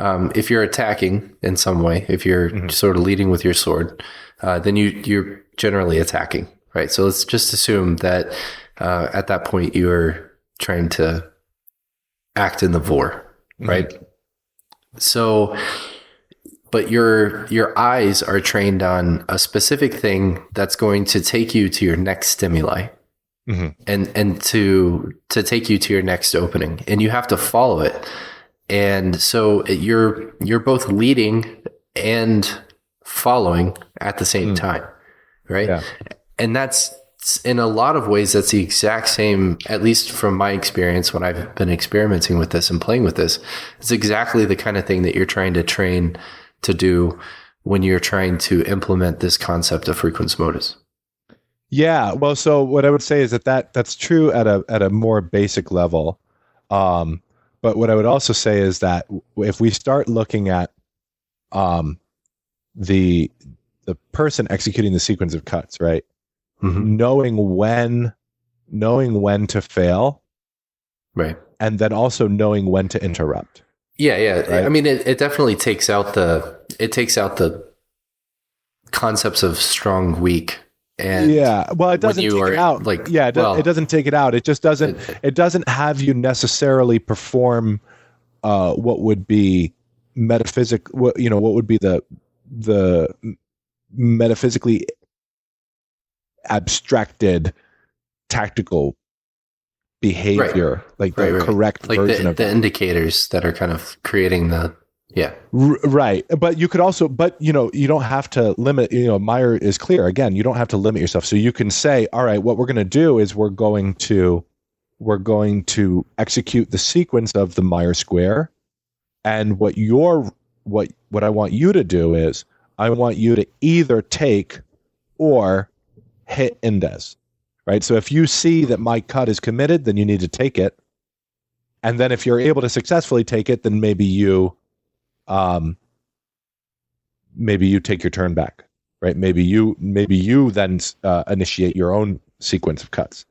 if you're attacking in some way, if you're sort of leading with your sword, then you're generally attacking, right? So let's just assume that at that point you're trying to act in the vor, right? So, but your eyes are trained on a specific thing that's going to take you to your next stimuli, and to take you to your next opening, and you have to follow it. And so you're both leading and following at the same time, right? Yeah. And that's, in a lot of ways, that's the exact same, at least from my experience when I've been experimenting with this and playing with this. It's exactly the kind of thing that you're trying to train to do when you're trying to implement this concept of frequens modus.
Yeah. Well, so what I would say is that's true at a more basic level. But what I would also say is that if we start looking at the person executing the sequence of cuts, right? Knowing when to fail, right, and then also knowing when to interrupt.
Yeah. Right? I mean, it definitely takes out the concepts of strong, weak. And
well, it doesn't take it out. It doesn't take it out. It just doesn't. It doesn't have you necessarily perform what would be metaphysic. What would be the metaphysically abstracted tactical behavior, correct version of
the indicators that are kind of creating the. Yeah.
Right. But you could also, you don't have to limit, Meyer is clear. Again, you don't have to limit yourself. So you can say, all right, what we're going to do is we're going to execute the sequence of the Meyer square. And what I want you to do is I want you to either take or hit indes, right? So if you see that my cut is committed, then you need to take it. And then if you're able to successfully take it, then maybe you take your turn back, right? Maybe you then initiate your own sequence of cuts,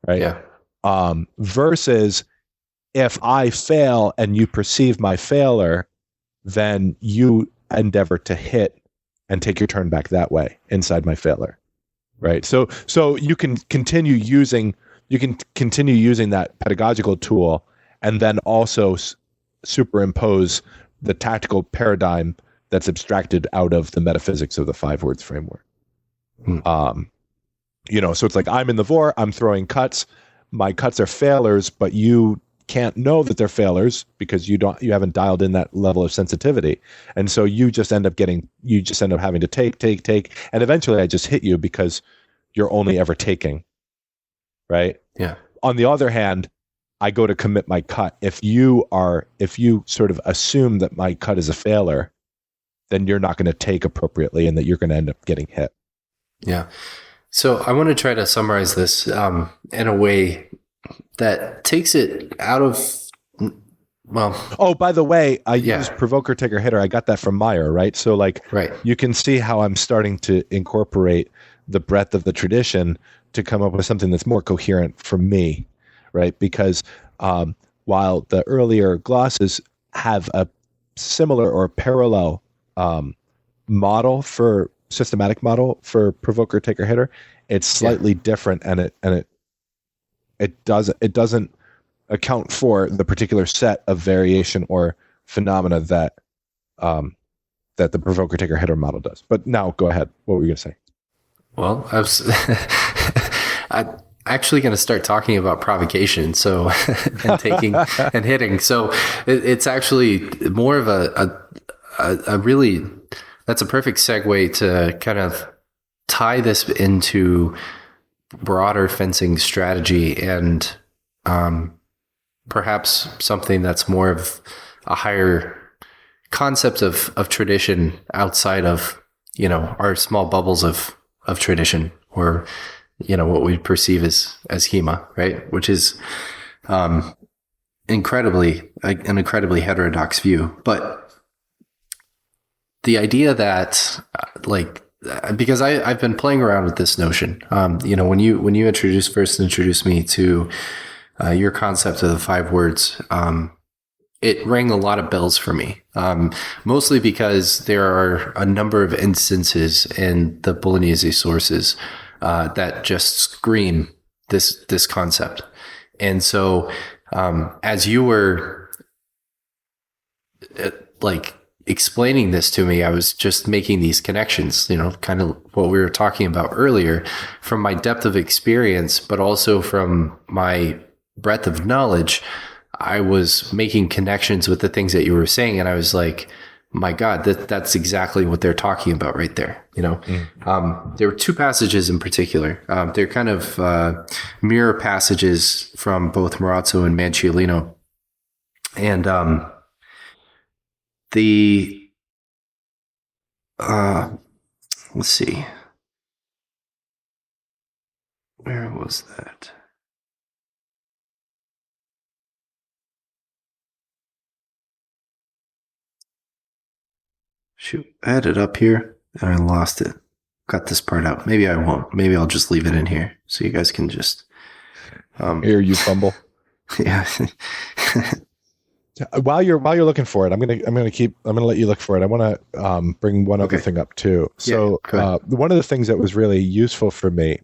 right? Yeah. Versus if I fail and you perceive my failure, then you endeavor to hit and take your turn back that way inside my failure, right? So you can continue using that pedagogical tool and then also superimpose the tactical paradigm that's abstracted out of the metaphysics of the 5 words framework. So it's like I'm in the vor, I'm throwing cuts. My cuts are failures, but you can't know that they're failures because you haven't dialed in that level of sensitivity. And so you just end up having to take. And eventually I just hit you because you're only ever taking. Right? Yeah. On the other hand, I go to commit my cut. If you sort of assume that my cut is a failure, then you're not going to take appropriately and that you're going to end up getting hit.
Yeah. So I want to try to summarize this in a way that takes it out of,
Oh, by the way, I used provoker, taker, hitter. I got that from Meyer, right? So you can see how I'm starting to incorporate the breadth of the tradition to come up with something that's more coherent for me. Right, because while the earlier glosses have a similar or parallel systematic model for provoker, taker, hitter, it's slightly different, and it doesn't account for the particular set of variation or phenomena that the provoker, taker, hitter model does. But now, go ahead. What were you going to say?
Well, I'm actually going to start talking about provocation, so and taking and hitting. So it's actually more of a really, that's a perfect segue to kind of tie this into broader fencing strategy and perhaps something that's more of a higher concept of tradition outside of our small bubbles of tradition, or what we perceive as HEMA, right? Which is an incredibly heterodox view. But the idea that because I've been playing around with this notion, when you first introduced me to your concept of the 5 words, it rang a lot of bells for me, mostly because there are a number of instances in the Bolognese sources that just scream this concept. And so as you were like explaining this to me, I was just making these connections, kind of what we were talking about earlier, from my depth of experience, but also from my breadth of knowledge. I was making connections with the things that you were saying, and I was like, my God, that's exactly what they're talking about right there. There were 2 passages in particular. They're kind of mirror passages from both Marazzo and Manciolino. And let's see. Where was that? Shoot, I had it up here and I lost it. Cut this part out. Maybe I won't. Maybe I'll just leave it in here so you guys can just
hear you fumble.
Yeah.
While you're looking for it, I'm gonna let you look for it. I want to bring one other thing up too. So one of the things that was really useful for me,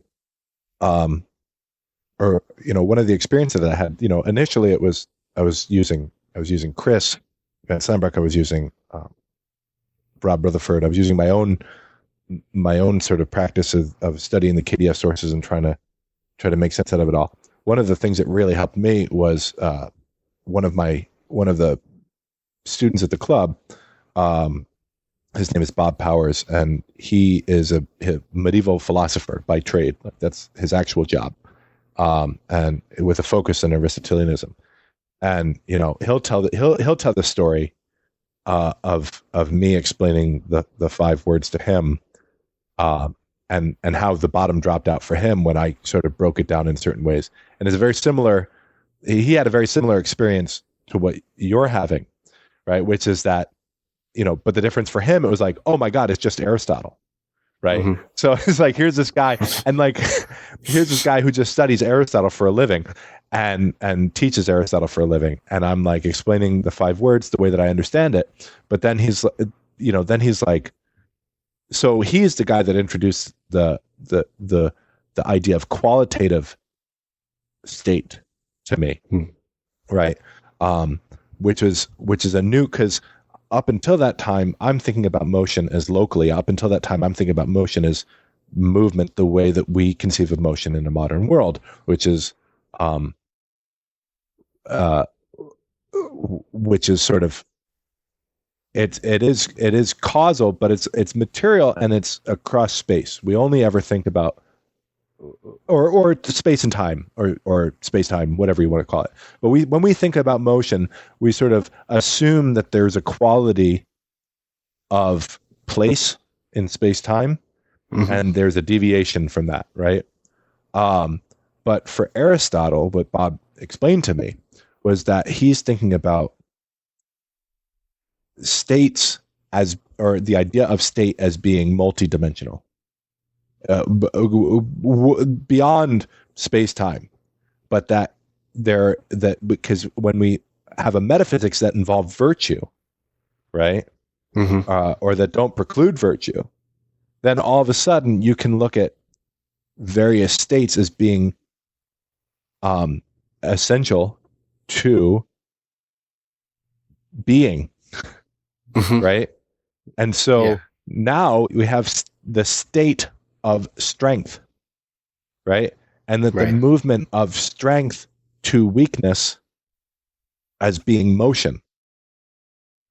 one of the experiences that I had, initially I was using Chris Van Sandbroek. I was using Rob Rutherfoord. I was using my own sort of practice of studying the KDF sources and trying to make sense out of it all. One of the things that really helped me was one of the students at the club. His name is Bob Powers, and he is a medieval philosopher by trade. That's his actual job, and with a focus on Aristotelianism. And he'll tell the story of me explaining the 5 words to him, and how the bottom dropped out for him when I sort of broke it down in certain ways. And he had a very similar experience to what you're having, right? Which is that, but the difference for him, it was like, oh my God, it's just Aristotle, right? Mm-hmm. So it's like, here's this guy, and here's this guy who just studies Aristotle for a living and teaches Aristotle for a living. And I'm like explaining the 5 words the way that I understand it. But then he's like, so he's the guy that introduced the idea of qualitative state to me, right? Which is a new, because up until that time, I'm thinking about motion as locally. Up until that time, I'm thinking about motion as movement, the way that we conceive of motion in a modern world, which is sort of, it is causal, but it's material and it's across space. We only ever think about or space and time, or space time, whatever you want to call it. But when we think about motion, we sort of assume that there's a quality of place in space time, and there's a deviation from that, right? But for Aristotle, what Bob explained to me was that he's thinking about states or the idea of state as being multidimensional. Beyond space-time, but that because when we have a metaphysics that involve virtue, right, or that don't preclude virtue, then all of a sudden you can look at various states as being essential to being, right? And so now we have the state of strength, right? And that the movement of strength to weakness as being motion,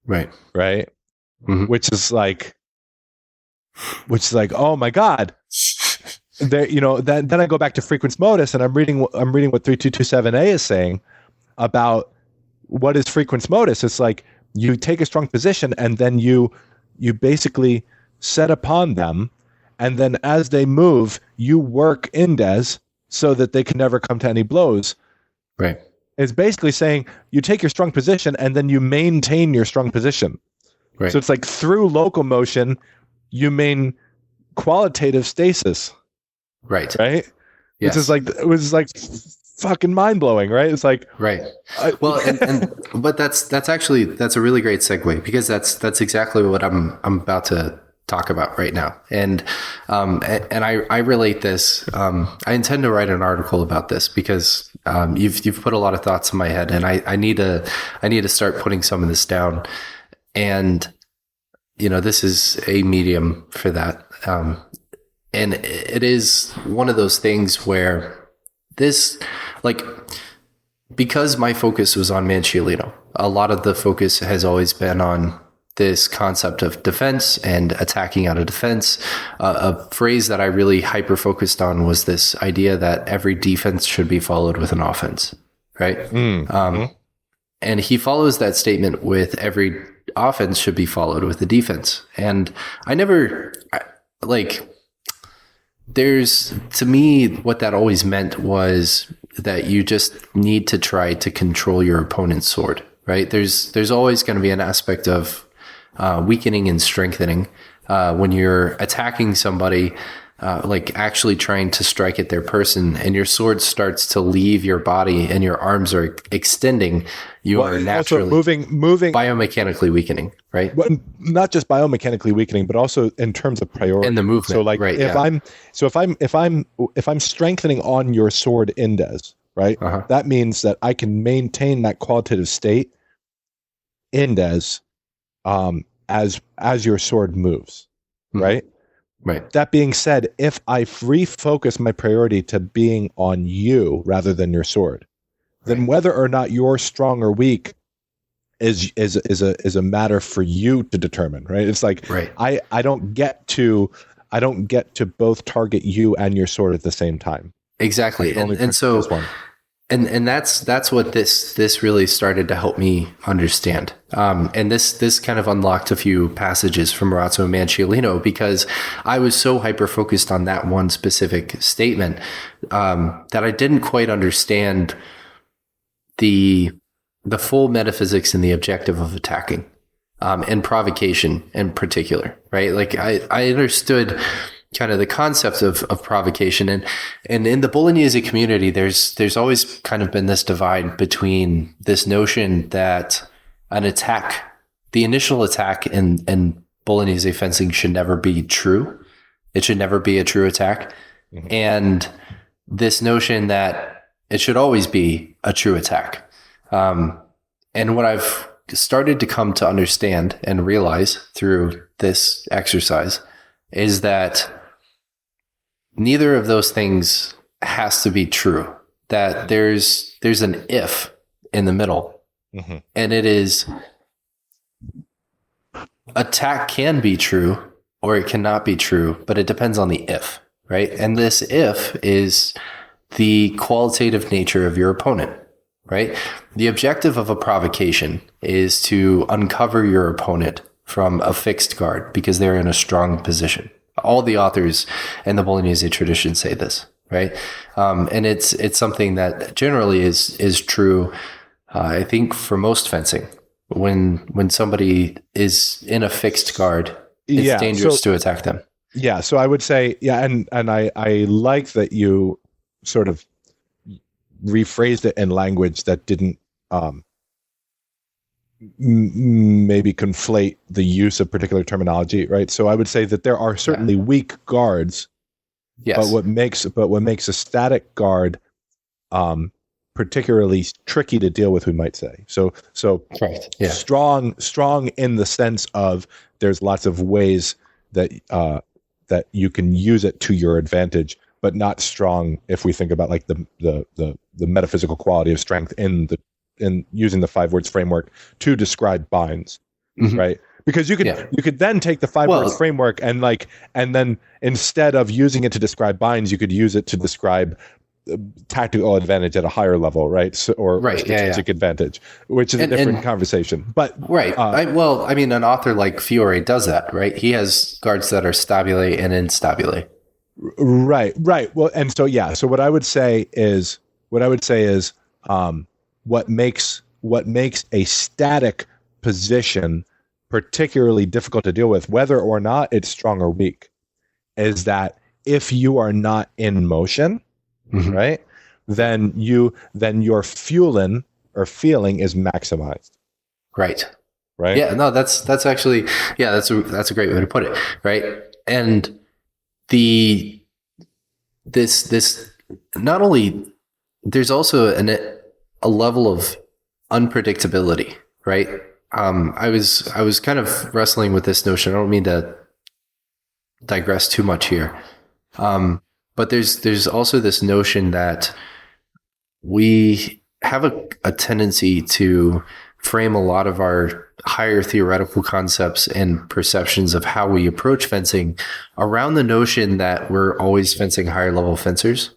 right? Which is like, oh my God. There, then I go back to frequens modus, and I'm reading what 3227A is saying about what is frequens modus. It's like you take a strong position, and then you basically set upon them, and then as they move, you work indes so that they can never come to any blows. Right. It's basically saying you take your strong position and then you maintain your strong position. Right. So it's like through local motion, you maintain qualitative stasis. Right. Right. Yes. It was like fucking mind blowing, right? It's like,
right. Well, but that's a really great segue, because that's exactly what I'm about to talk about right now. And I relate this. I intend to write an article about this, because you've put a lot of thoughts in my head, and I need to start putting some of this down. And this is a medium for that. And it is one of those things where this, like, because my focus was on Manciolino, a lot of the focus has always been on this concept of defense and attacking out of defense. A phrase that I really hyper-focused on was this idea that every defense should be followed with an offense, right? And he follows that statement with every offense should be followed with a defense. And to me, what that always meant was that you just need to try to control your opponent's sword, right? There's always going to be an aspect of weakening and strengthening when you're attacking somebody, like actually trying to strike at their person, and your sword starts to leave your body and your arms are extending. You are naturally moving biomechanically weakening, right?
Well, not just biomechanically weakening, but also in terms of priority
and the movement.
So, like,
right,
if I'm strengthening on your sword indes, right? That means that I can maintain that qualitative state indes as your sword moves, right?
Right.
That being said, if I refocus my priority to being on you rather than your sword, then whether or not you're strong or weak is a matter for you to determine, right? It's like, I don't get to both target you and your sword at the same time.
Exactly. And so And that's what this really started to help me understand. And this kind of unlocked a few passages from Orazio and Manciolino, because I was so hyper-focused on that one specific statement that I didn't quite understand the full metaphysics and the objective of attacking, and provocation in particular, right? Like I understood kind of the concept of provocation, and in the Bolognese community, there's always kind of been this divide between this notion that an attack, the initial attack in Bolognese fencing, should never be true. It should never be a true attack. And this notion that it should always be a true attack. And what I've started to come to understand and realize through this exercise is that neither of those things has to be true. That there's an if in the middle, and it is attack can be true or it cannot be true, but it depends on the if, right? And this if is the qualitative nature of your opponent, right? The objective of a provocation is to uncover your opponent from a fixed guard because they're in a strong position. All the authors in the Bolognese tradition say this, right? And it's something that generally is true, I think, for most fencing. When somebody is in a fixed guard, it's dangerous to attack them.
Yeah, so I would say, and I like that you sort of rephrased it in language that didn't maybe conflate the use of particular terminology, right? So I would say that there are certainly weak guards, but what makes a static guard particularly tricky to deal with, we might say. So strong in the sense of there's lots of ways that that you can use it to your advantage, but not strong if we think about like the metaphysical quality of strength in using the 5 words framework to describe binds, right? Because you could then take the 5 words framework and then instead of using it to describe binds, you could use it to describe tactical advantage at a higher level, right? So, or strategic advantage, which is a different conversation. But
I mean, an author like Fiore does that, right? He has guards that are stabile and instabile.
Right. Well, and so so what I would say is what makes a static position particularly difficult to deal with, whether or not it's strong or weak, is that if you are not in motion, right, then your feeling is maximized.
Right.
Right.
Yeah. No, that's actually, yeah, that's a great way to put it. Right. And this not only, there's also a level of unpredictability, right? I was kind of wrestling with this notion. I don't mean to digress too much here. But there's also this notion that we have a tendency to frame a lot of our higher theoretical concepts and perceptions of how we approach fencing around the notion that we're always fencing higher level fencers,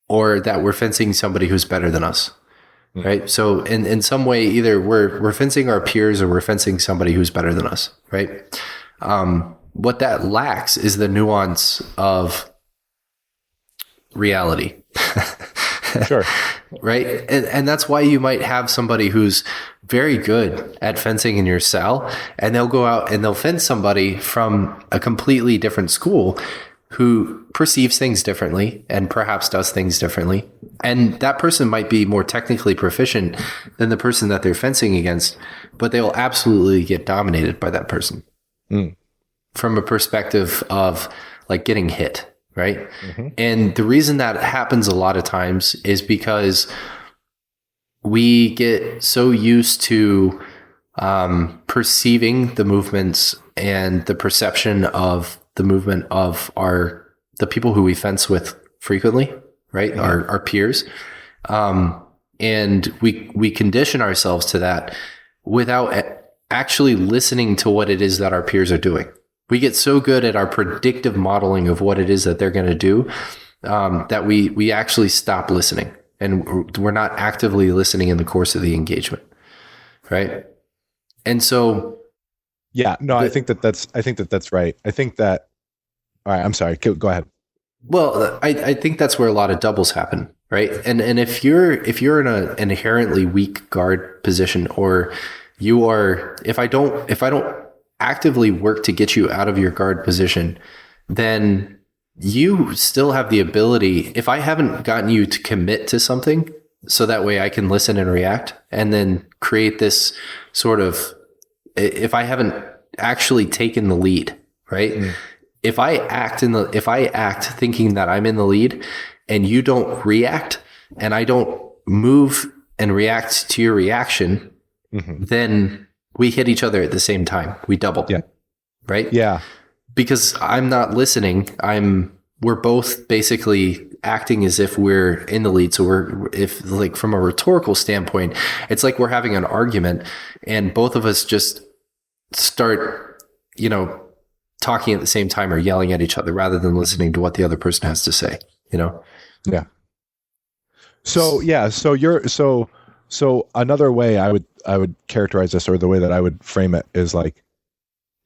or that we're fencing somebody who's better than us. Right. So in some way, either we're fencing our peers or we're fencing somebody who's better than us. Right. What that lacks is the nuance of reality.
Sure.
Right. And that's why you might have somebody who's very good at fencing in your cell, and they'll go out and they'll fence somebody from a completely different school who perceives things differently and perhaps does things differently. And that person might be more technically proficient than the person that they're fencing against, but they will absolutely get dominated by that person from a perspective of like getting hit. Right. Mm-hmm. And the reason that happens a lot of times is because we get so used to perceiving the movements and the perception of the movement of the people who we fence with frequently, right? Mm-hmm. Our peers. And we condition ourselves to that without actually listening to what it is that our peers are doing. We get so good at our predictive modeling of what it is that they're going to do that we actually stop listening, and we're not actively listening in the course of the engagement, right? And so,
yeah, no, I think that's right. I think that. All right, I'm sorry. Go ahead.
Well, I think that's where a lot of doubles happen, right? And if you're in an inherently weak guard position, or you are, if I don't actively work to get you out of your guard position, then you still have the ability, if I haven't gotten you to commit to something so that way I can listen and react and then create this sort of, if I haven't actually taken the lead, right? Mm. If I act thinking that I'm in the lead and you don't react and I don't move and react to your reaction, then we hit each other at the same time. We double. Yeah. Right? Yeah. Because I'm not listening. We're both basically acting as if we're in the lead. So if like from a rhetorical standpoint, it's like we're having an argument and both of us just start, talking at the same time or yelling at each other rather than listening to what the other person has to say, Yeah.
So another way I would characterize this, or the way that I would frame it, is like,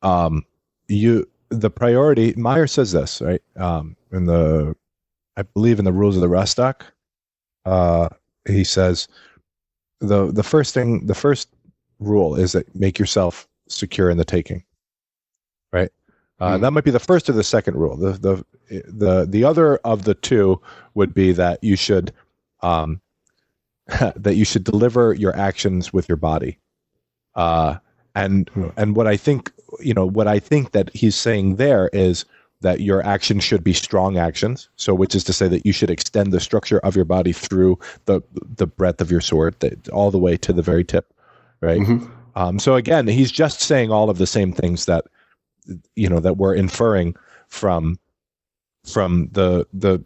the priority. Meyer says this, right? I believe in the rules of the Rostock. He says the first rule is that make yourself secure in the taking, right? That might be the first or the second rule. The other of the two would be that you should deliver your actions with your body. And what I think that he's saying there is that your actions should be strong actions. So, which is to say that you should extend the structure of your body through the breadth of your sword, all the way to the very tip, right? Mm-hmm. So again, he's just saying all of the same things that we're inferring from the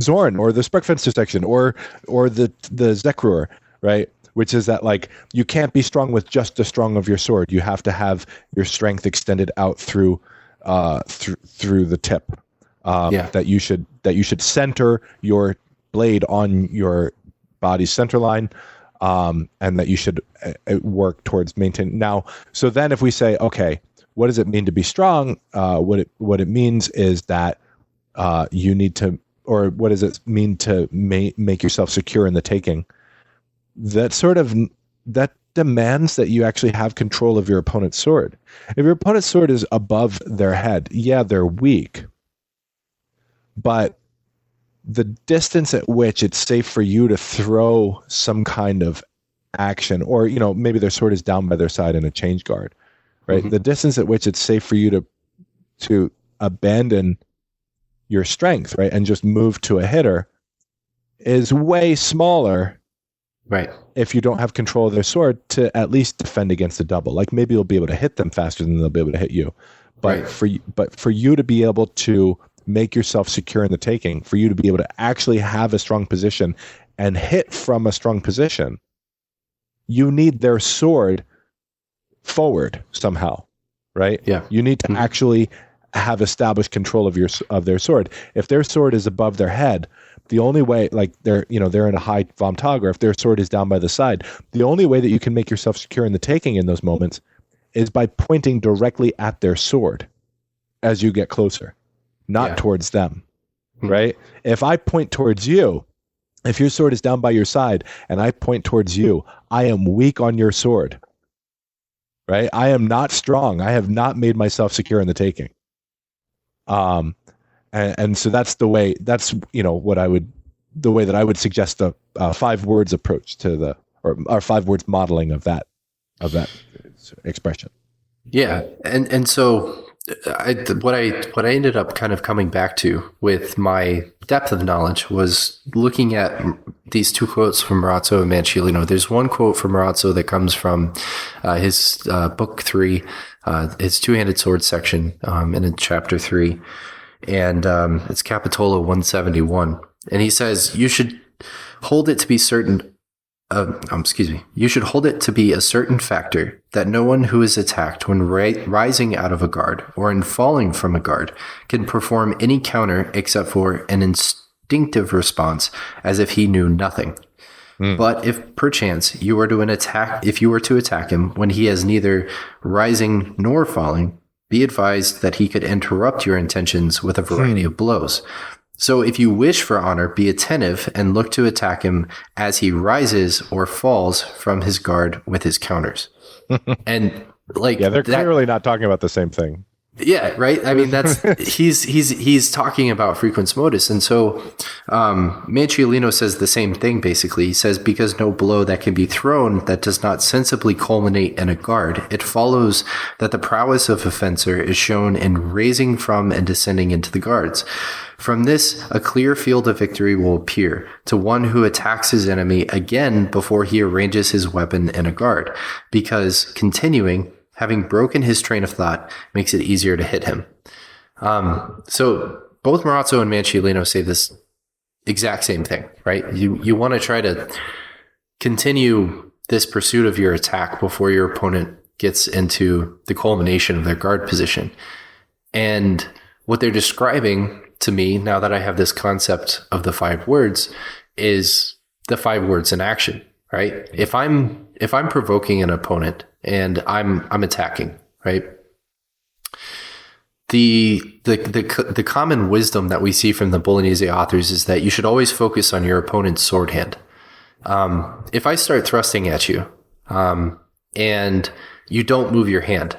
Zorn or the Spreckfenster section or the Zekrur, right? Which is that, like, you can't be strong with just the strong of your sword. You have to have your strength extended out through the tip. That you should center your blade on your body's center line, and that you should work towards maintaining. Now, so then if we say, okay, what does it mean to be strong? What it means is that you need to, or what does it mean to make yourself secure in the taking? That demands that you actually have control of your opponent's sword. If your opponent's sword is above their head, yeah, they're weak, but the distance at which it's safe for you to throw some kind of action, or maybe their sword is down by their side in a change guard, right?
Mm-hmm.
The distance at which it's safe for you to abandon your strength, right, and just move to a hitter is way smaller,
right?
If you don't have control of their sword to at least defend against a double. Like maybe you'll be able to hit them faster than they'll be able to hit you, but for you to be able to make yourself secure in the taking, for you to be able to actually have a strong position and hit from a strong position, you need their sword forward somehow, right?
Yeah.
You need to actually have established control of their sword. If their sword is above their head, the only way, like they're in a high vom tag, or if their sword is down by the side, the only way that you can make yourself secure in the taking in those moments is by pointing directly at their sword as you get closer, not towards them, right? If I point towards you, if your sword is down by your side and I point towards you, I am weak on your sword, right? I am not strong. I have not made myself secure in the taking. And so that's the way, the way that I would suggest the 5 words approach to or 5 words modeling of that expression.
Yeah. And so what I ended up kind of coming back to with my depth of knowledge was looking at these 2 quotes from Marazzo and Manciolino. There's one quote from Marazzo that comes from his book 3, his two-handed sword section, and in chapter 3, and it's Capitola 171, and he says you should hold it to be certain. You should hold it to be a certain factor that no one who is attacked when rising out of a guard or in falling from a guard can perform any counter except for an instinctive response as if he knew nothing. But if perchance you were to attack him when he is neither rising nor falling, be advised that he could interrupt your intentions with a variety of blows. So if you wish for honor, be attentive and look to attack him as he rises or falls from his guard with his counters. And
they're clearly not talking about the same thing.
Yeah, right. I mean, that's he's talking about frequens modus, and so Manciolino says the same thing. Basically, he says because no blow that can be thrown that does not sensibly culminate in a guard, it follows that the prowess of a fencer is shown in raising from and descending into the guards. From this, a clear field of victory will appear to one who attacks his enemy again before he arranges his weapon in a guard, because continuing, having broken his train of thought, makes it easier to hit him. So both Marazzo and Manciolino say this exact same thing, right? You want to try to continue this pursuit of your attack before your opponent gets into the culmination of their guard position. And what they're describing to me, now that I have this concept of the 5 words, is the 5 words in action, right? If I'm provoking an opponent and I'm attacking, right? The common wisdom that we see from the Bolognese authors is that you should always focus on your opponent's sword hand. If I start thrusting at you, and you don't move your hand,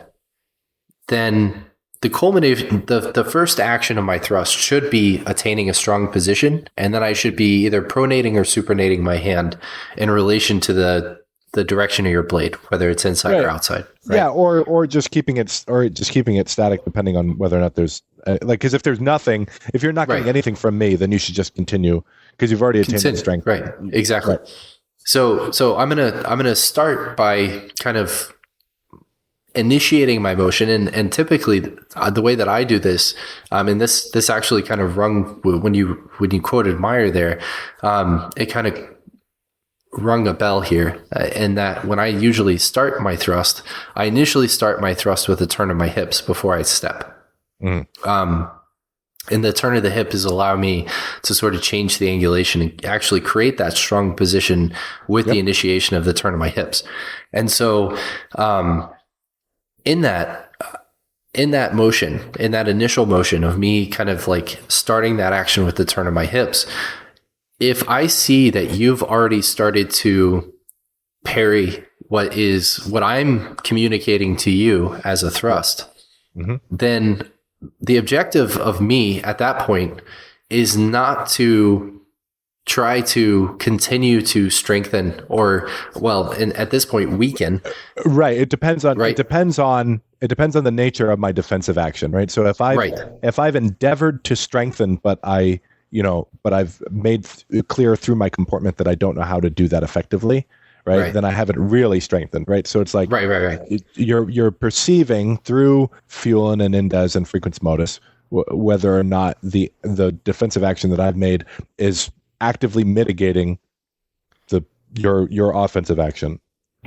then the culmination, the first action of my thrust should be attaining a strong position, and then I should be either pronating or supinating my hand in relation to the direction of your blade, whether it's inside or outside. Right? Yeah,
or just keeping it static, depending on whether or not there's because if there's nothing, if you're not getting anything from me, then you should just continue because you've already attained the strength.
Right. Exactly. Right. So I'm gonna start by kind of initiating my motion, and typically the way that I do this, and this actually kind of rung when you quoted Meyer there, it kind of rung a bell here, in that when I usually start my thrust, I initially start my thrust with a turn of my hips before I step. And the turn of the hip is allow me to sort of change the angulation and actually create that strong position with the initiation of the turn of my hips. And so in that motion, in that initial motion of me kind of like starting that action with the turn of my hips, if I see that you've already started to parry what I'm communicating to you as a thrust, then the objective of me at that point is not to try to continue to strengthen or, well, at this point, weaken.
Right. It depends on the nature of my defensive action, right? So if I've endeavored to strengthen, but I've made clear through my comportment that I don't know how to do that effectively, right? Then I haven't really strengthened, right? So it's like you're perceiving through fueling and indes and frequens modus whether or not the defensive action that I've made is actively mitigating your offensive action,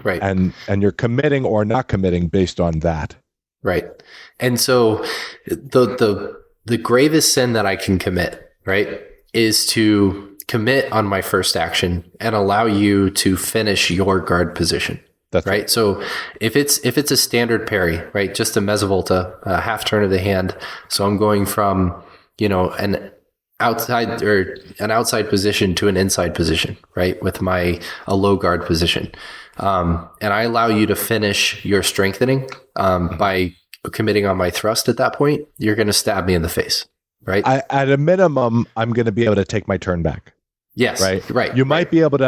right? And you're committing or not committing based on that,
right? And so the gravest sin that I can commit, right, is to commit on my first action and allow you to finish your guard position. That's right. So if it's a standard parry, right, just a mezzovolta, a half turn of the hand. So I'm going from an outside position to an inside position, right, with a low guard position. And I allow you to finish your strengthening by committing on my thrust at that point. You're going to stab me in the face, right?
At a minimum, I'm going to be able to take my turn back.
Yes. Right.
You might be able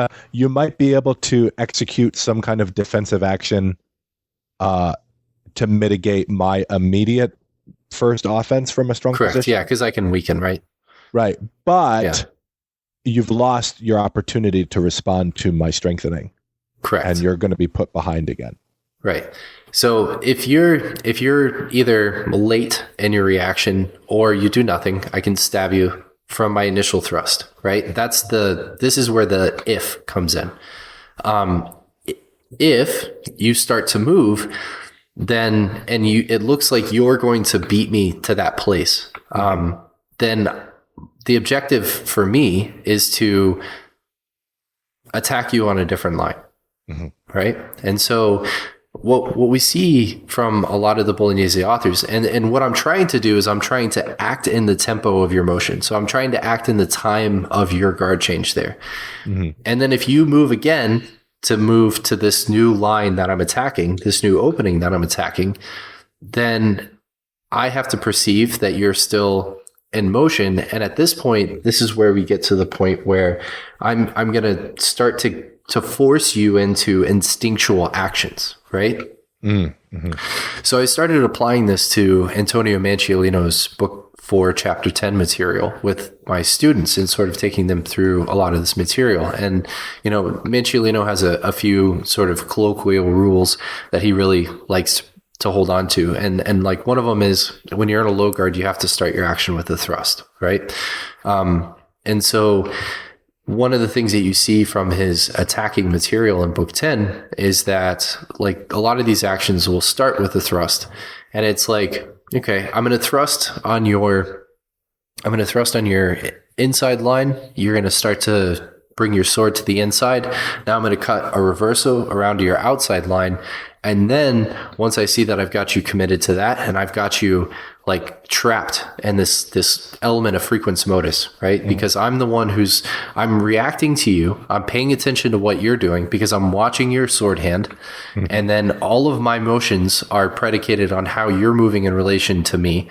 to execute some kind of defensive action to mitigate my immediate first offense from a strong
position.
Correct.
Yeah, because I can weaken, right?
Right. But you've lost your opportunity to respond to my strengthening.
Correct.
And you're going to be put behind again.
Right. So if you're either late in your reaction or you do nothing, I can stab you from my initial thrust, right? This is where the if comes in. If you start to move, then, and it looks like you're going to beat me to that place, then the objective for me is to attack you on a different line, right? And so what we see from a lot of the Bolognese authors, and what I'm trying to do is I'm trying to act in the tempo of your motion. So I'm trying to act in the time of your guard change there. And then if you move again to move to this new line that I'm attacking, this new opening that I'm attacking, then I have to perceive that you're still in motion. And at this point, this is where we get to the point where I'm going to start to force you into instinctual actions, right? So I started applying this to Antonio Manciolino's book 4, chapter 10 material with my students and sort of taking them through a lot of this material. And, Manciolino has a few sort of colloquial rules that he really likes to hold on to. And like one of them is when you're in a low guard, you have to start your action with a thrust, right? And so one of the things that you see from his attacking material in book 10 is that like a lot of these actions will start with a thrust. And it's like, okay, I'm going to thrust on your inside line. You're going to start to bring your sword to the inside. Now I'm going to cut a reverso around to your outside line. And then once I see that I've got you committed to that and I've got you like trapped in this element of frequens modus, right? Because I'm the one I'm reacting to you. I'm paying attention to what you're doing because I'm watching your sword hand. And then all of my motions are predicated on how you're moving in relation to me.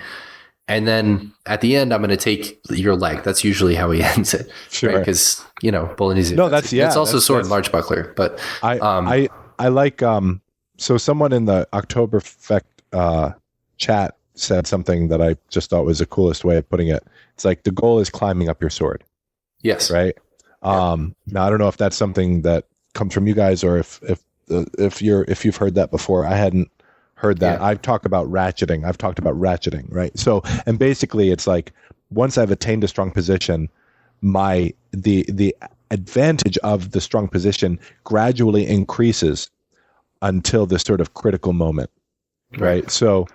And then at the end, I'm going to take your leg. That's usually how he ends it. Sure. Because, Bolognese.
No, it's
also sword and large buckler. But
I like, so someone in the Oktoberfest chat said something that I just thought was the coolest way of putting it. It's like the goal is climbing up your sword.
Yes.
Right. Now I don't know if that's something that comes from you guys or if you've heard that before. I hadn't heard that. I've talked about ratcheting. Right. So, and basically it's like, once I've attained a strong position, the advantage of the strong position gradually increases until this sort of critical moment, right? So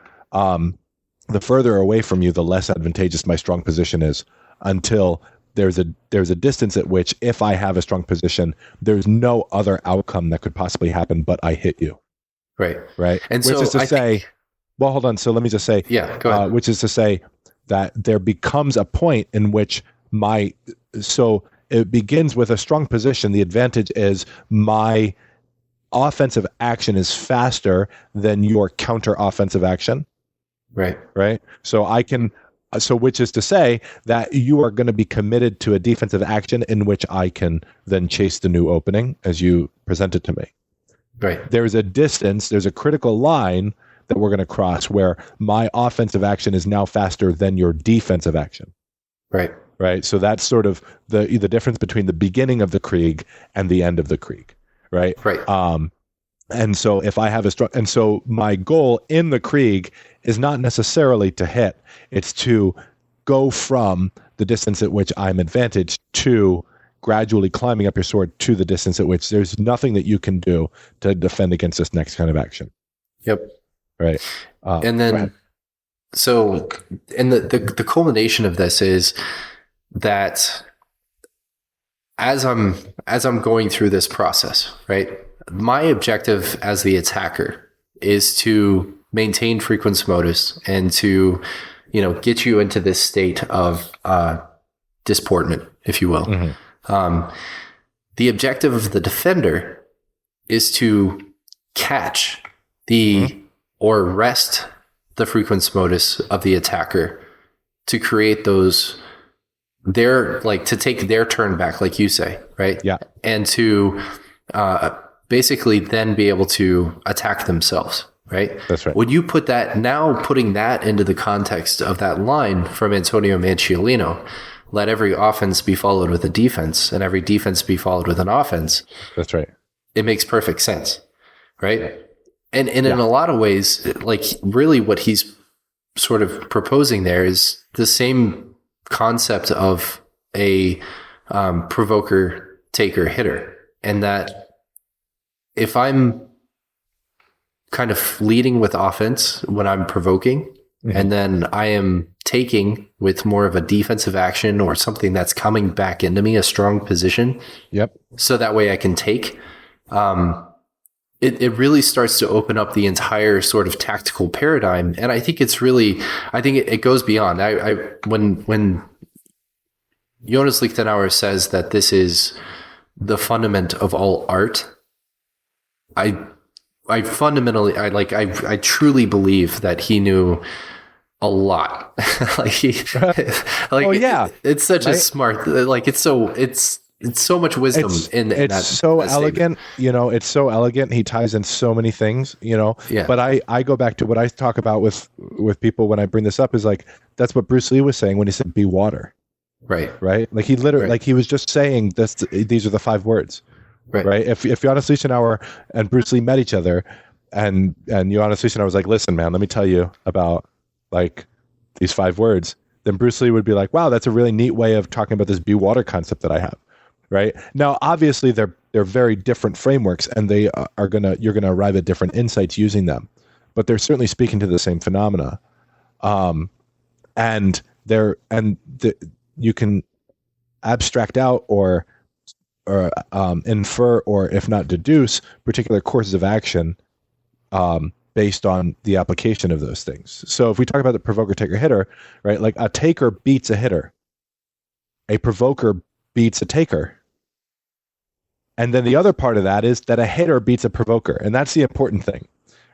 the further away from you, the less advantageous my strong position is until there's a distance at which if I have a strong position, there's no other outcome that could possibly happen but I hit you.
Right.
And which is to say, well, hold on. So let me just say,
go ahead.
Which is to say that there becomes a point in which so it begins with a strong position. The advantage is my offensive action is faster than your counter offensive action.
Right.
So I can So which is to say that you are going to be committed to a defensive action in which I can then chase the new opening as you present it to me.
Right.
There's a distance, there's a critical line that we're going to cross where my offensive action is now faster than your defensive action.
Right.
Right. So that's sort of the difference between the beginning of the Krieg and the end of the Krieg. Right.
Right.
And so if I have and so my goal in the Krieg is not necessarily to hit, it's to go from the distance at which I'm advantaged to gradually climbing up your sword to the distance at which there's nothing that you can do to defend against this next kind of action.
Yep.
Right.
And then, so, and the culmination of this is that as I'm going through this process, right, my objective as the attacker is to maintain frequency modus and to, get you into this state of disportment, if you will. Mm-hmm. The objective of the defender is to catch or rest the frequency modus of the attacker to create to take their turn back, like you say, right?
Yeah.
And to basically then be able to attack themselves, right?
That's right.
Would you putting that into the context of that line from Antonio Manciolino, let every offense be followed with a defense and every defense be followed with an offense?
That's right.
It makes perfect sense, right? And in a lot of ways, like really what he's sort of proposing there is the same concept of a provoker, taker, hitter. And that if I'm kind of leading with offense when I'm provoking, and then I am taking with more of a defensive action or something that's coming back into me, a strong position.
Yep.
So that way I can take. It really starts to open up the entire sort of tactical paradigm. And I think it goes beyond. When Johannes Liechtenauer says that this is the fundament of all art, I truly believe that he knew a lot. It's such a smart, it's so much wisdom in that.
It's so elegant, it's so elegant. He ties in so many things,
Yeah.
But I go back to what I talk about with people when I bring this up is like, that's what Bruce Lee was saying when he said, be water.
Right.
Right. Like he literally, like he was just saying this, these are the 5 words. Right. If Johannes Liechtenauer and Bruce Lee met each other and Johannes Liechtenauer was like, listen, man, let me tell you about like these 5 words. Then Bruce Lee would be like, wow, that's a really neat way of talking about this be water concept that I have. Right now, obviously they're very different frameworks and you're going to arrive at different insights using them, but they're certainly speaking to the same phenomena. You can abstract out or infer, or if not deduce, particular courses of action based on the application of those things. So if we talk about the provoker, taker, hitter, right? Like a taker beats a hitter. A provoker beats a taker. And then the other part of that is that a hitter beats a provoker. And that's the important thing,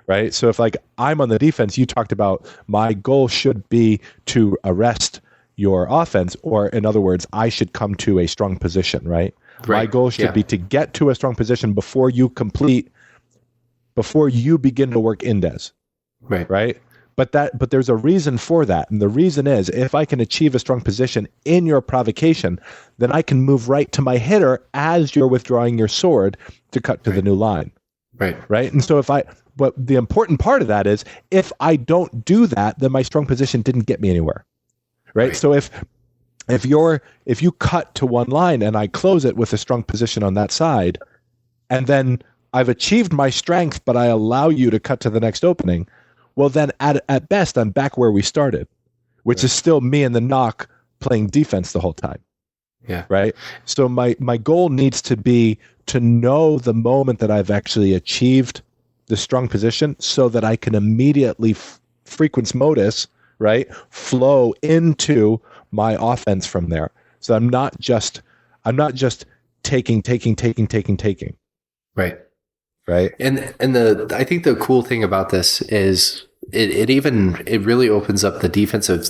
right? So if like I'm on the defense, you talked about my goal should be to arrest your offense, or in other words, I should come to a strong position, right? My goal should be to get to a strong position before you begin to work indes. Right. But there's a reason for that. And the reason is if I can achieve a strong position in your provocation, then I can move right to my hitter as you're withdrawing your sword to cut to the new line. Right. And so but the important part of that is if I don't do that, then my strong position didn't get me anywhere. Right. So if you cut to one line and I close it with a strong position on that side, and then I've achieved my strength, but I allow you to cut to the next opening, well, then at best, I'm back where we started, which is still me and the knock playing defense the whole time.
Yeah.
Right. So my goal needs to be to know the moment that I've actually achieved the strong position so that I can immediately frequency modus, right, flow into my offense from there. So I'm not just taking. Right.
And I think the cool thing about this is it really opens up the defensive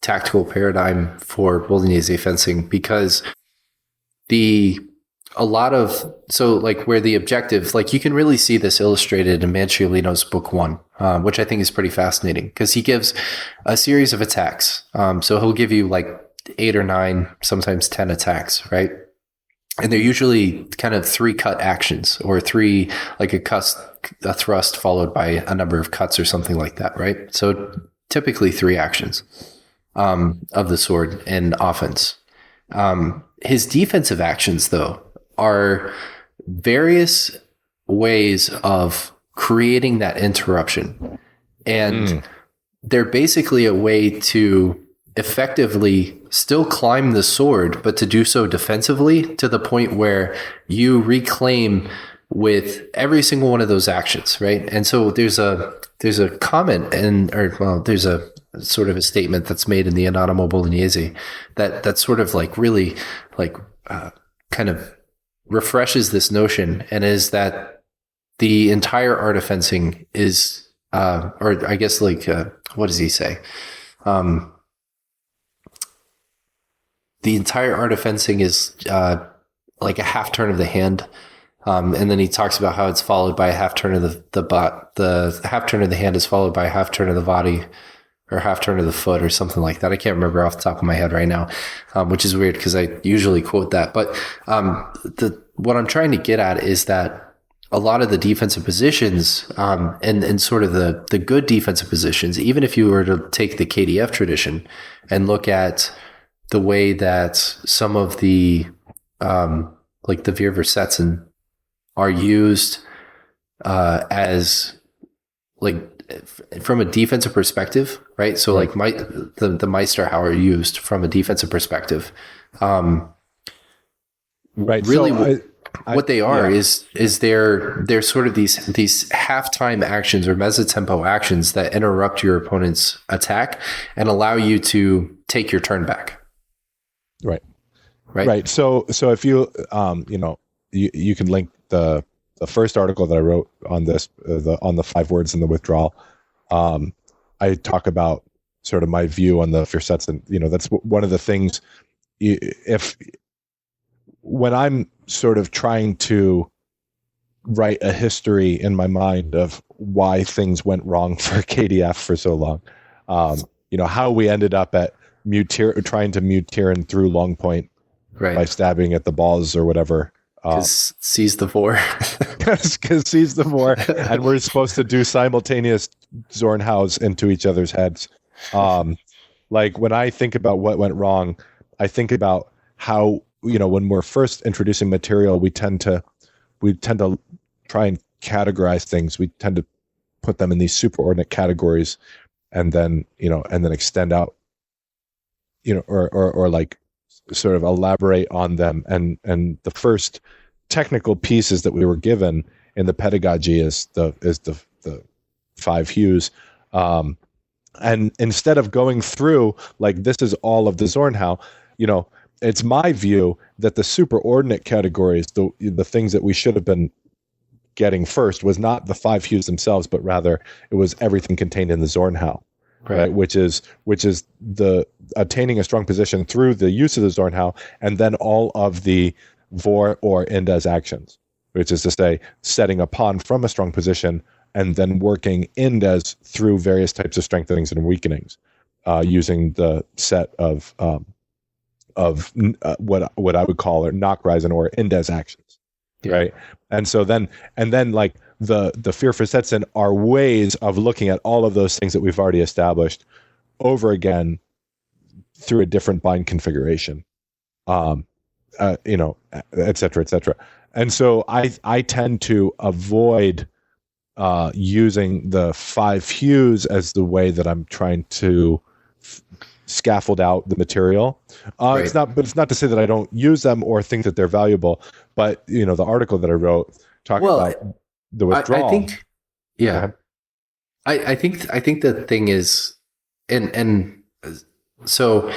tactical paradigm for Bolognese fencing, because where the objective, like you can really see this illustrated in Manciolino's book 1, which I think is pretty fascinating because he gives a series of attacks. So he'll give you like 8 or 9, sometimes 10 attacks, right? And they're usually kind of 3 cut actions, or 3, like a thrust followed by a number of cuts or something like that, right? So typically 3 actions of the sword in offense. His defensive actions, though, are various ways of creating that interruption. And they're basically a way to effectively still climb the sword, but to do so defensively to the point where you reclaim with every single one of those actions, right? And so there's a comment there's a sort of a statement that's made in the Anonimo Bolognese that sort of like really like kind of refreshes this notion, and is that the entire art of fencing is, or I guess like, what does he say? The entire art of fencing is like a half turn of the hand. And then he talks about how it's followed by a half turn of the half turn of the hand is followed by a half turn of the body, or half turn of the foot, or something like that. I can't remember off the top of my head right now, which is weird because I usually quote that. But what I'm trying to get at is that a lot of the defensive positions, and sort of the good defensive positions, even if you were to take the KDF tradition and look at the way that some of the like the Vierversetzen are used as like from a defensive perspective, right? So like the Meisterhauer are used from a defensive perspective.
Right.
Really,
So
what they are is they're sort of these halftime actions or mezzotempo actions that interrupt your opponent's attack and allow you to take your turn back. Right.
So if you you can link the first article that I wrote on this, on the 5 words in the withdrawal. I talk about sort of my view on the Viersetzen. That's one of the things. When I'm sort of trying to write a history in my mind of why things went wrong for KDF for so long, how we ended up at trying to mute Tyrann through long point, right, by stabbing at the balls or whatever.
Because seize the vor.
Because seize the vor, and we're supposed to do simultaneous Zornhaus into each other's heads. Like when I think about what went wrong, I think about how when we're first introducing material, we tend to try and categorize things. We tend to put them in these superordinate categories, and then extend out, or like sort of elaborate on them. And the first technical pieces that we were given in the pedagogy is the 5 hues. And instead of going through like this is all of the Zornhau, it's my view that the superordinate categories, the things that we should have been getting first, was not the 5 hues themselves, but rather it was everything contained in the Zornhau. Right, which is the attaining a strong position through the use of the Zornhau, and then all of the vor or indes actions, which is to say setting a pawn from a strong position and then working indes through various types of strengthenings and weakenings, using the set of what I would call Nachreisen or indes actions, right? And so then like the Vierversetzen are ways of looking at all of those things that we've already established over again through a different bind configuration, et cetera, et cetera. And so I tend to avoid using the 5 hues as the way that I'm trying to scaffold out the material. Right. It's not to say that I don't use them or think that they're valuable, but the article that I wrote talked about the withdrawal.
I think, I think the thing is, and so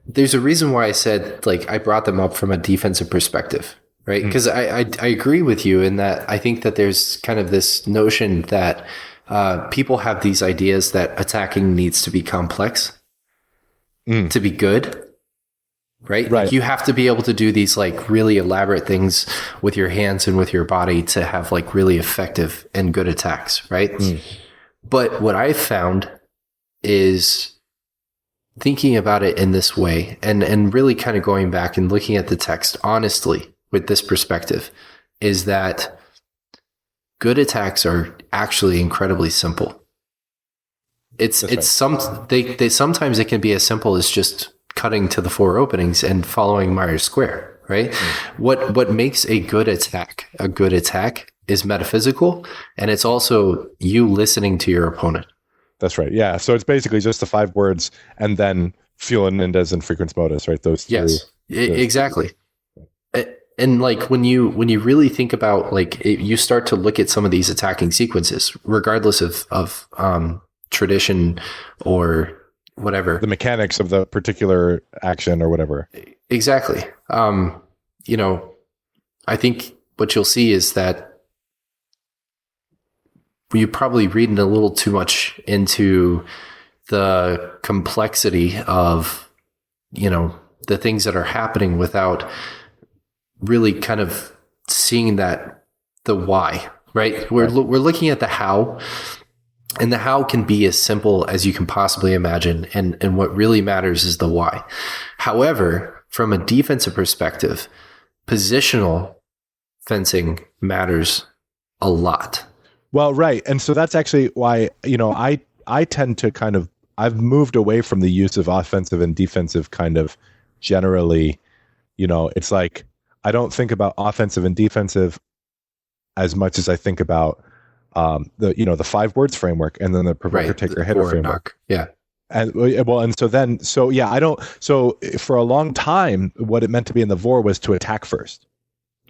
there's a reason why I said like I brought them up from a defensive perspective, right? Because I agree with you in that I think that there's kind of this notion that people have these ideas that attacking needs to be complex. to be good. Right?
Right.
Like you have to be able to do these like really elaborate things with your hands and with your body to have like really effective and good attacks, right? But what I found is thinking about it in this way and really kind of going back and looking at the text honestly with this perspective is that good attacks are actually incredibly simple. They sometimes it can be as simple as just cutting to the 4 openings and following Myers square, right? What makes a good attack is metaphysical, and it's also you listening to your opponent.
That's right. Yeah. So it's basically just the 5 words and then Fuel, Indes, and Frequens Modus, right? Those three.
Yes, exactly. And like when you really think about like you start to look at some of these attacking sequences, regardless of tradition or whatever,
the mechanics of the particular action or whatever.
Exactly. I think what you'll see is that you probably reading a little too much into the complexity of, the things that are happening without really kind of seeing that the why, right? We're looking at the how. And the how can be as simple as you can possibly imagine. And what really matters is the why. However, from a defensive perspective, positional fencing matters a lot.
Well, right. And so that's actually why, I tend to I've moved away from the use of offensive and defensive kind of generally, it's like, I don't think about offensive and defensive as much as I think about the 5 words framework and then the provoker, taker, hitter framework.
Yeah.
And so for a long time, what it meant to be in the VOR was to attack first.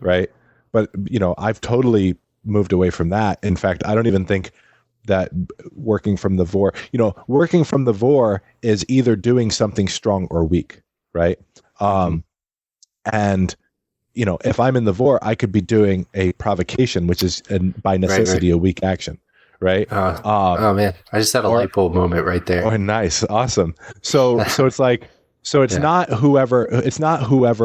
Right. But, I've totally moved away from that. In fact, I don't even think that working from the VOR is either doing something strong or weak. Right. And, if I'm in the VOR, I could be doing a provocation, which is by necessity a weak action, right?
Oh man, I just had a light bulb moment right there.
Oh, nice, awesome. So it's like, it's not whoever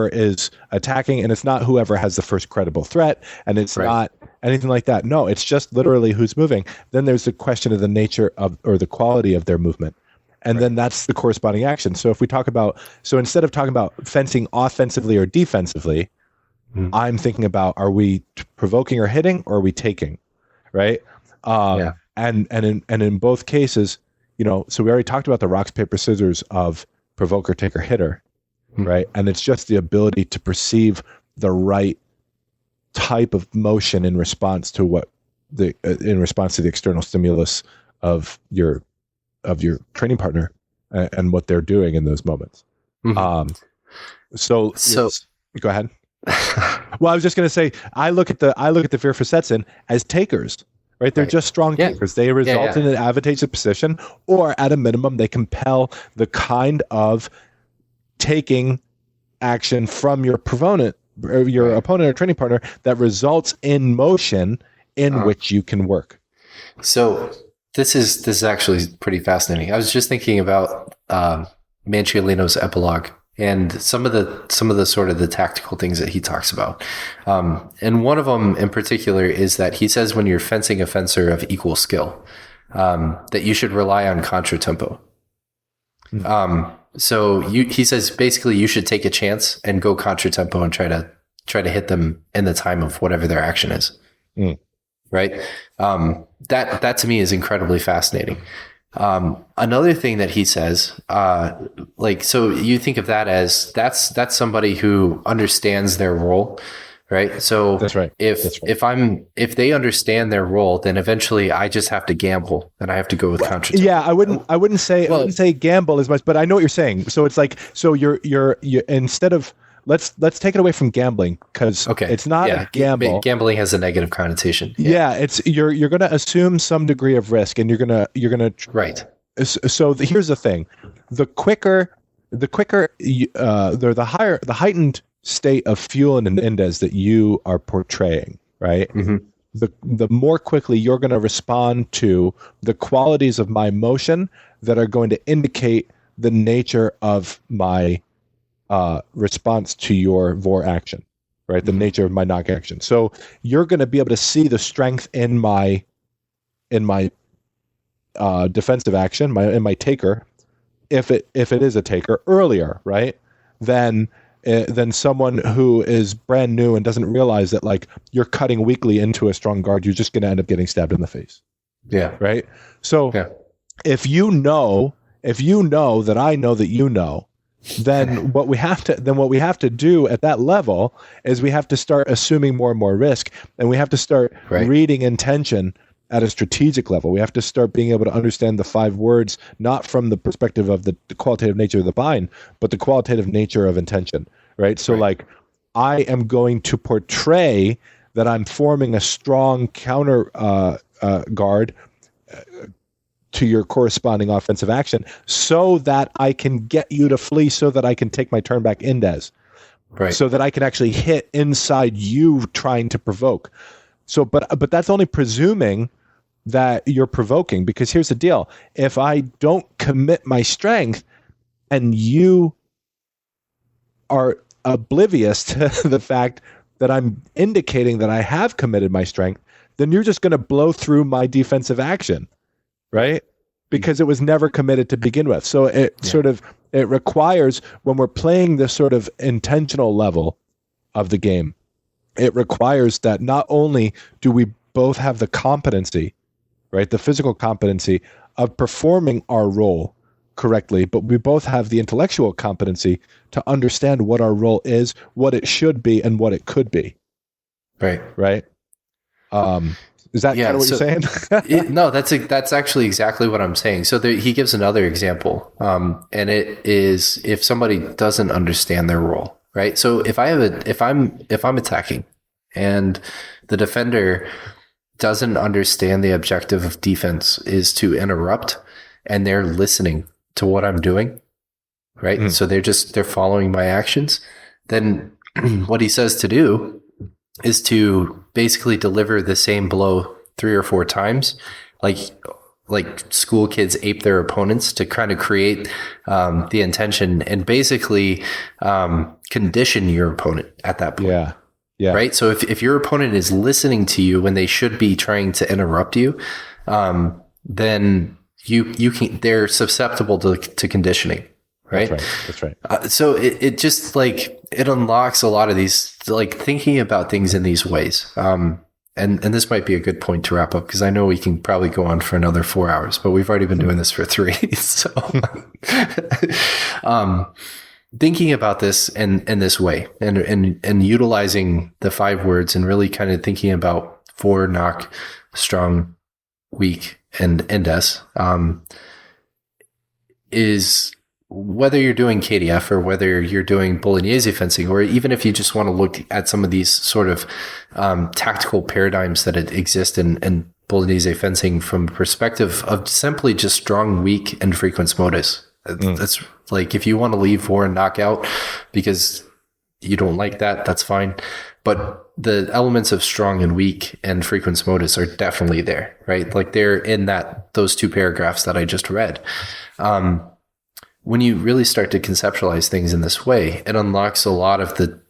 is attacking, and it's not whoever has the first credible threat, and it's not anything like that. No, it's just literally who's moving. Then there's the question of the nature of or the quality of their movement. And then that's the corresponding action. So if we instead of talking about fencing offensively or defensively, I'm thinking about, are we provoking or hitting, or are we taking, right? And in both cases, so we already talked about the rocks, paper, scissors of provoker, taker, hitter, right? And it's just the ability to perceive the right type of motion in response to the external stimulus of your training partner and what they're doing in those moments. So go ahead. Well, I was just going to say, I look at the Veerforsetsen as takers, right? They're just strong takers. They result in an advantageous position, or at a minimum, they compel the kind of taking action from your opponent or training partner that results in motion in which you can work.
So this is actually pretty fascinating. I was just thinking about Manciolino's epilogue and some of the sort of the tactical things that he talks about. And one of them in particular is that he says when you're fencing a fencer of equal skill, that you should rely on contratempo. So he says basically you should take a chance and go contratempo and try to hit them in the time of whatever their action is. Right? That to me is incredibly fascinating. Another thing that he says, so you think of that as that's somebody who understands their role, right? So
that's right.
If they understand their role, then eventually I just have to gamble and I have to go with counter.
Yeah, I wouldn't say gamble as much, but I know what you're saying. So it's like, so you're instead of let's take it away from gambling, because it's not a gamble.
Gambling has a negative connotation.
Yeah, it's you're going to assume some degree of risk, and you're going to
right.
So here's the thing: the heightened state of fuel and indes that you are portraying, right? Mm-hmm. The more quickly you're going to respond to the qualities of my motion that are going to indicate the nature of my response to your vor action, right? The nature of my knock action. So you're going to be able to see the strength in my defensive action, in my taker, if it is a taker earlier, right? Than someone who is brand new and doesn't realize that like you're cutting weakly into a strong guard, you're just going to end up getting stabbed in the face.
Yeah.
Right. So if you know that I know that you know, then what we have to do at that level is we have to start assuming more and more risk, and we have to start reading intention at a strategic level. We have to start being able to understand the 5 words, not from the perspective of the qualitative nature of the bind, but the qualitative nature of intention, right? So like, I am going to portray that I'm forming a strong counter guard to your corresponding offensive action so that I can get you to flee, so that I can take my turn back in des. Right. So that I can actually hit inside you trying to provoke. So, but that's only presuming that you're provoking, because here's the deal. If I don't commit my strength and you are oblivious to the fact that I'm indicating that I have committed my strength, then you're just going to blow through my defensive action, right? Because it was never committed to begin with. So it requires, when we're playing this sort of intentional level of the game, it requires that not only do we both have the competency, right, the physical competency of performing our role correctly, but we both have the intellectual competency to understand what our role is, what it should be, and what it could be. Right. Right. Is that kind of what you're saying?
No, that's actually exactly what I'm saying. So he gives another example, and it is if somebody doesn't understand their role, right? So if I'm attacking, and the defender doesn't understand the objective of defense is to interrupt, and they're listening to what I'm doing, right? So they're following my actions. Then what he says to do is to basically deliver the same blow 3 or 4 times, like school kids ape their opponents, to kind of create the intention and basically condition your opponent at that point. Yeah. Yeah. Right. So if your opponent is listening to you when they should be trying to interrupt you, then they're susceptible to conditioning. Right.
That's right.
So it just like, it unlocks a lot of these, like thinking about things in these ways. And this might be a good point to wrap up, because I know we can probably go on for another 4 hours, but we've already been doing this for 3. So, thinking about this in this way, and utilizing the 5 words, and really kind of thinking about for, knock, strong, weak, and des, is, whether you're doing KDF or whether you're doing Bolognese fencing, or even if you just want to look at some of these sort of tactical paradigms that exist in Bolognese fencing from a perspective of simply just strong, weak, and frequens modus. That's like, if you want to leave war and knockout because you don't like that, that's fine. But the elements of strong and weak and frequens modus are definitely there, right? Like they're in those 2 paragraphs that I just read. When you really start to conceptualize things in this way, it unlocks a lot of the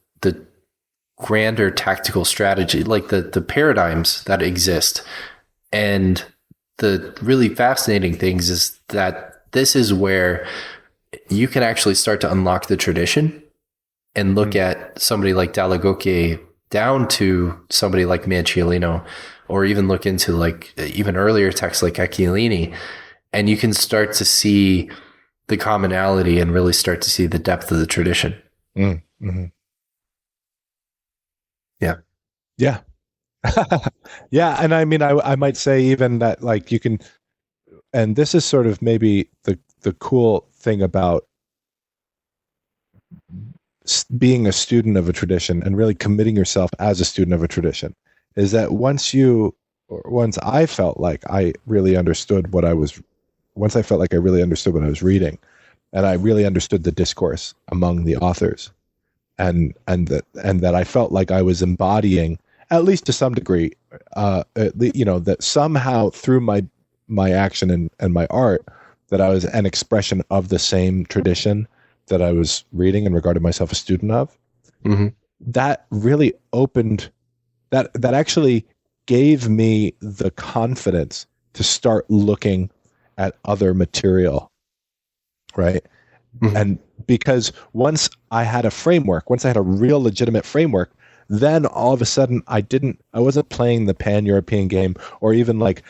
grander tactical strategy, like the paradigms that exist. And the really fascinating things is that this is where you can actually start to unlock the tradition and look at somebody like Dall'Agocchie down to somebody like Manciolino, or even look into like even earlier texts like Acchiolini, and you can start to see the commonality and really start to see the depth of the tradition. Mm-hmm. Yeah.
Yeah. Yeah. And I mean, I might say even that, like, you can, and this is sort of maybe the cool thing about being a student of a tradition and really committing yourself as a student of a tradition, is that once I felt like I really understood what I was reading, and I really understood the discourse among the authors, and that I felt like I was embodying, at least to some degree, that somehow through my action and my art, that I was an expression of the same tradition that I was reading and regarded myself a student of, that really opened, that actually gave me the confidence to start looking at other material, right? And because once I had a framework, once I had a real legitimate framework, then all of a sudden I wasn't playing the pan-European game, or even like,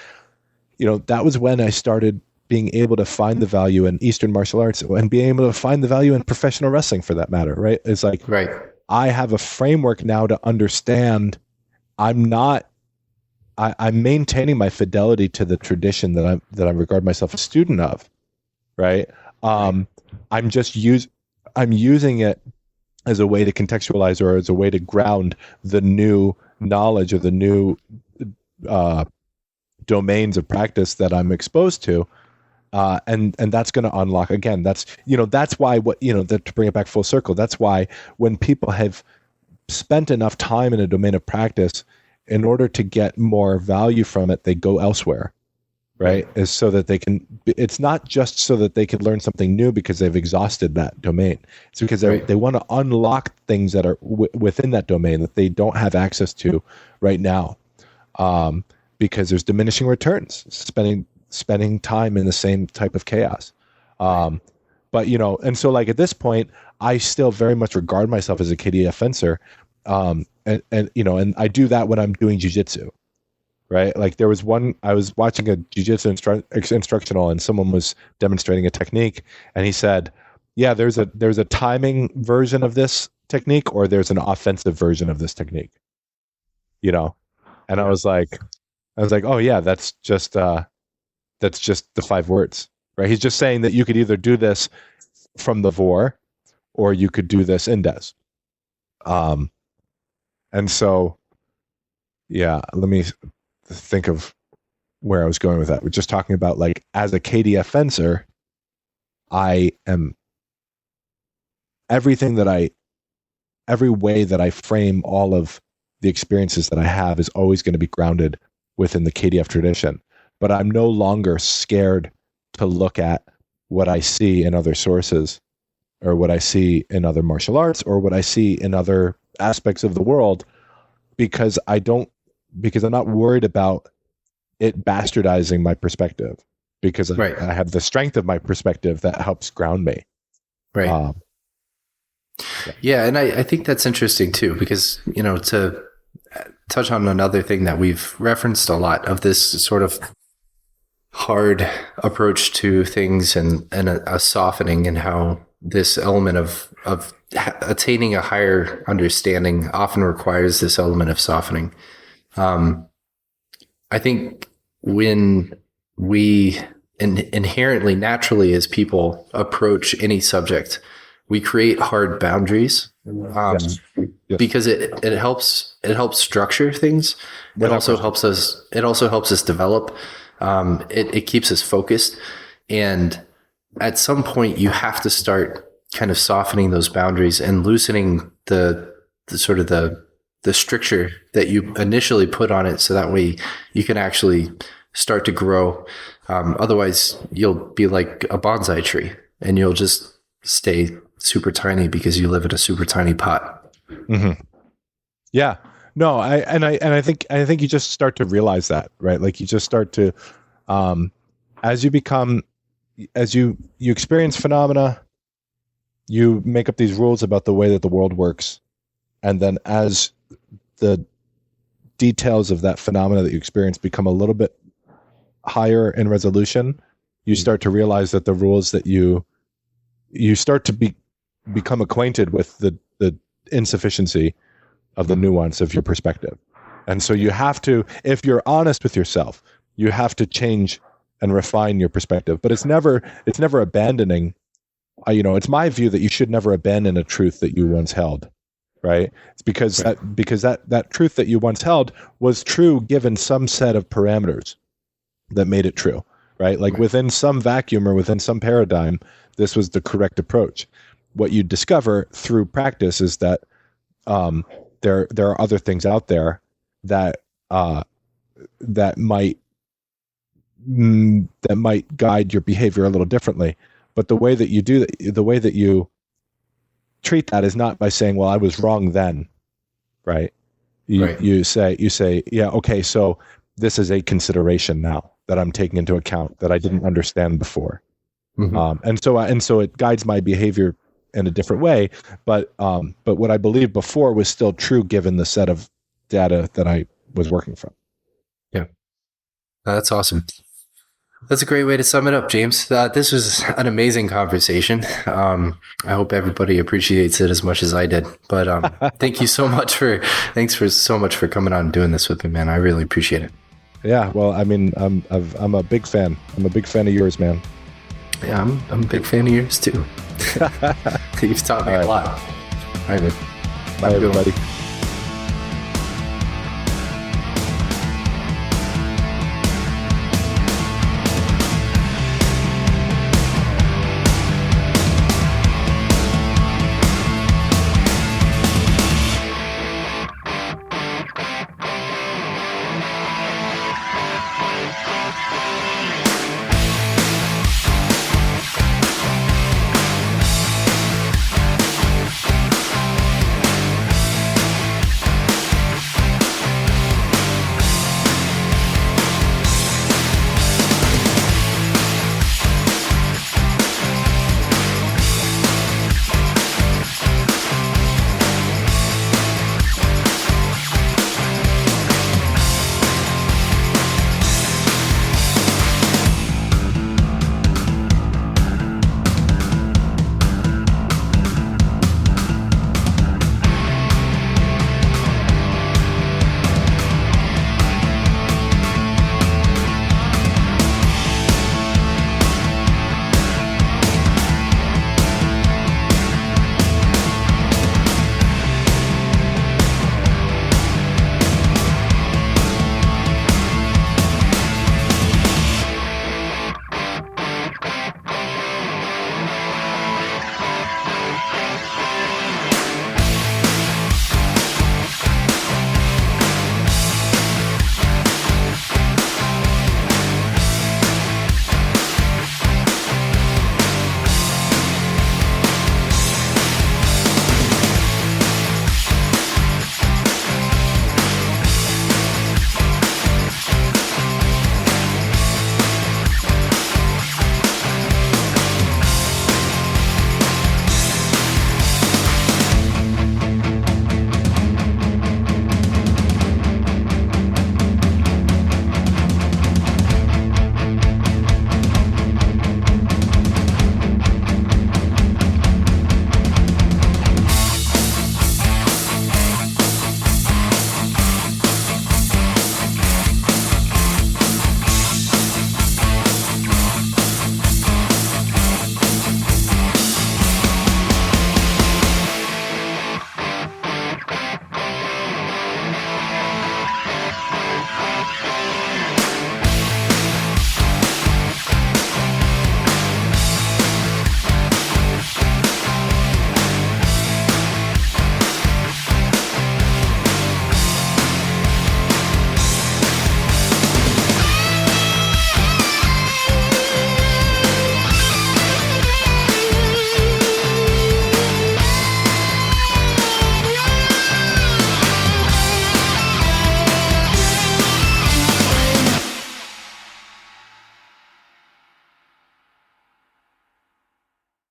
that was when I started being able to find the value in Eastern martial arts and being able to find the value in professional wrestling, for that matter, right? It's like,
right.
I have a framework now to understand I'm maintaining my fidelity to the tradition that I regard myself a student of, right? I'm using it as a way to contextualize, or as a way to ground the new knowledge or the new domains of practice that I'm exposed to. And that's going to unlock, again, that's why to bring it back full circle, that's why when people have spent enough time in a domain of practice, in order to get more value from it, they go elsewhere, right? Is so that it's not just so that they can learn something new because they've exhausted that domain. It's because they want to unlock things that are within that domain that they don't have access to right now, because there's diminishing returns spending time in the same type of chaos. But, and so like at this point, I still very much regard myself as a KDF fencer. And I do that when I'm doing jiu-jitsu, right? Like there was I was watching a jiu-jitsu instructional, and someone was demonstrating a technique, and he said, yeah, there's a timing version of this technique, or there's an offensive version of this technique, and I was like, oh yeah, that's just the 5 words, right? He's just saying that you could either do this from the vor, or you could do this in des. And so, yeah, let me think of where I was going with that. We're just talking about, like, as a KDF fencer, I am every way that I frame all of the experiences that I have is always going to be grounded within the KDF tradition. But I'm no longer scared to look at what I see in other sources, or what I see in other martial arts, or what I see in other aspects of the world, because I'm not worried about it bastardizing my perspective, because I have the strength of my perspective that helps ground me.
Right. Yeah. And I think that's interesting too, because, to touch on another thing that we've referenced a lot of this sort of hard approach to things, and a softening, and how this element of attaining a higher understanding often requires this element of softening. I think when we inherently, naturally, as people approach any subject, we create hard boundaries,
Yes.
because it helps structure things. It also helps us develop. It keeps us focused, and at some point you have to start kind of softening those boundaries and loosening the sort of the stricture that you initially put on it, so that way you can actually start to grow. Otherwise you'll be like a bonsai tree, and you'll just stay super tiny because you live in a super tiny pot.
Mm-hmm. Yeah. No, I think you just start to realize that, right? Like you just start to, as you experience phenomena, you make up these rules about the way that the world works. And then as the details of that phenomena that you experience become a little bit higher in resolution, you start to realize that the rules that you start to become acquainted with the insufficiency of the nuance of your perspective. And so you have to, if you're honest with yourself, you have to change and refine your perspective. But it's never abandoning. It's my view that you should never abandon a truth that you once held, right? It's because that truth that you once held was true given some set of parameters that made it true, right? Like within some vacuum or within some paradigm, this was the correct approach. What you discover through practice is that there are other things out there that might that might guide your behavior a little differently. But the way that you do that, the way that you treat that is not by saying, well, I was wrong then, right? You say, yeah, okay, so this is a consideration now that I'm taking into account that I didn't understand before. Mm-hmm. And so it guides my behavior in a different way. But what I believed before was still true given the set of data that I was working from.
Yeah. That's awesome. That's a great way to sum it up, James. This was an amazing conversation. I hope everybody appreciates it as much as I did. But thank you so much so much for coming on and doing this with me, man. I really appreciate it.
Yeah, well, I mean, I'm a big fan. I'm a big fan of yours, man.
Yeah, I'm a big fan of yours too. You've taught me a lot. All right, man.
Bye, everybody.